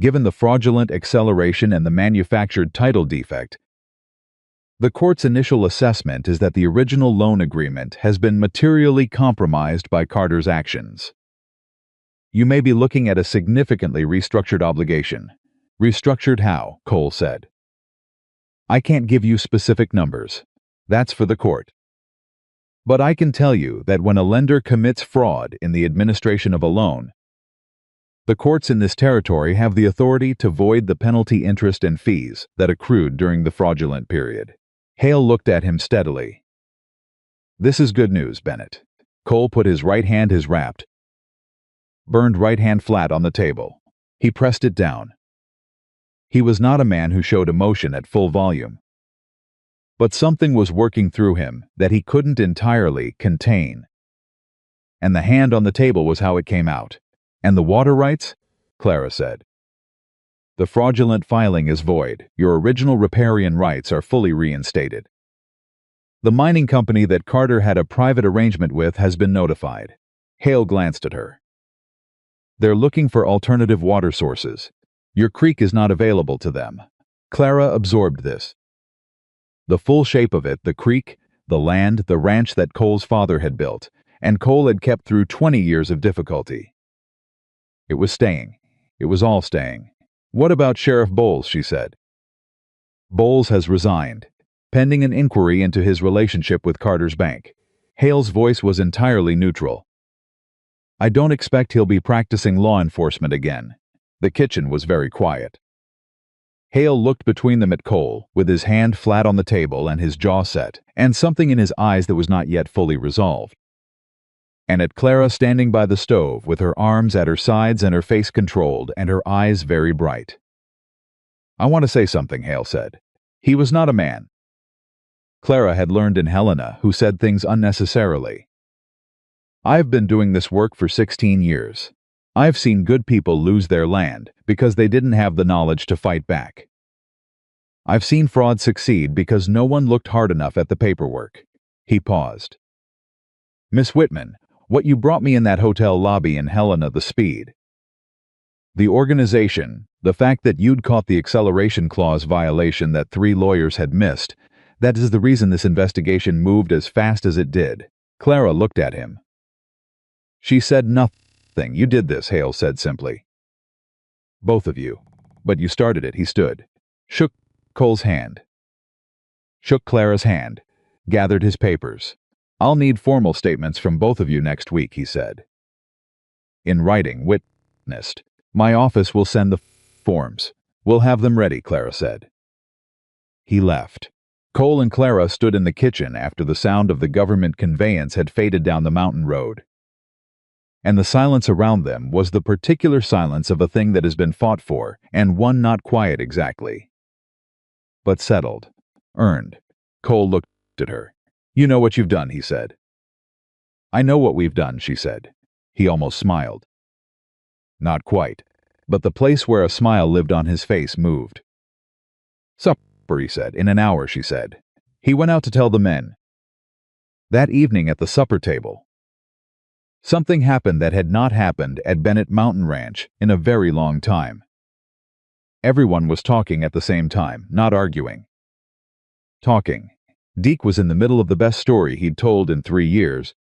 Given the fraudulent acceleration and the manufactured title defect, the court's initial assessment is that the original loan agreement has been materially compromised by Carter's actions. You may be looking at a significantly restructured obligation. Restructured how? Cole said. I can't give you specific numbers. That's for the court. But I can tell you that when a lender commits fraud in the administration of a loan, the courts in this territory have the authority to void the penalty, interest, and fees that accrued during the fraudulent period. Hale looked at him steadily. This is good news, Bennett. Cole put his right hand, his wrapped, burned right hand, flat on the table. He pressed it down. He was not a man who showed emotion at full volume. But something was working through him that he couldn't entirely contain. And the hand on the table was how it came out. And the water rights? Clara said. The fraudulent filing is void. Your original riparian rights are fully reinstated. The mining company that Carter had a private arrangement with has been notified. Hale glanced at her. They're looking for alternative water sources. Your creek is not available to them. Clara absorbed this. The full shape of it, the creek, the land, the ranch that Cole's father had built, and Cole had kept through 20 years of difficulty. It was staying. It was all staying. What about Sheriff Bowles? She said. Bowles has resigned, pending an inquiry into his relationship with Carter's bank. Hale's voice was entirely neutral. I don't expect he'll be practicing law enforcement again. The kitchen was very quiet. Hale looked between them at Cole, with his hand flat on the table and his jaw set, and something in his eyes that was not yet fully resolved. And at Clara standing by the stove, with her arms at her sides and her face controlled and her eyes very bright. I want to say something, Hale said. He was not a man. Clara had learned in Helena, who said things unnecessarily. I've been doing this work for 16 years. I've seen good people lose their land because they didn't have the knowledge to fight back. I've seen fraud succeed because no one looked hard enough at the paperwork. He paused. Miss Whitman, what you brought me in that hotel lobby in Helena, the speed. The organization, the fact that you'd caught the acceleration clause violation that 3 lawyers had missed, that is the reason this investigation moved as fast as it did. Clara looked at him. She said nothing. You did this, Hale said simply. Both of you. But you started it, he stood. Shook Cole's hand. Shook Clara's hand. Gathered his papers. I'll need formal statements from both of you next week, he said. In writing, witnessed. My office will send the forms. We'll have them ready, Clara said. He left. Cole and Clara stood in the kitchen after the sound of the government conveyance had faded down the mountain road. And the silence around them was the particular silence of a thing that has been fought for, and one not quiet exactly, but settled, earned. Cole looked at her. You know what you've done, he said. I know what we've done, she said. He almost smiled. Not quite, but the place where a smile lived on his face moved. Supper, he said. In an hour, she said. He went out to tell the men. That evening at the supper table, something happened that had not happened at Bennett Mountain Ranch in a very long time. Everyone was talking at the same time, not arguing. Talking. Deke was in the middle of the best story he'd told in 3 years,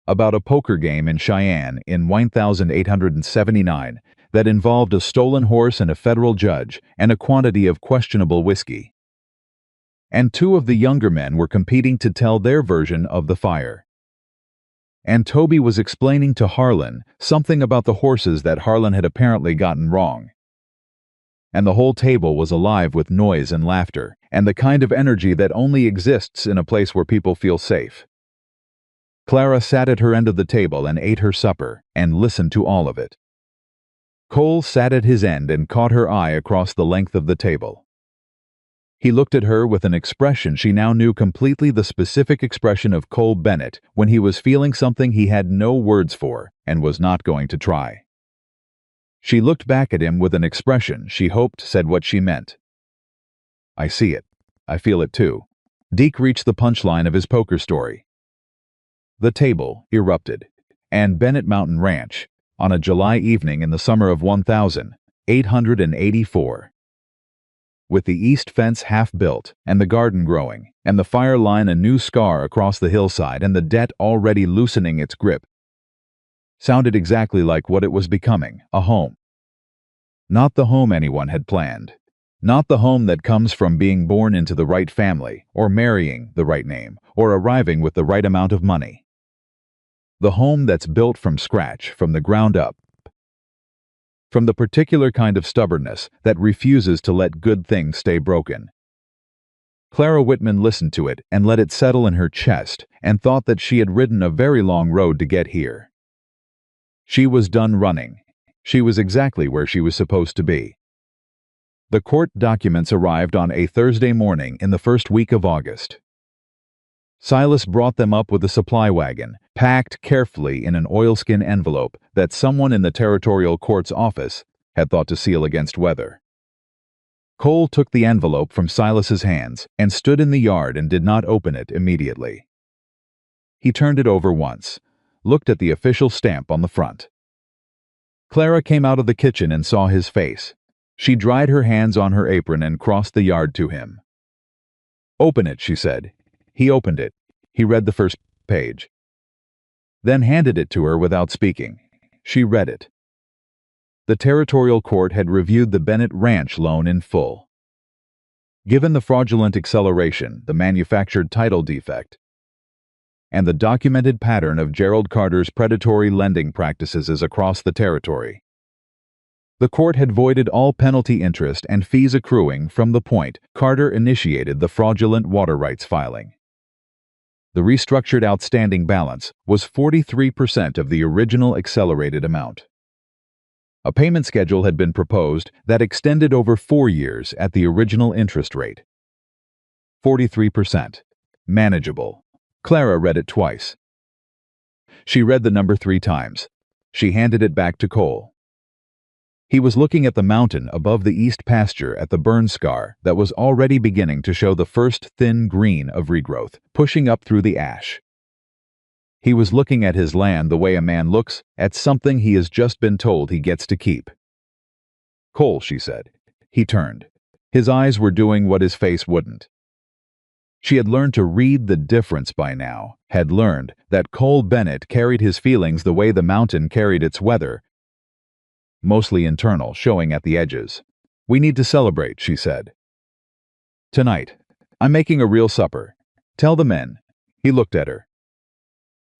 about a poker game in Cheyenne in 1879 that involved a stolen horse and a federal judge and a quantity of questionable whiskey. And 2 of the younger men were competing to tell their version of the fire. And Toby was explaining to Harlan something about the horses that Harlan had apparently gotten wrong. And the whole table was alive with noise and laughter, and the kind of energy that only exists in a place where people feel safe. Clara sat at her end of the table and ate her supper, and listened to all of it. Cole sat at his end and caught her eye across the length of the table. He looked at her with an expression she now knew completely, the specific expression of Cole Bennett when he was feeling something he had no words for and was not going to try. She looked back at him with an expression she hoped said what she meant. I see it. I feel it too. Deke reached the punchline of his poker story. The table erupted, and Bennett Mountain Ranch, on a July evening in the summer of 1884. With the east fence half built, and the garden growing, and the fire line a new scar across the hillside, and the debt already loosening its grip, sounded exactly like what it was becoming, a home. Not the home anyone had planned. Not the home that comes from being born into the right family, or marrying the right name, or arriving with the right amount of money. The home that's built from scratch, from the ground up. From the particular kind of stubbornness that refuses to let good things stay broken. Clara Whitman listened to it and let it settle in her chest and thought that she had ridden a very long road to get here. She was done running. She was exactly where she was supposed to be. The court documents arrived on a Thursday morning in the first week of August. Silas brought them up with a supply wagon, packed carefully in an oilskin envelope that someone in the territorial court's office had thought to seal against weather. Cole took the envelope from Silas's hands and stood in the yard and did not open it immediately. He turned it over once, looked at the official stamp on the front. Clara came out of the kitchen and saw his face. She dried her hands on her apron and crossed the yard to him. Open it, she said. He opened it. He read the first page. Then handed it to her without speaking. She read it. The territorial court had reviewed the Bennett Ranch loan in full. Given the fraudulent acceleration, the manufactured title defect, and the documented pattern of Gerald Carter's predatory lending practices across the territory, the court had voided all penalty interest and fees accruing from the point Carter initiated the fraudulent water rights filing. The restructured outstanding balance was 43% of the original accelerated amount. A payment schedule had been proposed that extended over 4 years at the original interest rate. 43%. Manageable. Clara read it twice. She read the number 3 times. She handed it back to Cole. He was looking at the mountain above the east pasture at the burn scar that was already beginning to show the first thin green of regrowth, pushing up through the ash. He was looking at his land the way a man looks at something he has just been told he gets to keep. Cole, she said. He turned. His eyes were doing what his face wouldn't. She had learned to read the difference by now, had learned that Cole Bennett carried his feelings the way the mountain carried its weather, mostly internal, showing at the edges. We need to celebrate, she said. Tonight. I'm making a real supper. Tell the men. He looked at her.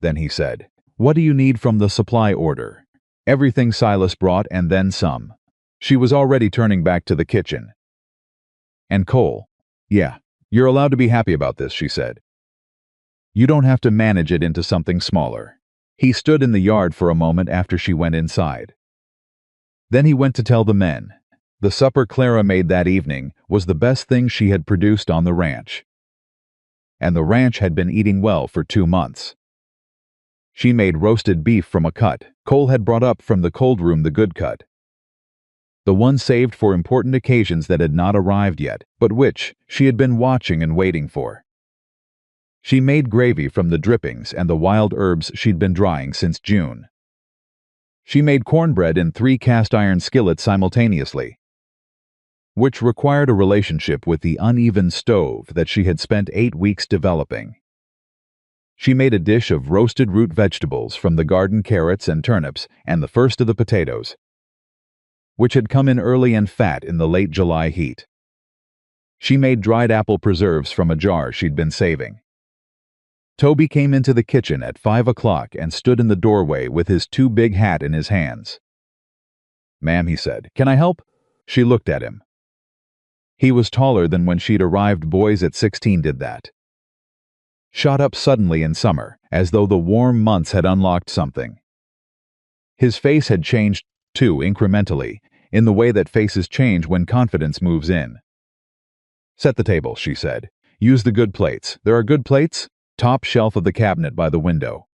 Then he said, what do you need from the supply order? Everything Silas brought and then some. She was already turning back to the kitchen. And Cole. Yeah, you're allowed to be happy about this, she said. You don't have to manage it into something smaller. He stood in the yard for a moment after she went inside. Then he went to tell the men. The supper Clara made that evening was the best thing she had produced on the ranch. And the ranch had been eating well for 2 months. She made roasted beef from a cut Cole had brought up from the cold room, the good cut. The one saved for important occasions that had not arrived yet, but which she had been watching and waiting for. She made gravy from the drippings and the wild herbs she'd been drying since June. She made cornbread in 3 cast-iron skillets simultaneously, which required a relationship with the uneven stove that she had spent 8 weeks developing. She made a dish of roasted root vegetables from the garden, carrots and turnips and the first of the potatoes, which had come in early and fat in the late July heat. She made dried apple preserves from a jar she'd been saving. Toby came into the kitchen at 5 o'clock and stood in the doorway with his too big hat in his hands. Ma'am, he said, can I help? She looked at him. He was taller than when she'd arrived. Boys at 16 did that. Shot up suddenly in summer, as though the warm months had unlocked something. His face had changed, too, incrementally, in the way that faces change when confidence moves in. Set the table, she said. Use the good plates. There are good plates? Top shelf of the cabinet by the window.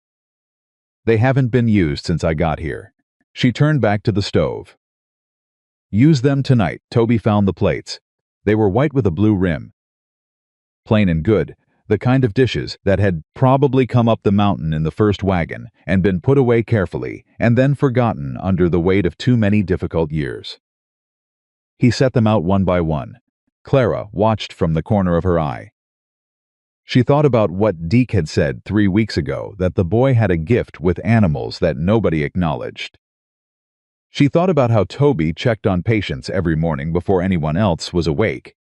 They haven't been used since I got here. She turned back to the stove. Use them tonight. Toby found the plates. They were white with a blue rim. Plain and good, the kind of dishes that had probably come up the mountain in the first wagon and been put away carefully and then forgotten under the weight of too many difficult years. He set them out one by one. Clara watched from the corner of her eye. She thought about what Deke had said 3 weeks ago, that the boy had a gift with animals that nobody acknowledged. She thought about how Toby checked on patients every morning before anyone else was awake,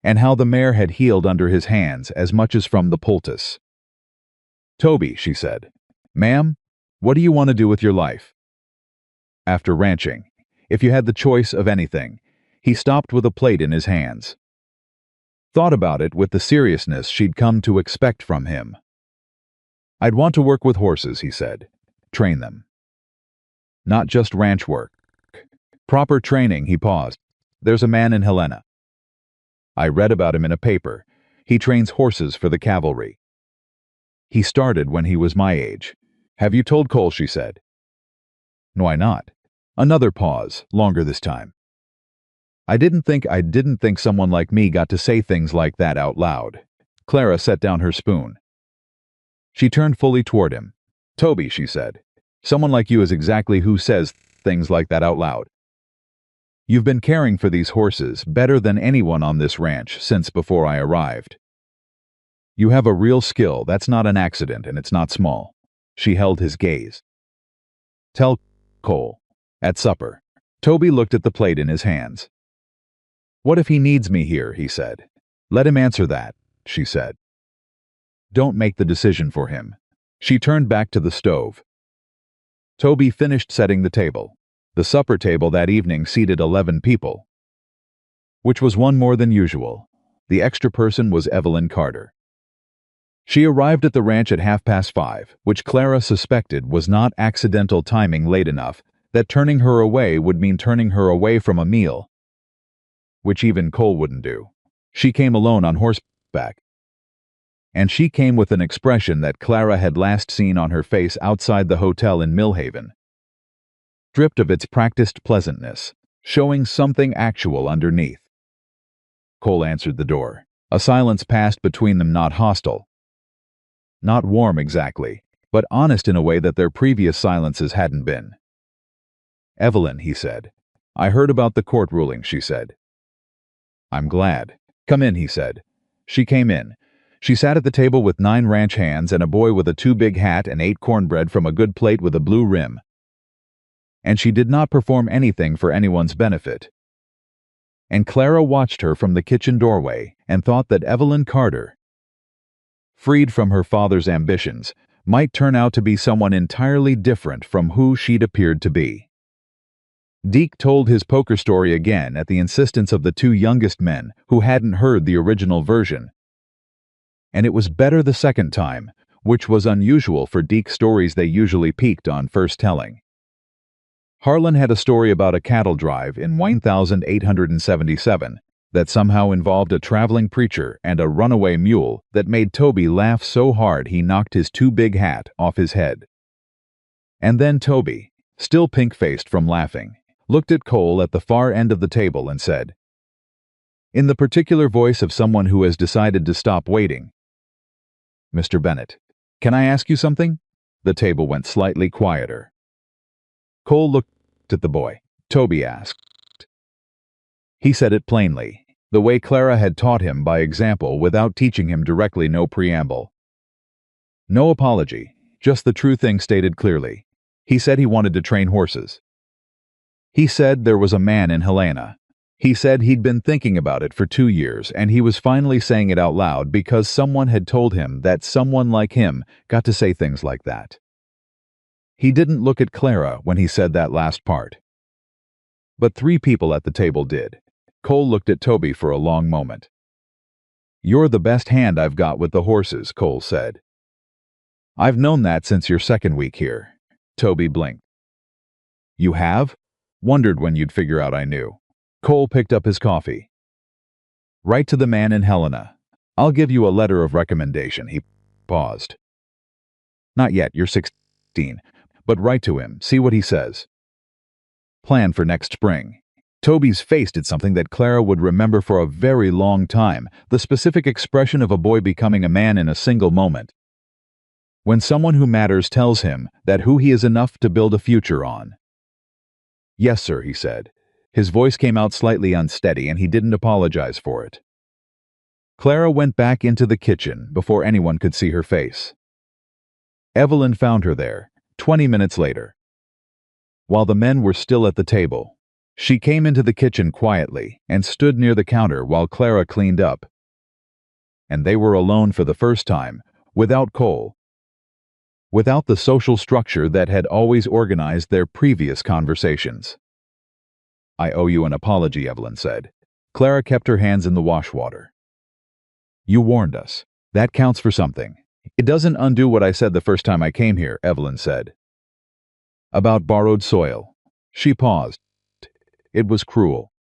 and how the mare had healed under his hands as much as from the poultice. Toby, she said, ma'am, what do you want to do with your life? After ranching, if you had the choice of anything, he stopped with a plate in his hands. Thought about it with the seriousness she'd come to expect from him. I'd want to work with horses, he said. Train them. Not just ranch work. Proper training, he paused. There's a man in Helena. I read about him in a paper. He trains horses for the cavalry. He started when he was my age. Have you told Cole, she said. No, why not? Another pause, longer this time. I didn't think someone like me got to say things like that out loud. Clara set down her spoon. She turned fully toward him. Toby, she said, someone like you is exactly who says things like that out loud. You've been caring for these horses better than anyone on this ranch since before I arrived. You have a real skill. That's not an accident, and it's not small. She held his gaze. Tell Cole. At supper. Toby looked at the plate in his hands. What if he needs me here, he said. Let him answer that, she said. Don't make the decision for him. She turned back to the stove. Toby finished setting the table. The supper table that evening seated 11 people, which was one more than usual. The extra person was Evelyn Carter. She arrived at the ranch at 5:30, which Clara suspected was not accidental timing late enough that turning her away would mean turning her away from a meal, which even Cole wouldn't do. She came alone on horseback, and she came with an expression that Clara had last seen on her face outside the hotel in Millhaven, stripped of its practiced pleasantness, showing something actual underneath. Cole answered the door. A silence passed between them, not hostile, not warm exactly, but honest in a way that their previous silences hadn't been. Evelyn, he said, I heard about the court ruling, she said. I'm glad. Come in, he said. She came in. She sat at the table with 9 ranch hands and a boy with a too big hat and ate cornbread from a good plate with a blue rim. And she did not perform anything for anyone's benefit. And Clara watched her from the kitchen doorway and thought that Evelyn Carter, freed from her father's ambitions, might turn out to be someone entirely different from who she'd appeared to be. Deke told his poker story again at the insistence of the 2 youngest men who hadn't heard the original version. And it was better the second time, which was unusual for Deke's stories. They usually peaked on first telling. Harlan had a story about a cattle drive in 1877 that somehow involved a traveling preacher and a runaway mule that made Toby laugh so hard he knocked his too big hat off his head. And then Toby, still pink-faced from laughing, looked at Cole at the far end of the table and said, in the particular voice of someone who has decided to stop waiting, "Mr. Bennett, can I ask you something?" The table went slightly quieter. Cole looked at the boy. Toby asked. He said it plainly, the way Clara had taught him by example without teaching him directly, no preamble. No apology, just the true thing stated clearly. He said he wanted to train horses. He said there was a man in Helena. He said he'd been thinking about it for 2 years and he was finally saying it out loud because someone had told him that someone like him got to say things like that. He didn't look at Clara when he said that last part. But 3 people at the table did. Cole looked at Toby for a long moment. "You're the best hand I've got with the horses," Cole said. "I've known that since your second week here." Toby blinked. "You have? Wondered when you'd figure out I knew." Cole picked up his coffee. "Write to the man in Helena. I'll give you a letter of recommendation." He paused. "Not yet, you're 16. But write to him, see what he says. Plan for next spring." Toby's face did something that Clara would remember for a very long time, the specific expression of a boy becoming a man in a single moment. When someone who matters tells him that who he is enough to build a future on. "Yes, sir," he said. His voice came out slightly unsteady and he didn't apologize for it. Clara went back into the kitchen before anyone could see her face. Evelyn found her there, 20 minutes later. While the men were still at the table, she came into the kitchen quietly and stood near the counter while Clara cleaned up. And they were alone for the first time, without Cole. Without the social structure that had always organized their previous conversations. "I owe you an apology," Evelyn said. Clara kept her hands in the wash water. "You warned us. That counts for something. It doesn't undo what I said the first time I came here," Evelyn said. "About borrowed soil." She paused. "It was cruel."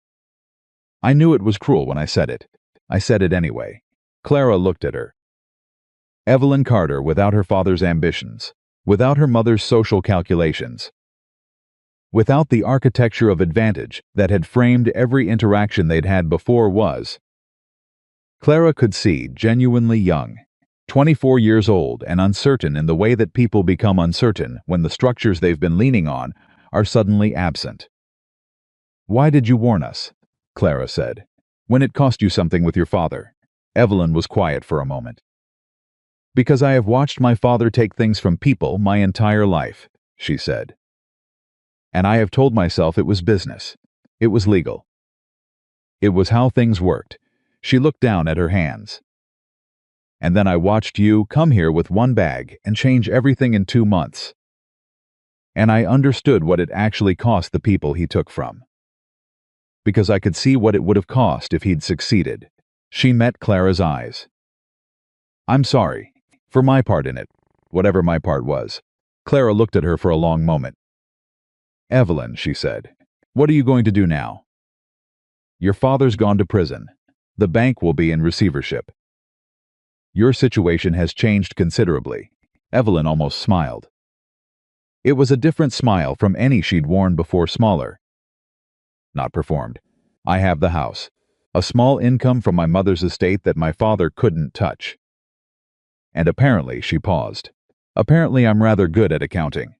"I knew it was cruel when I said it. I said it anyway." Clara looked at her. Evelyn Carter without her father's ambitions, without her mother's social calculations, without the architecture of advantage that had framed every interaction they'd had before was. Clara could see genuinely young, 24 years old and uncertain in the way that people become uncertain when the structures they've been leaning on are suddenly absent. "Why did you warn us?" Clara said. "When it cost you something with your father." Evelyn was quiet for a moment. "Because I have watched my father take things from people my entire life," she said. "And I have told myself it was business. It was legal. It was how things worked." She looked down at her hands. "And then I watched you come here with 1 bag and change everything in 2 months. And I understood what it actually cost the people he took from. Because I could see what it would have cost if he'd succeeded." She met Clara's eyes. "I'm sorry, for my part in it, whatever my part was." Clara looked at her for a long moment. "Evelyn," she said, "what are you going to do now? Your father's gone to prison. The bank will be in receivership. Your situation has changed considerably." Evelyn almost smiled. It was a different smile from any she'd worn before, smaller. "Not performed. I have the house. A small income from my mother's estate that my father couldn't touch. And apparently," she paused, "apparently I'm rather good at accounting.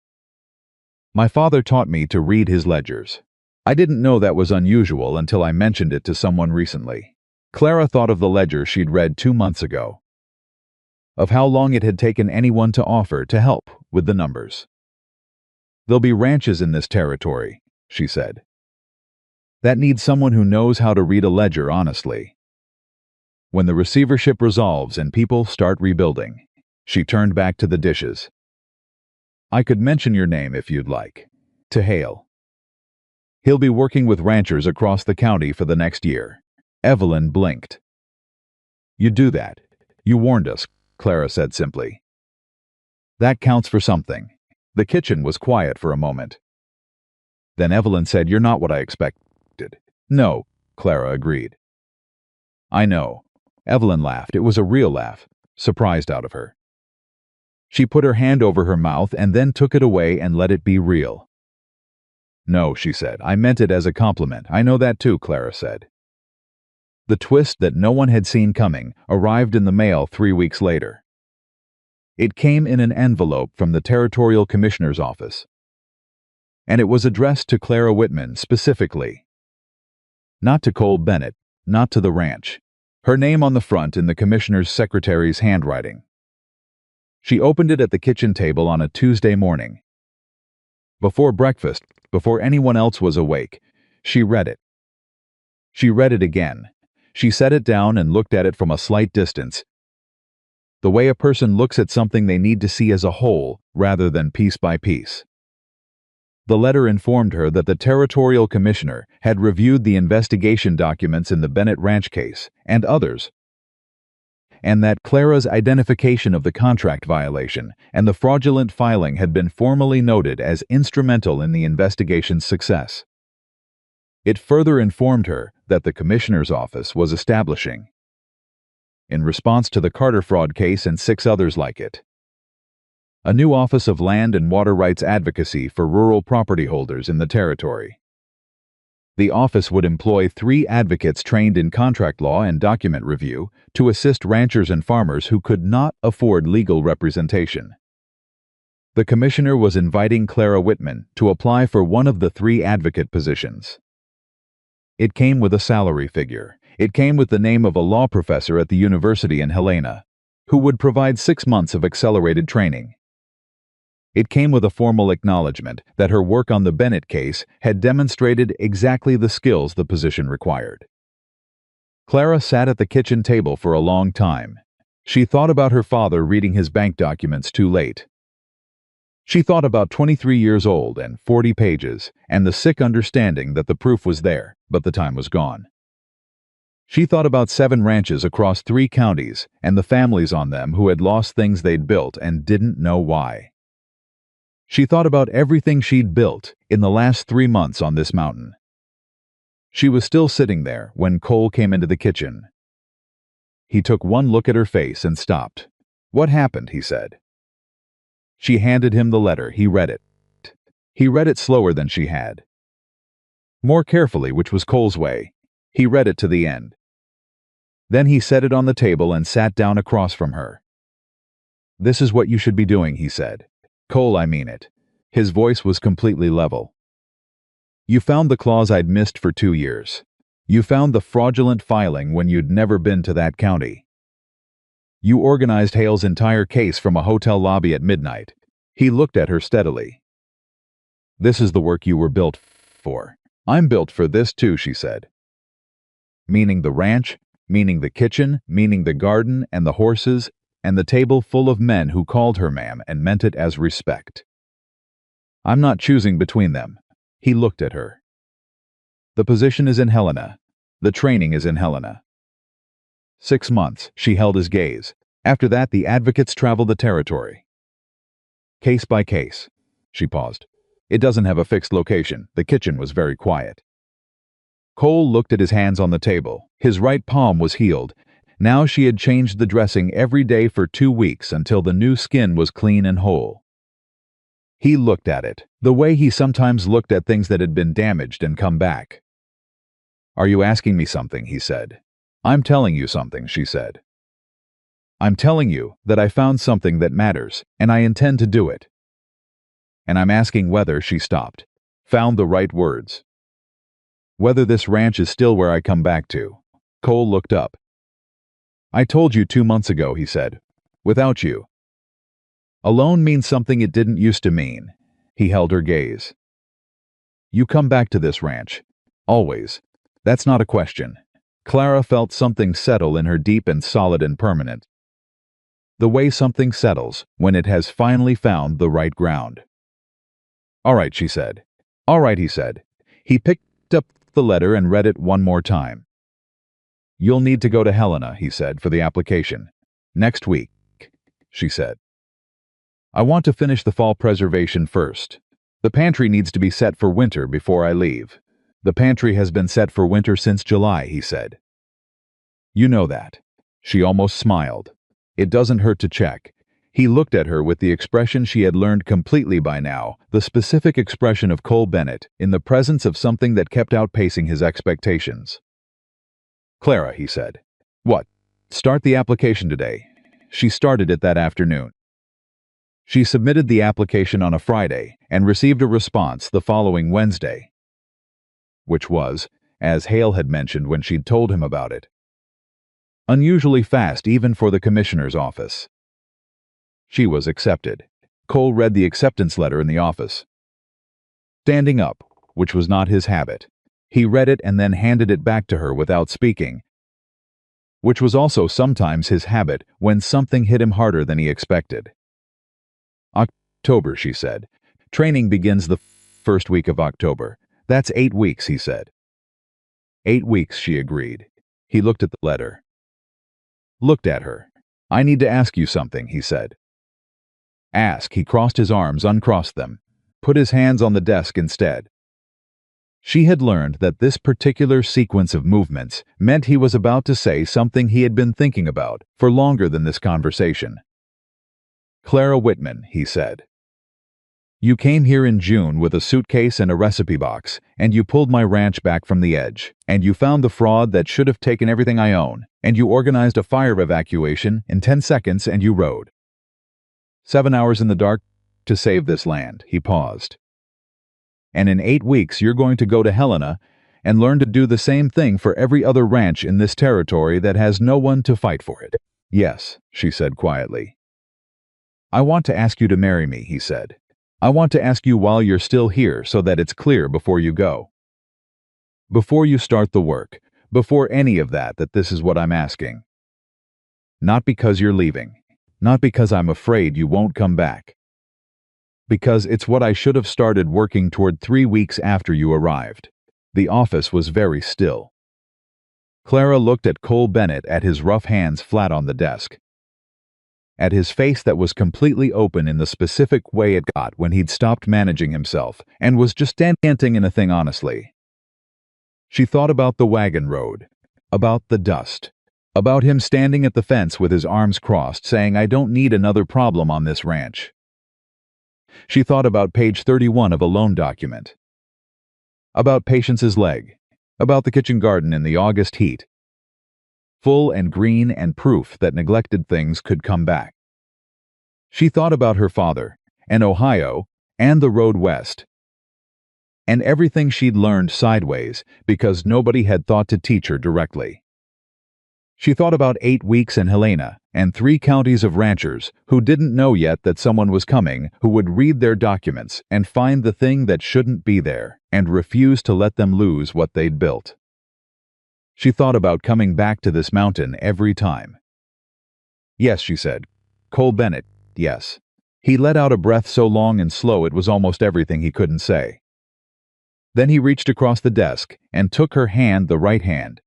My father taught me to read his ledgers. I didn't know that was unusual until I mentioned it to someone recently. Clara thought of the ledger she'd read 2 months ago, of how long it had taken anyone to offer to help with the numbers. There'll be ranches in this territory, she said, that need someone who knows how to read a ledger honestly. When the receivership resolves and people start rebuilding, she turned back to the dishes. I could mention your name if you'd like. To Hale. He'll be working with ranchers across the county for the next year. Evelyn blinked. You do that. You warned us, Clara said simply. That counts for something. The kitchen was quiet for a moment. Then Evelyn said, You're not what I expected. No, Clara agreed. I know. Evelyn laughed. It was a real laugh, surprised out of her. She put her hand over her mouth and then took it away and let it be real. No, she said. I meant it as a compliment. I know that too, Clara said. The twist that no one had seen coming arrived in the mail 3 weeks later. It came in an envelope from the Territorial Commissioner's office. And it was addressed to Clara Whitman specifically. Not to Cole Bennett, not to the ranch. Her name on the front in the Commissioner's secretary's handwriting. She opened it at the kitchen table on a Tuesday morning. Before breakfast, before anyone else was awake, she read it. She read it again. She set it down and looked at it from a slight distance, the way a person looks at something they need to see as a whole rather than piece by piece. The letter informed her that the Territorial Commissioner had reviewed the investigation documents in the Bennett Ranch case and others, and that Clara's identification of the contract violation and the fraudulent filing had been formally noted as instrumental in the investigation's success. It further informed her that the Commissioner's office was establishing, in response to the Carter fraud case and 6 others like it, a new Office of Land and Water Rights Advocacy for rural property holders in the territory. The office would employ 3 advocates trained in contract law and document review to assist ranchers and farmers who could not afford legal representation. The commissioner was inviting Clara Whitman to apply for one of the 3 advocate positions. It came with a salary figure. It came with the name of a law professor at the university in Helena, who would provide 6 months of accelerated training. It came with a formal acknowledgement that her work on the Bennett case had demonstrated exactly the skills the position required. Clara sat at the kitchen table for a long time. She thought about her father reading his bank documents too late. She thought about 23 years old and 40 pages, and the sick understanding that the proof was there, but the time was gone. She thought about 7 ranches across 3 counties and the families on them who had lost things they'd built and didn't know why. She thought about everything she'd built in the last 3 months on this mountain. She was still sitting there when Cole came into the kitchen. He took one look at her face and stopped. "What happened?" he said. She handed him the letter. He read it. He read it slower than she had. More carefully, which was Cole's way. He read it to the end. Then he set it on the table and sat down across from her. "This is what you should be doing," he said. "Cole, I mean it." His voice was completely level. "You found the clause I'd missed for 2 years. You found the fraudulent filing when you'd never been to that county. You organized Hale's entire case from a hotel lobby at midnight." He looked at her steadily. "This is the work you were built for." "I'm built for this too," she said. "Meaning the ranch, meaning the kitchen, meaning the garden and the horses, and the table full of men who called her ma'am and meant it as respect. I'm not choosing between them." He looked at her. "The position is in Helena. The training is in Helena." 6 months, she held his gaze. After that, the advocates traveled the territory. "Case by case." She paused. "It doesn't have a fixed location." The kitchen was very quiet. Cole looked at his hands on the table. His right palm was healed. Now she had changed the dressing every day for 2 weeks until the new skin was clean and whole. He looked at it, the way he sometimes looked at things that had been damaged and come back. "Are you asking me something?" he said. "I'm telling you something," she said. "I'm telling you that I found something that matters, and I intend to do it. And I'm asking whether," she stopped, "found the right words." Whether this ranch is still where I come back to. Cole looked up. I told you 2 months ago, he said. Without you. Alone means something it didn't used to mean. He held her gaze. You come back to this ranch. Always. That's not a question. Clara felt something settle in her, deep and solid and permanent. The way something settles when it has finally found the right ground. All right, she said. All right, he said. He picked up the letter and read it one more time. You'll need to go to Helena, he said, for the application. Next week, she said. I want to finish the fall preservation first. The pantry needs to be set for winter before I leave. The pantry has been set for winter since July, he said. You know that. She almost smiled. It doesn't hurt to check. He looked at her with the expression she had learned completely by now, the specific expression of Cole Bennett in the presence of something that kept outpacing his expectations. Clara, he said. What? Start the application today. She started it that afternoon. She submitted the application on a Friday and received a response the following Wednesday. Which was, as Hale had mentioned when she'd told him about it, unusually fast even for the commissioner's office. She was accepted. Cole read the acceptance letter in the office. Standing up, which was not his habit, he read it and then handed it back to her without speaking, which was also sometimes his habit when something hit him harder than he expected. October, she said. Training begins the first week of October. That's 8 weeks, he said. 8 weeks, she agreed. He looked at the letter. Looked at her. I need to ask you something, he said. Ask. He crossed his arms, uncrossed them, put his hands on the desk instead. She had learned that this particular sequence of movements meant he was about to say something he had been thinking about for longer than this conversation. Clara Whitman, he said. You came here in June with a suitcase and a recipe box, and you pulled my ranch back from the edge, and you found the fraud that should have taken everything I own, and you organized a fire evacuation in 10 seconds and you rode. 7 hours in the dark to save this land, he paused. And in 8 weeks you're going to go to Helena and learn to do the same thing for every other ranch in this territory that has no one to fight for it. Yes, she said quietly. I want to ask you to marry me, he said. I want to ask you while you're still here so that it's clear before you go. Before you start the work, before any of that this is what I'm asking. Not because you're leaving. Not because I'm afraid you won't come back. Because it's what I should have started working toward 3 weeks after you arrived. The office was very still. Clara looked at Cole Bennett, at his rough hands flat on the desk. At his face that was completely open in the specific way it got when he'd stopped managing himself and was just standing in a thing honestly. She thought about the wagon road, about the dust, about him standing at the fence with his arms crossed saying, I don't need another problem on this ranch. She thought about page 31 of a loan document. About Patience's leg, about the kitchen garden in the August heat. Full and green and proof that neglected things could come back. She thought about her father, and Ohio, and the road west, and everything she'd learned sideways because nobody had thought to teach her directly. She thought about 8 weeks in Helena and 3 counties of ranchers who didn't know yet that someone was coming who would read their documents and find the thing that shouldn't be there and refuse to let them lose what they'd built. She thought about coming back to this mountain every time. Yes, she said. Cole Bennett, yes. He let out a breath so long and slow it was almost everything he couldn't say. Then he reached across the desk and took her hand, the right hand,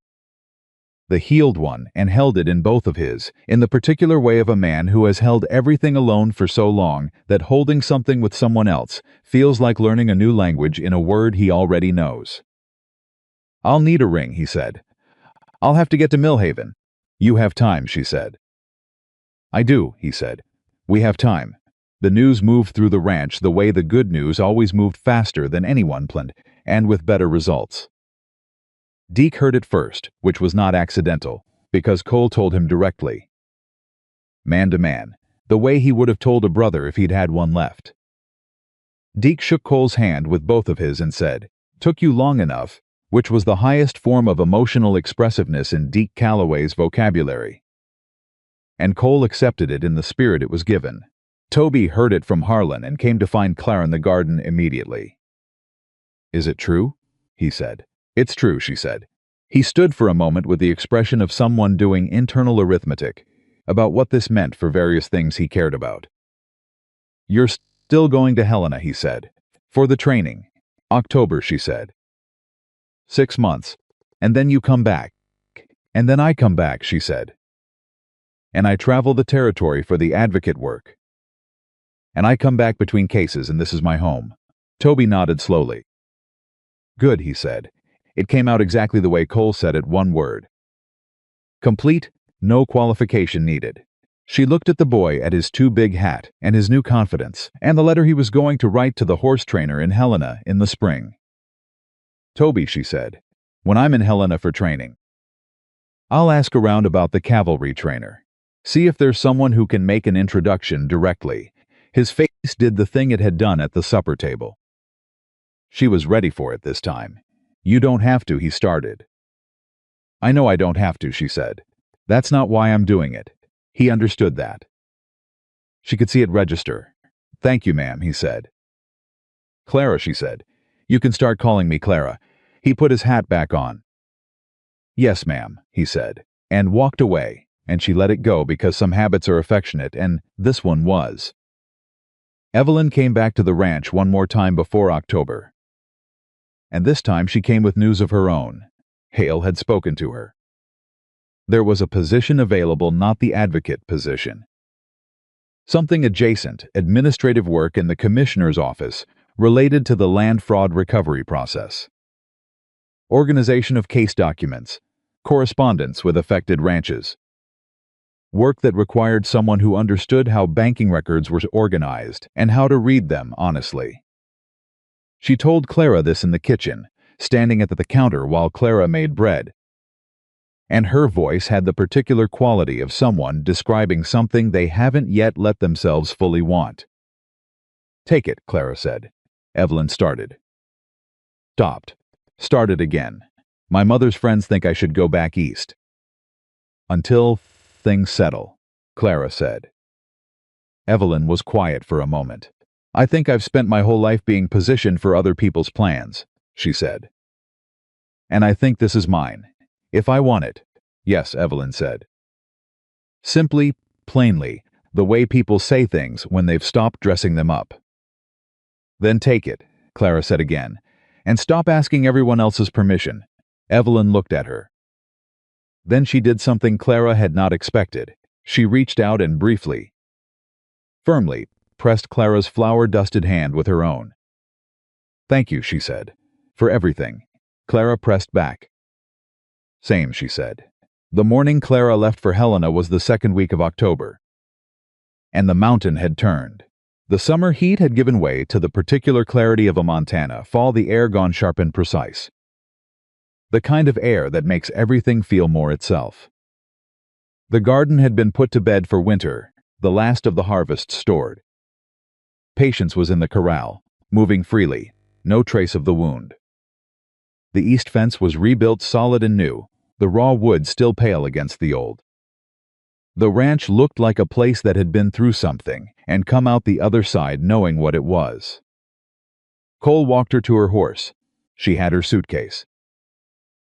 the healed one, and held it in both of his, in the particular way of a man who has held everything alone for so long that holding something with someone else feels like learning a new language in a word he already knows. I'll need a ring, he said. I'll have to get to Millhaven. You have time, she said. I do, he said. We have time. The news moved through the ranch the way the good news always moved, faster than anyone planned, and with better results. Deke heard it first, which was not accidental, because Cole told him directly. Man to man, the way he would have told a brother if he'd had one left. Deke shook Cole's hand with both of his and said, Took you long enough. which was the highest form of emotional expressiveness in Deke Calloway's vocabulary. And Cole accepted it in the spirit it was given. Toby heard it from Harlan and came to find Clara in the garden immediately. "Is it true?" he said. "It's true," she said. He stood for a moment with the expression of someone doing internal arithmetic about what this meant for various things he cared about. "You're still going to Helena," he said. "For the training. October," she said. 6 months. And then you come back. And then I come back, she said. And I travel the territory for the advocate work. And I come back between cases, and this is my home." Toby nodded slowly. "Good," he said. It came out exactly the way Cole said it, one word. Complete, no qualification needed. She looked at the boy, at his too big hat, and his new confidence, and the letter he was going to write to the horse trainer in Helena in the spring. "Toby," she said, "when I'm in Helena for training, I'll ask around about the cavalry trainer. See if there's someone who can make an introduction directly." His face did the thing it had done at the supper table. She was ready for it this time. "You don't have to," he started. "I know I don't have to," she said. "That's not why I'm doing it." He understood that. She could see it register. "Thank you, ma'am," he said. "Clara," she said. "You can start calling me Clara." He put his hat back on. "Yes, ma'am," he said, and walked away, and she let it go because some habits are affectionate, and this one was. Evelyn came back to the ranch one more time before October. And this time she came with news of her own. Hale had spoken to her. There was a position available, not the advocate position. Something adjacent, administrative work in the commissioner's office, related to the land fraud recovery process. Organization of case documents, correspondence with affected ranches. Work that required someone who understood how banking records were organized and how to read them honestly. She told Clara this in the kitchen, standing at the counter while Clara made bread. And her voice had the particular quality of someone describing something they haven't yet let themselves fully want. "Take it," Clara said. Evelyn started. Stopped. Started again. "My mother's friends think I should go back east. Until things settle," Clara said. Evelyn was quiet for a moment. "I think I've spent my whole life being positioned for other people's plans," she said. "And I think this is mine. If I want it." "Yes," Evelyn said. Simply, plainly, the way people say things when they've stopped dressing them up. "Then take it," Clara said again, "and stop asking everyone else's permission." Evelyn looked at her. Then she did something Clara had not expected. She reached out and briefly, firmly, pressed Clara's flour-dusted hand with her own. "Thank you," she said, "for everything." Clara pressed back. "Same," she said. The morning Clara left for Helena was the second week of October. And the mountain had turned. The summer heat had given way to the particular clarity of a Montana fall, the air gone sharp and precise. The kind of air that makes everything feel more itself. The garden had been put to bed for winter, the last of the harvest stored. Patience was in the corral, moving freely, no trace of the wound. The east fence was rebuilt solid and new, the raw wood still pale against the old. The ranch looked like a place that had been through something and come out the other side knowing what it was. Cole walked her to her horse. She had her suitcase.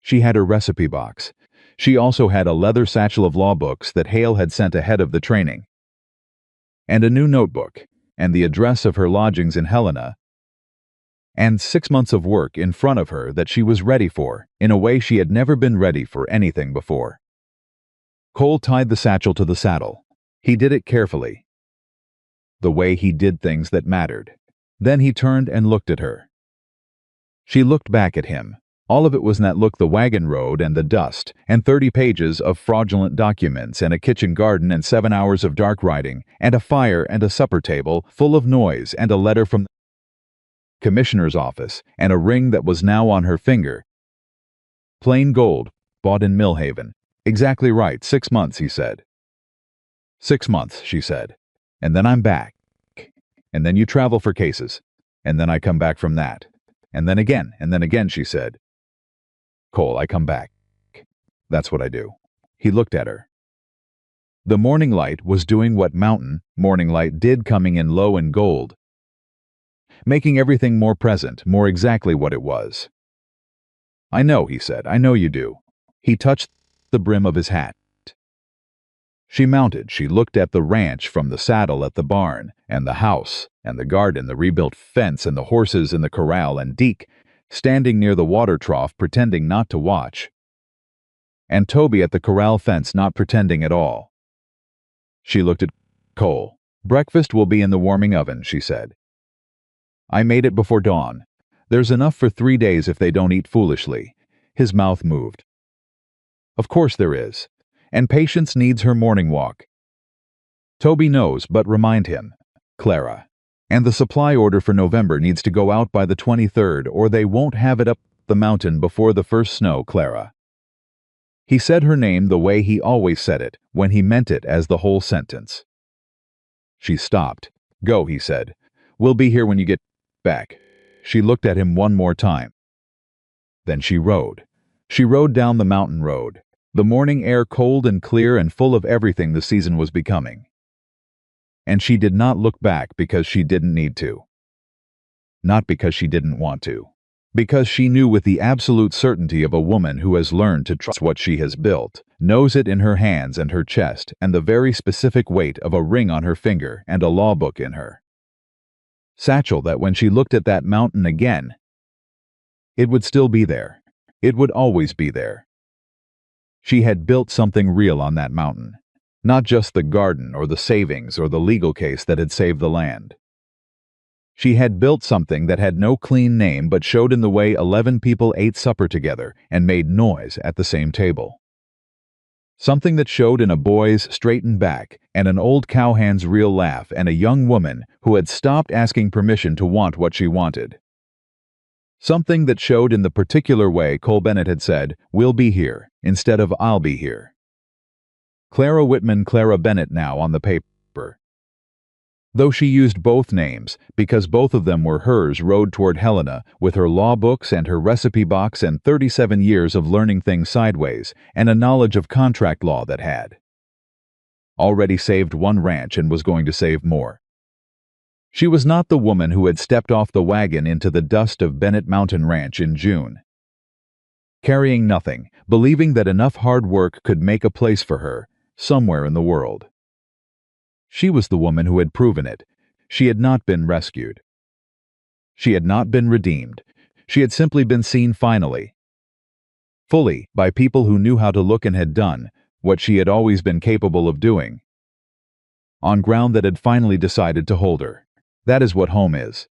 She had her recipe box. She also had a leather satchel of law books that Hale had sent ahead of the training. And a new notebook, and the address of her lodgings in Helena, and 6 months of work in front of her that she was ready for, in a way she had never been ready for anything before. Cole tied the satchel to the saddle. He did it carefully. The way he did things that mattered. Then he turned and looked at her. She looked back at him. All of it was in that look: the wagon road and the dust, and 30 pages of fraudulent documents, and a kitchen garden, and 7 hours of dark riding, and a fire and a supper table full of noise, and a letter from the commissioner's office, and a ring that was now on her finger. Plain gold, bought in Millhaven. Exactly right, 6 months, he said. 6 months, she said. And then I'm back. And then you travel for cases. And then I come back from that. And then again, she said. Cole, I come back. That's what I do. He looked at her. The morning light was doing what morning light did, coming in low and gold, making everything more present, more exactly what it was. I know, he said. I know you do. He touched the brim of his hat. She mounted. She looked at the ranch from the saddle, at the barn, and the house, and the garden, the rebuilt fence, and the horses in the corral, and Deke, standing near the water trough, pretending not to watch. And Toby at the corral fence, not pretending at all. She looked at Cole. Breakfast will be in the warming oven, she said. I made it before dawn. There's enough for 3 days if they don't eat foolishly. His mouth moved. Of course there is. And Patience needs her morning walk. Toby knows, but remind him. Clara. And the supply order for November needs to go out by the 23rd, or they won't have it up the mountain before the first snow, Clara. He said her name the way he always said it, when he meant it as the whole sentence. She stopped. Go, he said. We'll be here when you get back. She looked at him one more time. Then she rode. She rode down the mountain road, the morning air cold and clear and full of everything the season was becoming. And she did not look back because she didn't need to. Not because she didn't want to. Because she knew with the absolute certainty of a woman who has learned to trust what she has built, knows it in her hands and her chest, and the very specific weight of a ring on her finger and a law book in her satchel, that when she looked at that mountain again, it would still be there. It would always be there. She had built something real on that mountain, not just the garden or the savings or the legal case that had saved the land. She had built something that had no clean name but showed in the way 11 people ate supper together and made noise at the same table. Something that showed in a boy's straightened back and an old cowhand's real laugh and a young woman who had stopped asking permission to want what she wanted. Something that showed in the particular way Cole Bennett had said, "We'll be here," instead of "I'll be here." Clara Whitman, Clara Bennett now on the paper. Though she used both names, because both of them were hers, rode toward Helena with her law books and her recipe box and 37 years of learning things sideways and a knowledge of contract law that had already saved one ranch and was going to save more. She was not the woman who had stepped off the wagon into the dust of Bennett Mountain Ranch in June, carrying nothing, believing that enough hard work could make a place for her somewhere in the world. She was the woman who had proven it. She had not been rescued. She had not been redeemed. She had simply been seen finally, fully, by people who knew how to look and had done what she had always been capable of doing, on ground that had finally decided to hold her. That is what home is.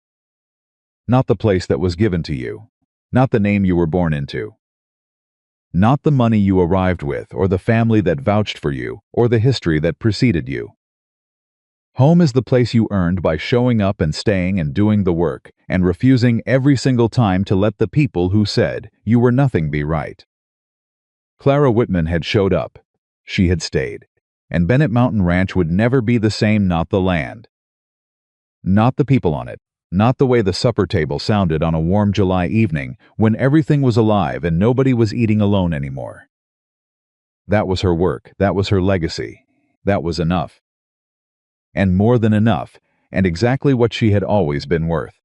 Not the place that was given to you, not the name you were born into, not the money you arrived with, or the family that vouched for you, or the history that preceded you. Home is the place you earned by showing up and staying and doing the work, and refusing every single time to let the people who said you were nothing be right. Clara Whitman had showed up. She had stayed. And Bennett Mountain Ranch would never be the same, not the land. Not the people on it. Not the way the supper table sounded on a warm July evening when everything was alive and nobody was eating alone anymore. That was her work. That was her legacy. That was enough. And more than enough, and exactly what she had always been worth.